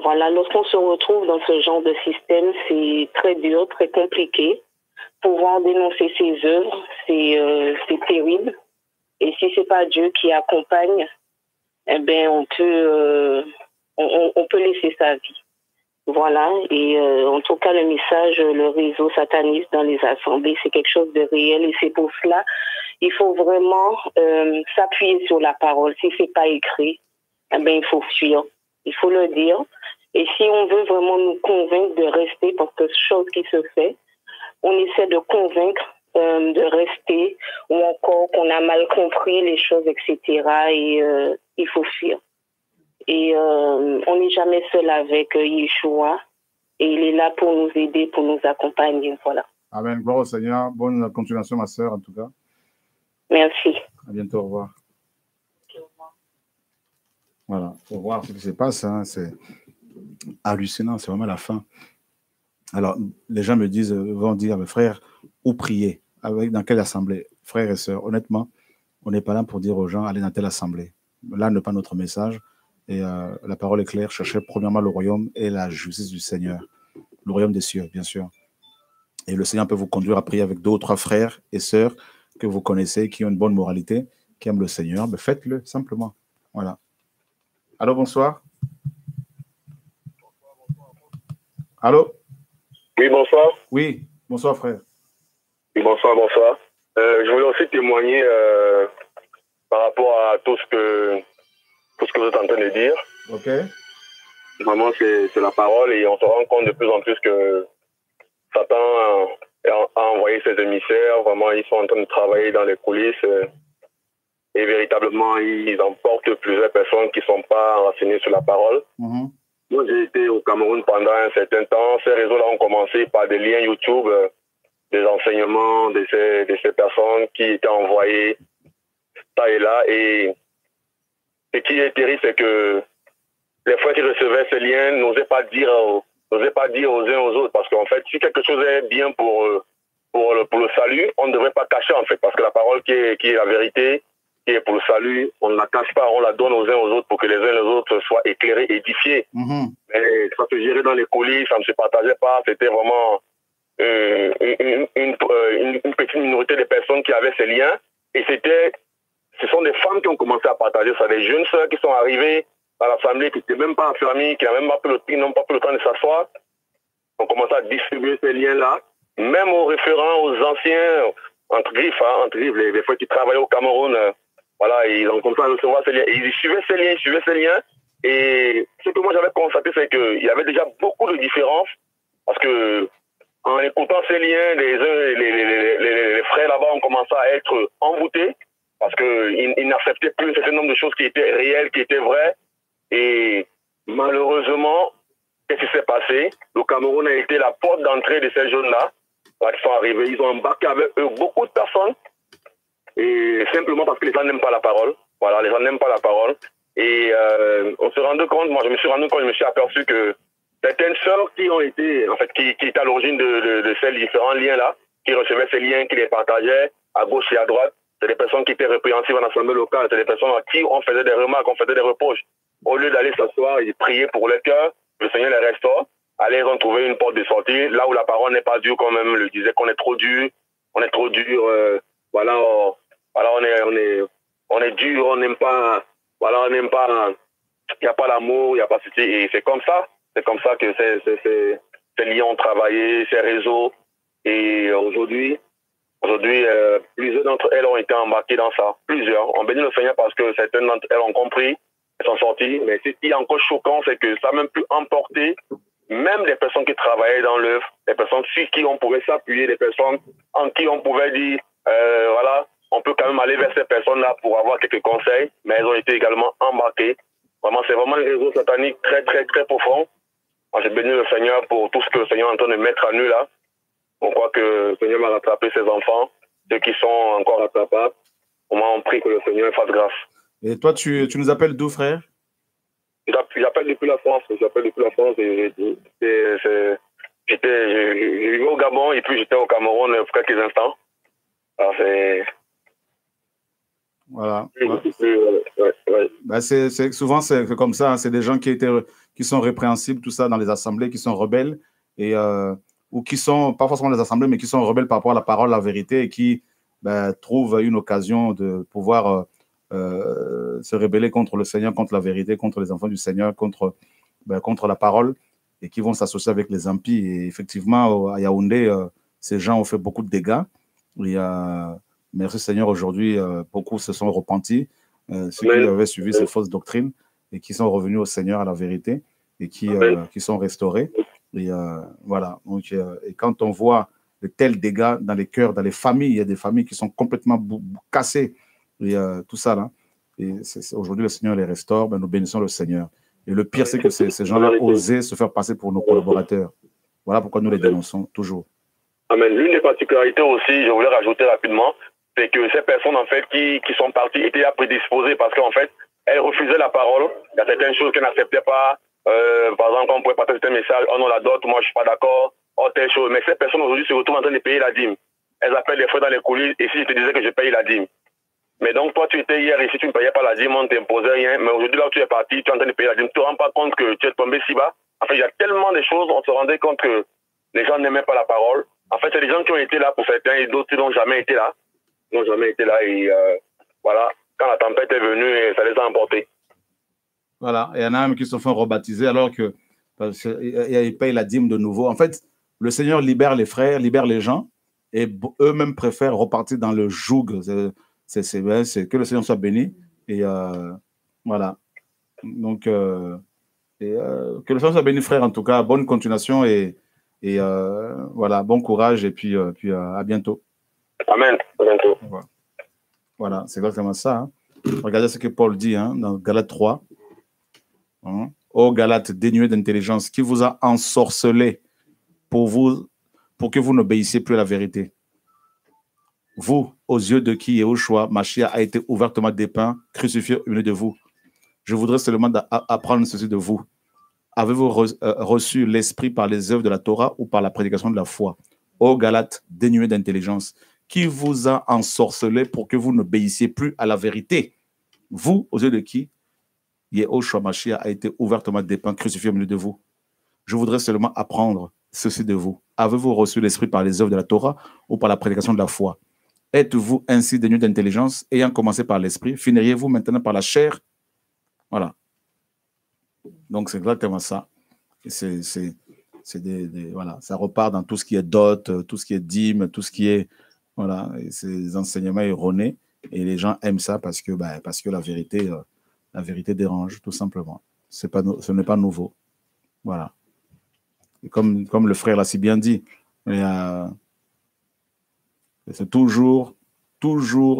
voilà, lorsqu'on se retrouve dans ce genre de système, c'est très dur, très compliqué. Pouvoir dénoncer ses œuvres, c'est terrible. Et si c'est pas Dieu qui accompagne, on peut laisser sa vie. Voilà. Et en tout cas, le message, le réseau sataniste dans les assemblées, c'est quelque chose de réel. Et c'est pour cela, il faut vraiment s'appuyer sur la parole. Si c'est pas écrit, il faut fuir. Il faut le dire. Et si on veut vraiment nous convaincre de rester, parce que chose qui se fait, on essaie de convaincre de rester, ou encore qu'on a mal compris les choses, etc. Et il faut fuir. Et on n'est jamais seul avec Yeshua. Et il est là pour nous aider, pour nous accompagner. Voilà. Amen. Gloire au Seigneur. Bonne continuation, ma sœur, en tout cas. Merci. À bientôt. Au revoir. Voilà, il faut voir ce qui se passe, hein. C'est hallucinant, c'est vraiment la fin. Alors, les gens me disent, vont dire, mes frères, où prier? Dans quelle assemblée? Frères et sœurs, honnêtement, on n'est pas là pour dire aux gens, allez dans telle assemblée. Là n'est pas notre message. Et la parole est claire, cherchez premièrement le royaume et la justice du Seigneur. Le royaume des cieux, bien sûr. Et le Seigneur peut vous conduire à prier avec deux ou trois frères et sœurs que vous connaissez, qui ont une bonne moralité, qui aiment le Seigneur. Mais faites-le simplement. Voilà. Allô, bonsoir. Allô? Oui, bonsoir. Oui, bonsoir, frère. Oui, bonsoir. Je voulais aussi témoigner par rapport à tout ce que vous êtes en train de dire. OK. Vraiment, c'est la parole et on se rend compte de plus en plus que Satan a envoyé ses émissaires. Vraiment, ils sont en train de travailler dans les coulisses. Et véritablement, ils emportent plusieurs personnes qui ne sont pas renseignées sur la parole. Mm-hmm. Moi, j'ai été au Cameroun pendant un certain temps. Ces réseaux-là ont commencé par des liens YouTube, des enseignements de ces personnes qui étaient envoyées ça et là. Et ce qui est terrible, c'est que les frères qui recevaient ces liens n'osaient pas dire aux uns aux autres. Parce qu'en fait, si quelque chose est bien pour le salut, on ne devrait pas cacher, en fait. Parce que la parole qui est la vérité, qui est pour le salut, on ne la cache pas, on la donne aux uns aux autres pour que les uns et les autres soient éclairés, édifiés. Mm-hmm. Mais ça se gérait dans les coulisses, ça ne se partageait pas, c'était vraiment une petite minorité de personnes qui avaient ces liens. Et ce sont des femmes qui ont commencé à partager ça, des jeunes sœurs qui sont arrivées à l'assemblée, qui n'étaient même pas enfermées, qui n'ont même pas pris le temps de s'asseoir. On commence à distribuer ces liens-là, même aux référents, aux anciens, entre griffes, les frères qui travaillaient au Cameroun. Voilà, ils ont commencé à recevoir ces liens. Et ils suivaient ces liens. Et ce que moi j'avais constaté, c'est qu'il y avait déjà beaucoup de différences. Parce que en écoutant ces liens, les frères là-bas ont commencé à être envoûtés. Parce qu'ils n'acceptaient plus un certain nombre de choses qui étaient réelles, qui étaient vraies. Et malheureusement, qu'est-ce qui s'est passé? Le Cameroun a été la porte d'entrée de ces jeunes-là. Là, qui sont arrivés, ils ont embarqué avec eux beaucoup de personnes. Et simplement parce que les gens n'aiment pas la parole. Voilà, les gens n'aiment pas la parole. Et on se rendait compte, moi je me suis aperçu que certaines sœurs qui ont été, en fait, qui étaient à l'origine de ces différents liens-là, qui recevaient ces liens, qui les partageaient à gauche et à droite, c'est des personnes qui étaient répréhensibles en assemblée locale, c'est des personnes à qui on faisait des remarques, on faisait des reproches. Au lieu d'aller s'asseoir et prier pour leur cœur, le Seigneur les restaure. Allez, ils ont trouvé une porte de sortie, là où la parole n'est pas dure, quand même le disait qu'on est trop dur, on est dur, on n'aime pas, il n'y a pas l'amour, il n'y a pas ceci, et c'est comme ça que ces liens ont travaillé, ces réseaux, et aujourd'hui, plusieurs d'entre elles ont été embarquées dans ça, plusieurs. On bénit le Seigneur parce que certaines d'entre elles ont compris, elles sont sorties, mais ce qui est encore choquant, c'est que ça a même pu emporter même les personnes qui travaillaient dans l'œuvre, les personnes sur qui on pouvait s'appuyer, les personnes en qui on pouvait dire, on peut quand même aller vers ces personnes-là pour avoir quelques conseils, mais elles ont été également embarquées. Vraiment, c'est vraiment un réseau satanique très, très, très profond. Moi, j'ai béni le Seigneur pour tout ce que le Seigneur est en train de mettre à nu là. On croit que le Seigneur va rattraper ses enfants, ceux qui sont encore rattrapables. On prie que le Seigneur fasse grâce. Et toi, tu nous appelles d'où, frère? J'appelle depuis la France. Je vivais au Gabon et puis j'étais au Cameroun pour quelques instants. Alors voilà. Ouais. Bah, souvent, c'est comme ça. Hein. C'est des gens qui sont répréhensibles, tout ça, dans les assemblées, qui sont rebelles, et, ou qui sont, pas forcément les assemblées, mais qui sont rebelles par rapport à la parole, la vérité, et qui trouvent une occasion de pouvoir se rebeller contre le Seigneur, contre la vérité, contre les enfants du Seigneur, contre la parole, et qui vont s'associer avec les impies. Et effectivement, à Yaoundé, ces gens ont fait beaucoup de dégâts. Et, merci Seigneur, aujourd'hui, beaucoup se sont repentis, ceux qui avaient suivi ces fausses doctrines, et qui sont revenus au Seigneur, à la vérité, et qui sont restaurés. Et voilà. Donc, et quand on voit de tels dégâts dans les cœurs, dans les familles, il y a des familles qui sont complètement cassées, et tout ça là. Et aujourd'hui, le Seigneur les restaure, nous bénissons le Seigneur. Et le pire, c'est que ces gens-là osaient se faire passer pour nos collaborateurs. Voilà pourquoi nous les dénonçons toujours. Amen. L'une des particularités aussi, je voulais rajouter rapidement, c'est que ces personnes, en fait, qui sont parties, étaient là prédisposées parce qu'en fait, elles refusaient la parole. Il y a certaines choses qu'elles n'acceptaient pas. Par exemple, on pouvait partager un message, oh non, la dot, moi, je suis pas d'accord, oh, telle chose. Mais ces personnes, aujourd'hui, se retrouvent en train de payer la dîme. Elles appellent les frais dans les coulisses, et si je te disais que je paye la dîme. Mais donc, toi, tu étais hier ici, tu ne payais pas la dîme, on ne t'imposait rien. Mais aujourd'hui, là où tu es parti, tu es en train de payer la dîme. Tu ne te rends pas compte que tu es tombé si bas. En fait, il y a tellement de choses, on se rendait compte que les gens n'aimaient pas la parole. En fait, c'est des gens qui ont été là pour certains et d'autres qui n'ont jamais été là. Et voilà, quand la tempête est venue, ça les a emportés. Voilà, il y en a même qui se font rebaptiser alors qu'ils payent la dîme de nouveau. En fait, le Seigneur libère les frères, libère les gens, et eux-mêmes préfèrent repartir dans le joug. C'est que le Seigneur soit béni. Et voilà. Donc, que le Seigneur soit béni, frère, en tout cas. Bonne continuation et voilà, bon courage et puis à bientôt. Amen. À bientôt. Voilà, c'est exactement ça. Hein. Regardez ce que Paul dit dans Galates 3. Hein. Ô Galates dénués d'intelligence, qui vous a ensorcelé pour que vous n'obéissiez plus à la vérité. Vous, aux yeux de qui Yahushua Mashiach a été ouvertement dépeint, crucifié au milieu de vous. Je voudrais seulement apprendre ceci de vous. Avez-vous reçu l'esprit par les œuvres de la Torah ou par la prédication de la foi? Ô Galates dénués d'intelligence, qui vous a ensorcelé pour que vous n'obéissiez plus à la vérité? Vous, aux yeux de qui Yahushua Mashiach a été ouvertement dépeint, crucifié au milieu de vous. Je voudrais seulement apprendre ceci de vous. Avez-vous reçu l'esprit par les œuvres de la Torah ou par la prédication de la foi? Êtes-vous ainsi dénués d'intelligence, ayant commencé par l'esprit, finiriez-vous maintenant par la chair? Voilà. Donc, c'est exactement ça. Voilà, ça repart dans tout ce qui est dot, tout ce qui est dîme, tout ce qui est... Voilà, ces enseignements erronés. Et les gens aiment ça parce que la vérité dérange, tout simplement. Ce n'est pas nouveau. Voilà. Et comme le frère l'a si bien dit, c'est toujours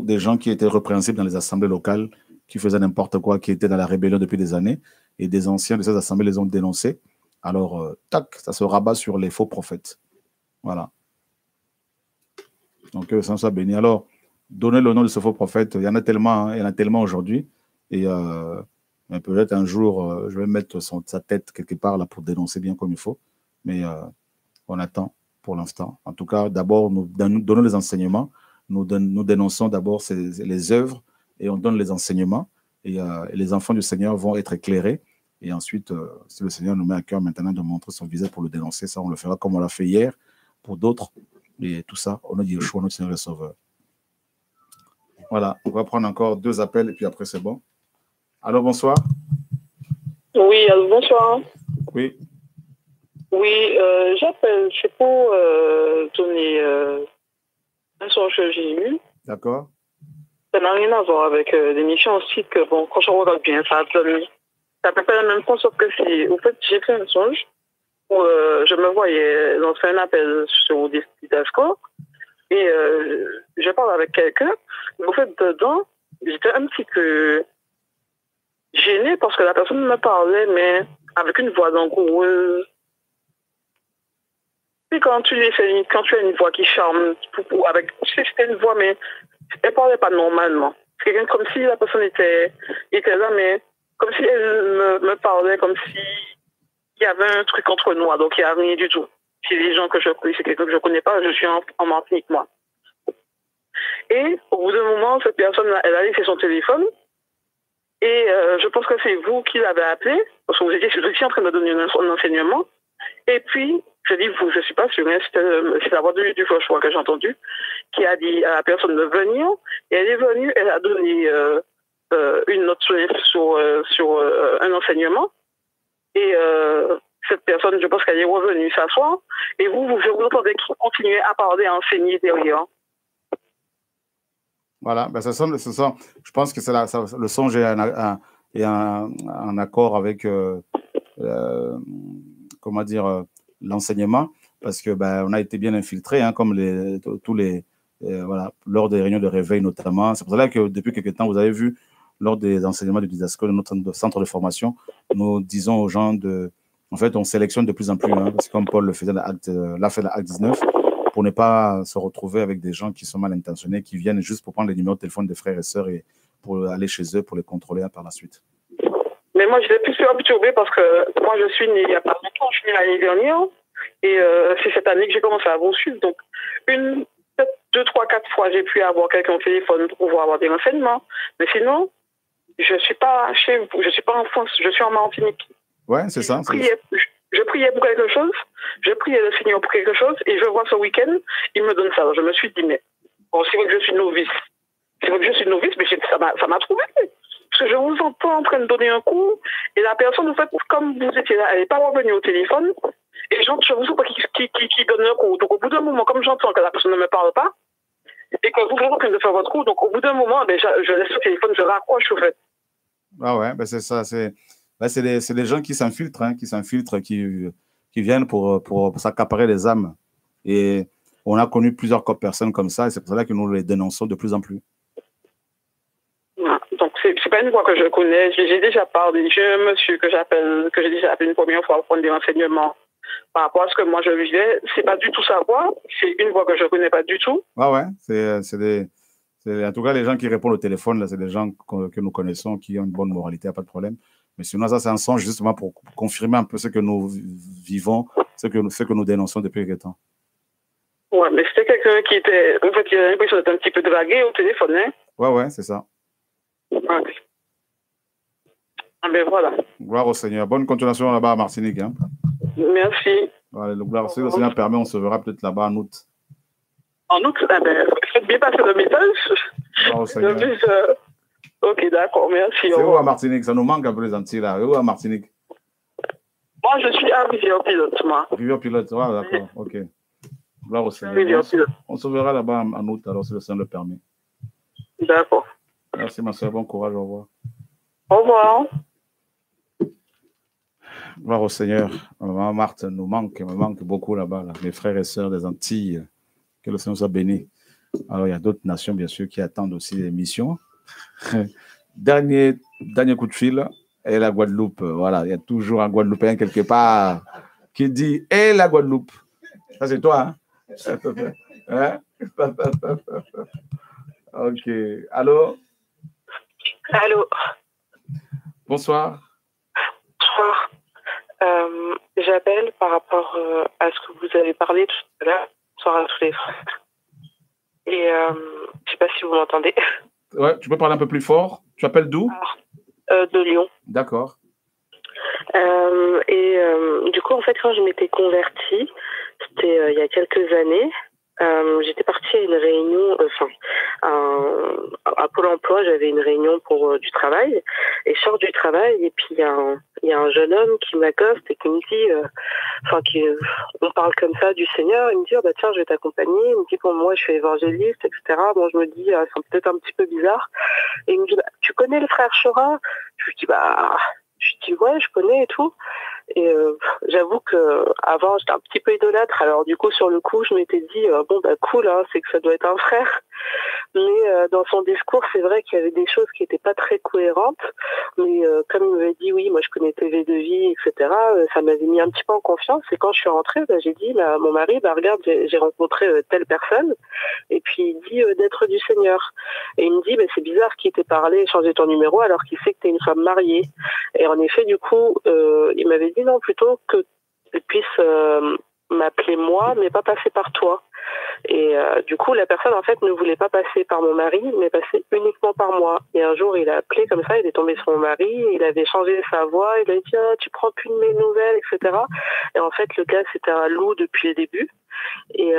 des gens qui étaient répréhensibles dans les assemblées locales, qui faisaient n'importe quoi, qui étaient dans la rébellion depuis des années, et des anciens de ces assemblées les ont dénoncés. Alors, tac, ça se rabat sur les faux prophètes. Voilà. Donc, que ça soit béni. Alors, donnez le nom de ce faux prophète. Il y en a tellement aujourd'hui. Et peut-être un jour, je vais mettre sa tête quelque part là pour dénoncer bien comme il faut. Mais on attend pour l'instant. En tout cas, d'abord, nous donnons les enseignements. Nous dénonçons d'abord les œuvres et on donne les enseignements. Et les enfants du Seigneur vont être éclairés. Et ensuite, si le Seigneur nous met à cœur maintenant de montrer son visage pour le dénoncer, ça, on le fera comme on l'a fait hier pour d'autres. Et tout ça, au nom de Yeshua, notre Seigneur et Sauveur. Voilà, on va prendre encore 2 appels et puis après, c'est bon. Allô, bonsoir. Oui, bonsoir. Oui. Oui, j'appelle, c'est pour donner un songe que j'ai eu. D'accord. Ça n'a rien à voir avec l'émission aussi, que bon, quand je regarde bien, ça a donné. C'est à peu près la même chose, sauf que c'est. Au fait, j'ai fait un songe où je me voyais lancer un appel sur des Discord. Et je parle avec quelqu'un. En fait, dedans, j'étais un petit peu gênée parce que la personne me parlait, mais avec une voix langoureuse. Et quand tu as une voix qui charme, avec, tu sais, c'était une voix, mais elle parlait pas normalement. C'est quelqu'un comme si la personne était là, mais comme si elle me parlait, comme si il y avait un truc entre nous, donc il n'y a rien du tout. C'est des gens que je connais, c'est quelqu'un que je ne connais pas, je suis en Martinique, moi. Et au bout d'un moment, cette personne-là, elle a laissé son téléphone. Et je pense que c'est vous qui l'avez appelé, parce que vous étiez en train de donner un enseignement. Et puis, je dis vous, je ne suis pas sûre, hein, c'est la voix du choix que j'ai entendue, qui a dit à la personne de venir. Et elle est venue, elle a donné une note sur un enseignement. Et cette personne, je pense qu'elle est revenue s'asseoir. Et vous entendez continuer à parler, à enseigner derrière. Voilà, ben c'est ça. Je pense que le son est en accord avec comment dire, l'enseignement, parce que ben, on a été bien infiltrés, hein, comme tous les voilà, lors des réunions de réveil notamment. C'est pour cela que depuis quelques temps, vous avez vu, lors des enseignements du Didasco, de notre centre de formation, nous disons aux gens en fait, on sélectionne de plus en plus, hein, parce que comme Paul le faisait, l'a fait l'acte 19, pour ne pas se retrouver avec des gens qui sont mal intentionnés, qui viennent juste pour prendre les numéros de téléphone des frères et sœurs et pour aller chez eux, pour les contrôler par la suite. Mais moi, j'étais plus perturbée parce que moi, je suis née il n'y a pas longtemps, je suis née l'année dernière, et c'est cette année que j'ai commencé à vous suivre. Donc, peut-être 2, 3, 4 fois, j'ai pu avoir quelqu'un au téléphone pour pouvoir avoir des renseignements. Mais sinon, je ne suis pas chez vous, je ne suis pas en France, je suis en Martinique. Ouais, c'est ça. Je priais pour quelque chose, je priais le Seigneur pour quelque chose, et je vois ce week-end, il me donne ça. Alors, je me suis dit, mais bon, c'est vrai que je suis novice. C'est vrai que je suis novice, mais ça m'a trouvé. Parce que je vous entends en train de donner un coup, et la personne, en fait, comme vous étiez là, elle n'est pas revenue au téléphone, et je vous entends qui donne un coup. Donc, au bout d'un moment, comme j'entends que la personne ne me parle pas, et que vous êtes en train de faire votre coup, donc au bout d'un moment, ben, je laisse le téléphone, je raccroche, en fait. Ah ouais, ben c'est ça. C'est des gens qui s'infiltrent, hein, qui viennent pour s'accaparer les âmes. Et on a connu plusieurs personnes comme ça, et c'est pour ça que nous les dénonçons de plus en plus. Donc, c'est pas une voix que je connais. J'ai déjà parlé. J'ai un monsieur que j'ai déjà appelé une première fois pour prendre des renseignements par rapport à ce que moi je vivais. C'est pas du tout sa voix. C'est une voix que je connais pas du tout. Ah ouais, en tout cas, les gens qui répondent au téléphone, là, c'est des gens que nous connaissons, qui ont une bonne moralité, pas de problème. Mais sinon, ça, c'est un son justement pour confirmer un peu ce que nous vivons, ce que nous dénonçons depuis quelque temps. Ouais, mais c'était quelqu'un qui était, en fait, il a l'impression d'être un petit peu dragué au téléphone, hein. Ouais, c'est ça. Okay. Ah ben voilà. Gloire au Seigneur. Bonne continuation là-bas à Martinique. Hein. Merci. Ouais, gloire au Seigneur. Le Seigneur permet, on se verra peut-être là-bas en août. En août, faites bien passer le message. Gloire au Seigneur. Ok, d'accord, merci. C'est où à Martinique? Ça nous manque un peu les Antilles là. Où à Martinique? Moi, je suis à Rivière-Pilote, moi. Rivière-Pilote, ouais, d'accord, ok. Gloire au Seigneur. On se verra là-bas en août, alors si le Seigneur le permet. D'accord. Merci ma soeur, bon courage, au revoir. Au revoir. Gloire au Seigneur. Maman Marthe me manque beaucoup là-bas, là. Mes frères et sœurs des Antilles. Que le Seigneur soit béni. Alors, il y a d'autres nations, bien sûr, qui attendent aussi les missions. Dernier coup de fil, et la Guadeloupe. Voilà, il y a toujours un Guadeloupéen quelque part qui dit « Et la Guadeloupe ». Ça, c'est toi, hein? Ok. Allô? Allô. Bonsoir. Bonsoir. J'appelle par rapport à ce que vous avez parlé tout à l'heure. Bonsoir à tous les frères. Et je ne sais pas si vous m'entendez. Ouais, tu peux parler un peu plus fort. Tu appelles d'où? De Lyon. D'accord. Du coup, en fait, quand je m'étais convertie, c'était il y a quelques années, j'étais partie à une réunion, à Pôle emploi, j'avais une réunion pour du travail, et je sors du travail, et puis il y a un jeune homme qui m'accoste et qui me dit, on parle comme ça du Seigneur, il me dit, oh, bah, tiens, je vais t'accompagner, il me dit, pour moi, je suis évangéliste, etc. Bon, je me dis, c'est peut-être un petit peu bizarre, et il me dit, bah, tu connais le frère Chora? Je lui dis, ouais, je connais et tout. Et j'avoue que avant j'étais un petit peu idolâtre. Alors du coup sur le coup je m'étais dit bon bah cool, hein, c'est que ça doit être un frère. Mais dans son discours c'est vrai qu'il y avait des choses qui n'étaient pas très cohérentes. Mais comme il m'avait dit oui moi je connais TV de vie etc. Ça m'avait mis un petit peu en confiance. Et quand je suis rentrée bah, j'ai dit à mon mari bah regarde j'ai rencontré telle personne. Et puis il dit d'être du Seigneur. Et il me dit bah, c'est bizarre qu'il t'ait parlé changer ton numéro alors qu'il sait que t'es une femme mariée. Et en effet du coup il m'avait dit non plutôt que tu puisses m'appeler moi mais pas passer par toi. Et du coup la personne en fait ne voulait pas passer par mon mari mais passer uniquement par moi. Et un jour il a appelé comme ça, il est tombé sur mon mari, il avait changé sa voix, il a dit ah, tu prends plus de mes nouvelles etc. Et en fait le gars c'était un loup depuis le début. Et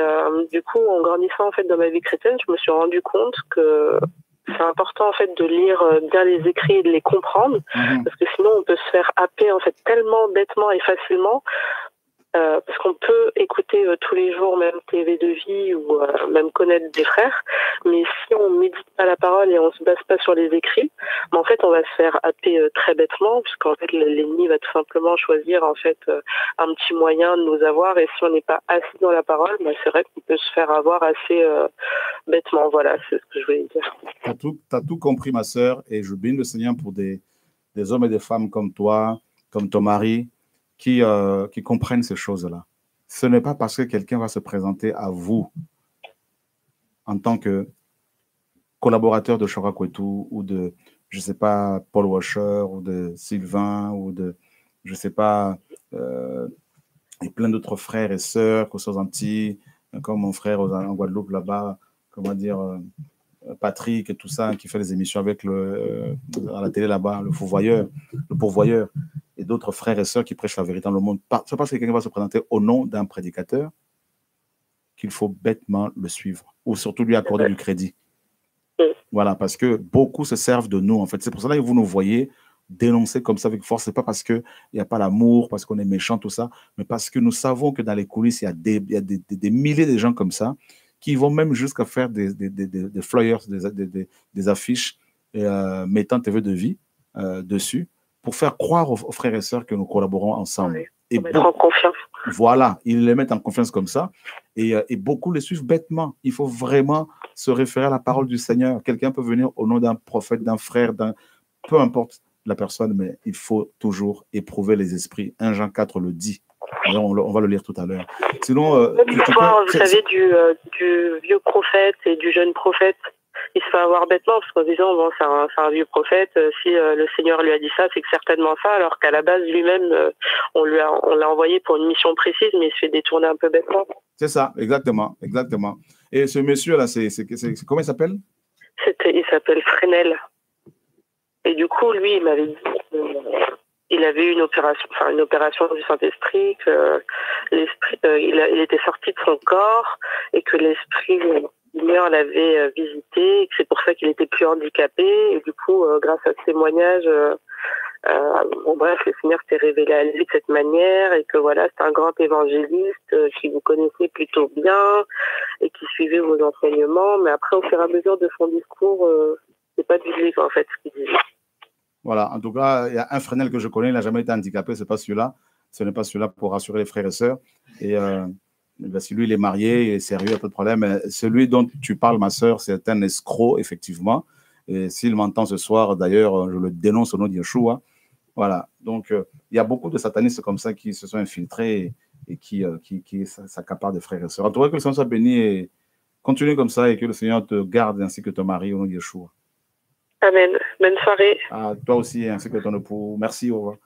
du coup en grandissant en fait dans ma vie chrétienne je me suis rendu compte que c'est important en fait de lire bien les écrits et de les comprendre parce que sinon on peut se faire happer en fait tellement bêtement et facilement parce qu'on peut écouter tous les jours même TV de vie ou même connaître des frères, mais si on médite pas la parole et on se base pas sur les écrits, mais en fait on va se faire happer très bêtement parce qu'en fait l'ennemi va tout simplement choisir en fait un petit moyen de nous avoir et si on n'est pas assis dans la parole, bah, c'est vrai qu'on peut se faire avoir assez bêtement. Voilà, c'est ce que je voulais dire. T'as tout compris ma sœur et je bénis le Seigneur pour des hommes et des femmes comme toi, comme ton mari, qui comprennent ces choses-là. Ce n'est pas parce que quelqu'un va se présenter à vous en tant que collaborateur de Chora Kwetu ou de, je ne sais pas, Paul Washer ou de Sylvain ou de, je ne sais pas, et plein d'autres frères et sœurs aux Antilles, comme mon frère en Guadeloupe là-bas, comment dire, Patrick et tout ça, qui fait des émissions avec à la télé là-bas, le pourvoyeur, et d'autres frères et sœurs qui prêchent la vérité dans le monde. C'est parce que quelqu'un va se présenter au nom d'un prédicateur qu'il faut bêtement le suivre, ou surtout lui accorder du crédit. Voilà, parce que beaucoup se servent de nous, en fait. C'est pour cela que vous nous voyez dénoncer comme ça avec force. Ce n'est pas parce qu'il n'y a pas l'amour, parce qu'on est méchant, tout ça, mais parce que nous savons que dans les coulisses, il y a des milliers de gens comme ça qui vont même jusqu'à faire des flyers, des affiches mettant TV de vie dessus pour faire croire aux frères et sœurs que nous collaborons ensemble. Oui, et mettre en confiance. Voilà, ils les mettent en confiance comme ça et beaucoup les suivent bêtement. Il faut vraiment se référer à la parole du Seigneur. Quelqu'un peut venir au nom d'un prophète, d'un frère, peu importe la personne, mais il faut toujours éprouver les esprits. 1 Jean 4 le dit. On va le lire tout à l'heure. Sinon, vous savez, du vieux prophète et du jeune prophète, il se fait avoir bêtement parce qu'en disant bon, c'est un vieux prophète, si le Seigneur lui a dit ça, c'est que certainement ça, alors qu'à la base lui-même, on l'a envoyé pour une mission précise, mais il se fait détourner un peu bêtement. C'est ça, exactement. Et ce monsieur-là, comment il s'appelle? Il s'appelle Fresnel. Et du coup, lui, il m'avait dit il avait eu une opération du Saint-Esprit, que l'esprit, il était sorti de son corps et que l'esprit Seigneur l'avait visité, et que c'est pour ça qu'il était plus handicapé. Et du coup, grâce à ce témoignage, bref, le Seigneur s'est révélé à lui de cette manière et que voilà, c'est un grand évangéliste qui vous connaissait plutôt bien et qui suivait vos enseignements. Mais après, au fur et à mesure de son discours, c'est pas du livre en fait ce qu'il disait. Voilà, en tout cas, il y a un Fresnel que je connais, il n'a jamais été handicapé, c'est pas celui-là. Ce n'est pas celui-là pour rassurer les frères et sœurs. Et si lui, il est marié, il est sérieux, il n'y a pas de problème. Mais celui dont tu parles, ma sœur, c'est un escroc, effectivement. Et s'il m'entend ce soir, d'ailleurs, je le dénonce au nom de Yeshua. Voilà, donc il y a beaucoup de satanistes comme ça qui se sont infiltrés et qui s'accaparent des frères et sœurs. En tout cas, que le Seigneur soit béni et continue comme ça et que le Seigneur te garde ainsi que ton mari au nom de Yeshua. Amen. Bonne soirée. À toi aussi, ainsi que ton époux. Merci, au revoir.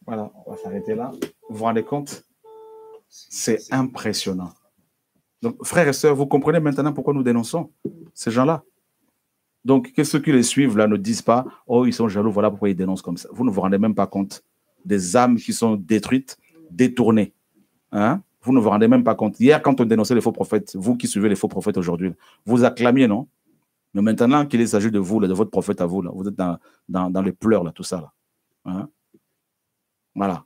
Voilà, on va s'arrêter là. Vous vous rendez compte? C'est impressionnant. Donc, frères et sœurs, vous comprenez maintenant pourquoi nous dénonçons ces gens-là. Donc, que ceux qui les suivent là ne disent pas « Oh, ils sont jaloux, voilà pourquoi ils dénoncent comme ça ». Vous ne vous rendez même pas compte des âmes qui sont détruites, détournées. Hein? Vous ne vous rendez même pas compte. Hier, quand on dénonçait les faux prophètes, vous qui suivez les faux prophètes aujourd'hui, vous acclamiez, non? Mais maintenant qu'il s'agit de vous, là, de votre prophète à vous, là, vous êtes dans les pleurs, là, tout ça. Là. Hein? Voilà.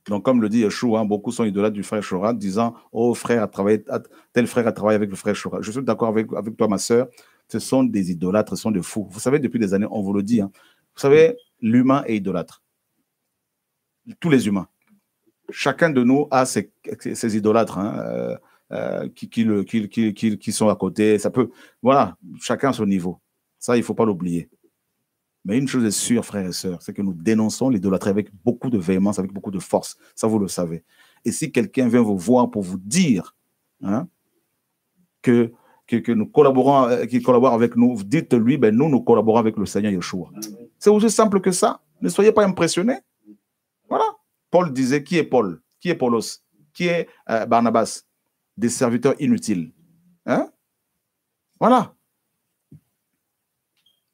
Donc, comme le dit Yeshua, hein, beaucoup sont idolâtres du frère Shora, disant « Oh, frère tel frère a travaillé avec le frère Shora ». Je suis d'accord avec toi, ma sœur. Ce sont des idolâtres, ce sont des fous. Vous savez, depuis des années, on vous le dit. Hein. Vous savez, l'humain est idolâtre. Tous les humains. Chacun de nous a ses idolâtres hein, qui sont à côté. Ça peut, voilà, chacun à son niveau. Ça, il ne faut pas l'oublier. Mais une chose est sûre, frères et sœurs, c'est que nous dénonçons l'idolâtrie avec beaucoup de véhémence, avec beaucoup de force. Ça, vous le savez. Et si quelqu'un vient vous voir pour vous dire hein, que nous collaborons, qu'il collabore avec nous, dites-lui, ben, nous collaborons avec le Seigneur Yeshua. C'est aussi simple que ça. Ne soyez pas impressionnés. Voilà. Paul disait, qui est Paul? Qui est Paulos? Qui est Barnabas? Des serviteurs inutiles. Hein? Voilà.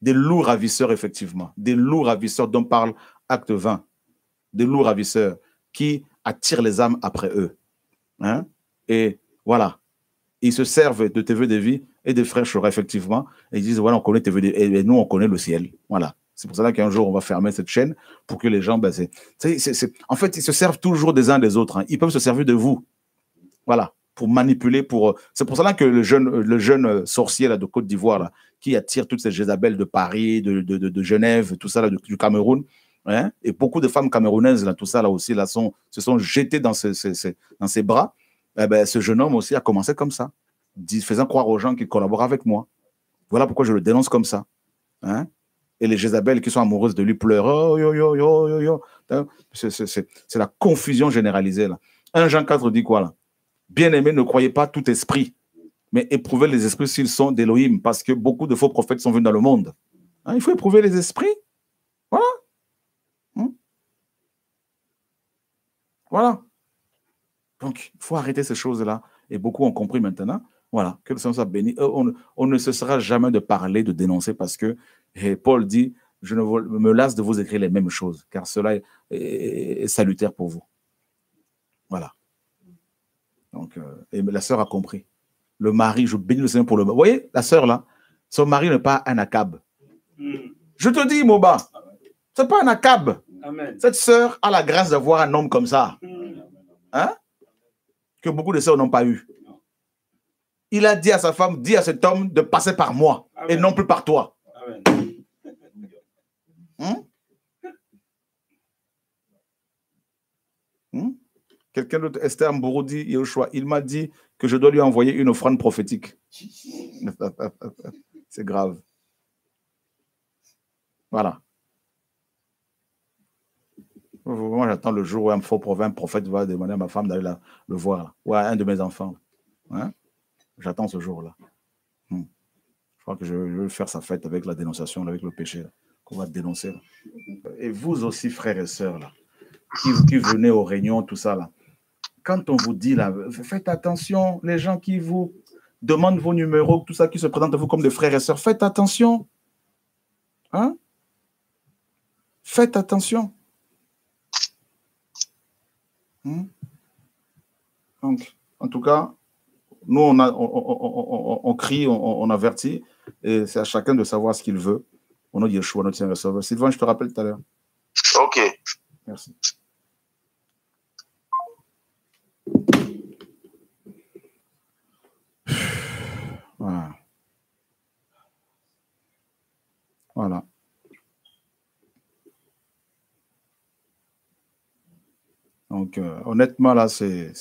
Des loups ravisseurs, effectivement. Des loups ravisseurs dont parle Acte 20. Des loups ravisseurs qui attirent les âmes après eux. Hein? Et voilà. Ils se servent de TV de vie et des frères Chora, effectivement. Et ils disent, voilà, on connaît TV et nous, on connaît le ciel. Voilà. C'est pour ça qu'un jour, on va fermer cette chaîne pour que les gens... Ben, en fait, ils se servent toujours des uns des autres. Hein. Ils peuvent se servir de vous. Voilà. Pour manipuler. C'est pour cela que le jeune sorcier là, de Côte d'Ivoire, qui attire toutes ces Jézabel de Paris, de Genève, tout ça, là, du Cameroun, hein, et beaucoup de femmes camerounaises, là, tout ça, là aussi, là, se sont jetées dans ses bras. Eh ben, ce jeune homme aussi a commencé comme ça, faisant croire aux gens qu'il collabore avec moi. Voilà pourquoi je le dénonce comme ça. Hein? Et les Jézabel qui sont amoureuses de lui pleurent. Oh, yo, yo, yo, yo, yo. C'est la confusion généralisée. Là. 1 Jean 4 dit quoi là? Bien-aimés, ne croyez pas tout esprit, mais éprouvez les esprits s'ils sont d'Élohim, parce que beaucoup de faux prophètes sont venus dans le monde. Hein? Il faut éprouver les esprits. Voilà. Voilà. Donc, il faut arrêter ces choses-là. Et beaucoup ont compris maintenant. Voilà, que le Seigneur soit béni. On ne cessera jamais de parler, de dénoncer, parce que Paul dit, je ne me lasse de vous écrire les mêmes choses, car cela est salutaire pour vous. Voilà. Donc, et la sœur a compris. Le mari, je bénis le Seigneur pour le mari. Vous voyez, la sœur là, son mari n'est pas un akab. Je te dis, Moba, ce n'est pas un akab. Amen. Cette sœur a la grâce d'avoir un homme comme ça. Hein? Que beaucoup de sœurs n'ont pas eu. Il a dit à sa femme, dis à cet homme de passer par moi. Amen. Et non plus par toi. Quelqu'un d'autre, Esther Mbourou dit, Yehoshua, il m'a dit que je dois lui envoyer une offrande prophétique. C'est grave. Voilà. Moi, j'attends le jour où un prophète va demander à ma femme d'aller le voir, là, ou à un de mes enfants. Hein? J'attends ce jour-là. Je crois que je vais faire sa fête avec la dénonciation, avec le péché qu'on va dénoncer. Là. Et vous aussi, frères et sœurs, là, qui venez aux réunions, tout ça, là, quand on vous dit, là, faites attention, les gens qui vous demandent vos numéros, tout ça, qui se présentent à vous comme des frères et sœurs, faites attention. Hein? Faites attention. Donc, en tout cas, nous, on crie, on avertit, et c'est à chacun de savoir ce qu'il veut. Au nom de Yeshua, notre Seigneur et Sauveur. Sylvain, je te rappelle tout à l'heure. Ok. Merci. Voilà. Voilà. Donc, honnêtement, là, c'est...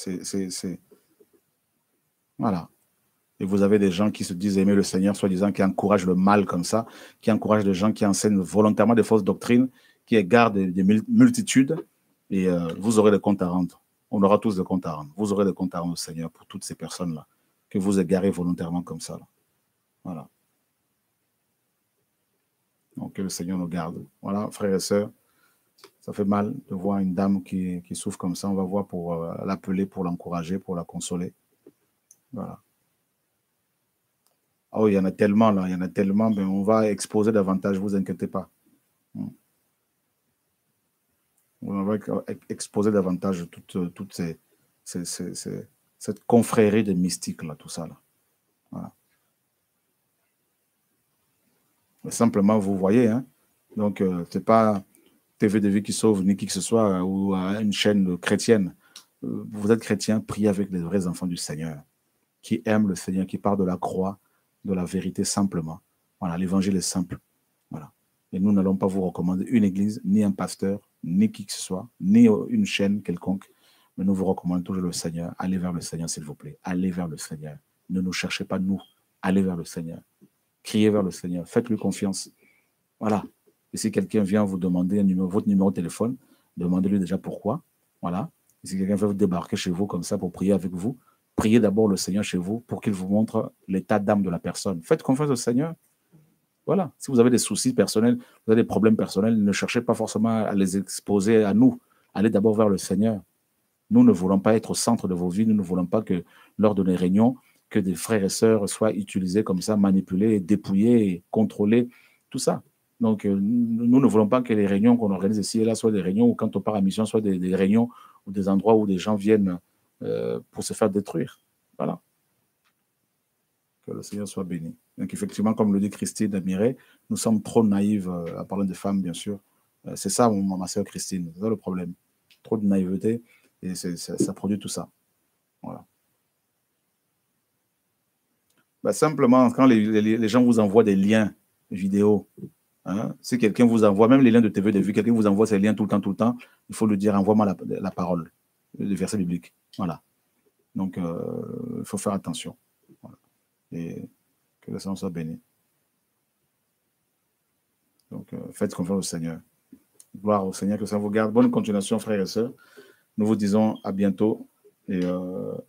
Voilà. Et vous avez des gens qui se disent aimer le Seigneur, soi-disant, qui encouragent le mal comme ça, qui encouragent des gens qui enseignent volontairement des fausses doctrines, qui égarent des multitudes, et vous aurez des comptes à rendre. On aura tous des comptes à rendre. Vous aurez des comptes à rendre au Seigneur pour toutes ces personnes-là, que vous égarez volontairement comme ça. Là. Voilà. Donc, que le Seigneur nous garde. Voilà, frères et sœurs, ça fait mal de voir une dame qui souffre comme ça. On va voir pour l'appeler, pour l'encourager, pour la consoler. Voilà. Oh, il y en a tellement, là, il y en a tellement, mais on va exposer davantage, ne vous inquiétez pas. On va exposer davantage toute cette confrérie de mystiques, là, tout ça. Là. Voilà. Mais simplement, vous voyez, hein, donc, ce n'est pas TV de vie qui sauve, ni qui que ce soit, ou une chaîne chrétienne. Vous êtes chrétien, priez avec les vrais enfants du Seigneur, qui aiment le Seigneur, qui parlent de la croix, de la vérité simplement. Voilà, l'évangile est simple. Voilà. Et nous n'allons pas vous recommander une église, ni un pasteur, ni qui que ce soit, ni une chaîne quelconque. Mais nous vous recommandons toujours le Seigneur. Allez vers le Seigneur, s'il vous plaît. Allez vers le Seigneur. Ne nous cherchez pas, nous. Allez vers le Seigneur. Criez vers le Seigneur. Faites-lui confiance. Voilà. Et si quelqu'un vient vous demander votre numéro de téléphone, demandez-lui déjà pourquoi. Voilà. Et si quelqu'un veut vous débarquer chez vous comme ça pour prier avec vous, priez d'abord le Seigneur chez vous pour qu'il vous montre l'état d'âme de la personne. Faites confiance au Seigneur. Voilà. Si vous avez des soucis personnels, vous avez des problèmes personnels, ne cherchez pas forcément à les exposer à nous. Allez d'abord vers le Seigneur. Nous ne voulons pas être au centre de vos vies. Nous ne voulons pas que lors de nos réunions, que des frères et sœurs soient utilisés comme ça, manipulés, dépouillés, contrôlés, tout ça. Donc, nous ne voulons pas que les réunions qu'on organise ici et là soient des réunions où, quand on part à mission, soient des réunions ou des endroits où des gens viennent pour se faire détruire. Voilà. Que le Seigneur soit béni. Donc, effectivement, comme le dit Christine Admiré, nous sommes trop naïves, à parler de femmes, bien sûr. C'est ça, ma sœur Christine, c'est ça le problème. Trop de naïveté, et ça produit tout ça. Voilà. Bah, simplement, quand les gens vous envoient des liens vidéo, hein, si quelqu'un vous envoie, même les liens de TV de vue, quelqu'un vous envoie ces liens tout le temps, il faut lui dire, envoie-moi la parole, le verset biblique. Voilà. Donc, il faut faire attention. Voilà. Et que le Seigneur soit béni. Donc, faites confiance au Seigneur. Gloire au Seigneur, que ça vous garde. Bonne continuation, frères et sœurs. Nous vous disons à bientôt. Et le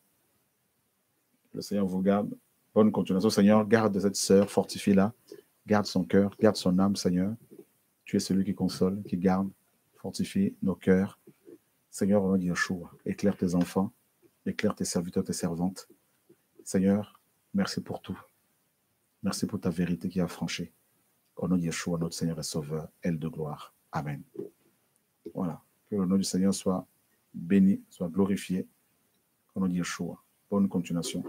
Seigneur vous garde. Bonne continuation, Seigneur. Garde cette sœur, fortifie-la. Garde son cœur, garde son âme, Seigneur. Tu es celui qui console, qui garde, fortifie nos cœurs. Seigneur, au nom de Yeshua, éclaire tes enfants, éclaire tes serviteurs, tes servantes. Seigneur, merci pour tout. Merci pour ta vérité qui a franchi. Au nom de Yeshua, notre Seigneur et Sauveur, aile de gloire. Amen. Voilà. Que le nom du Seigneur soit béni, soit glorifié. Au nom de Yeshua. Bonne continuation.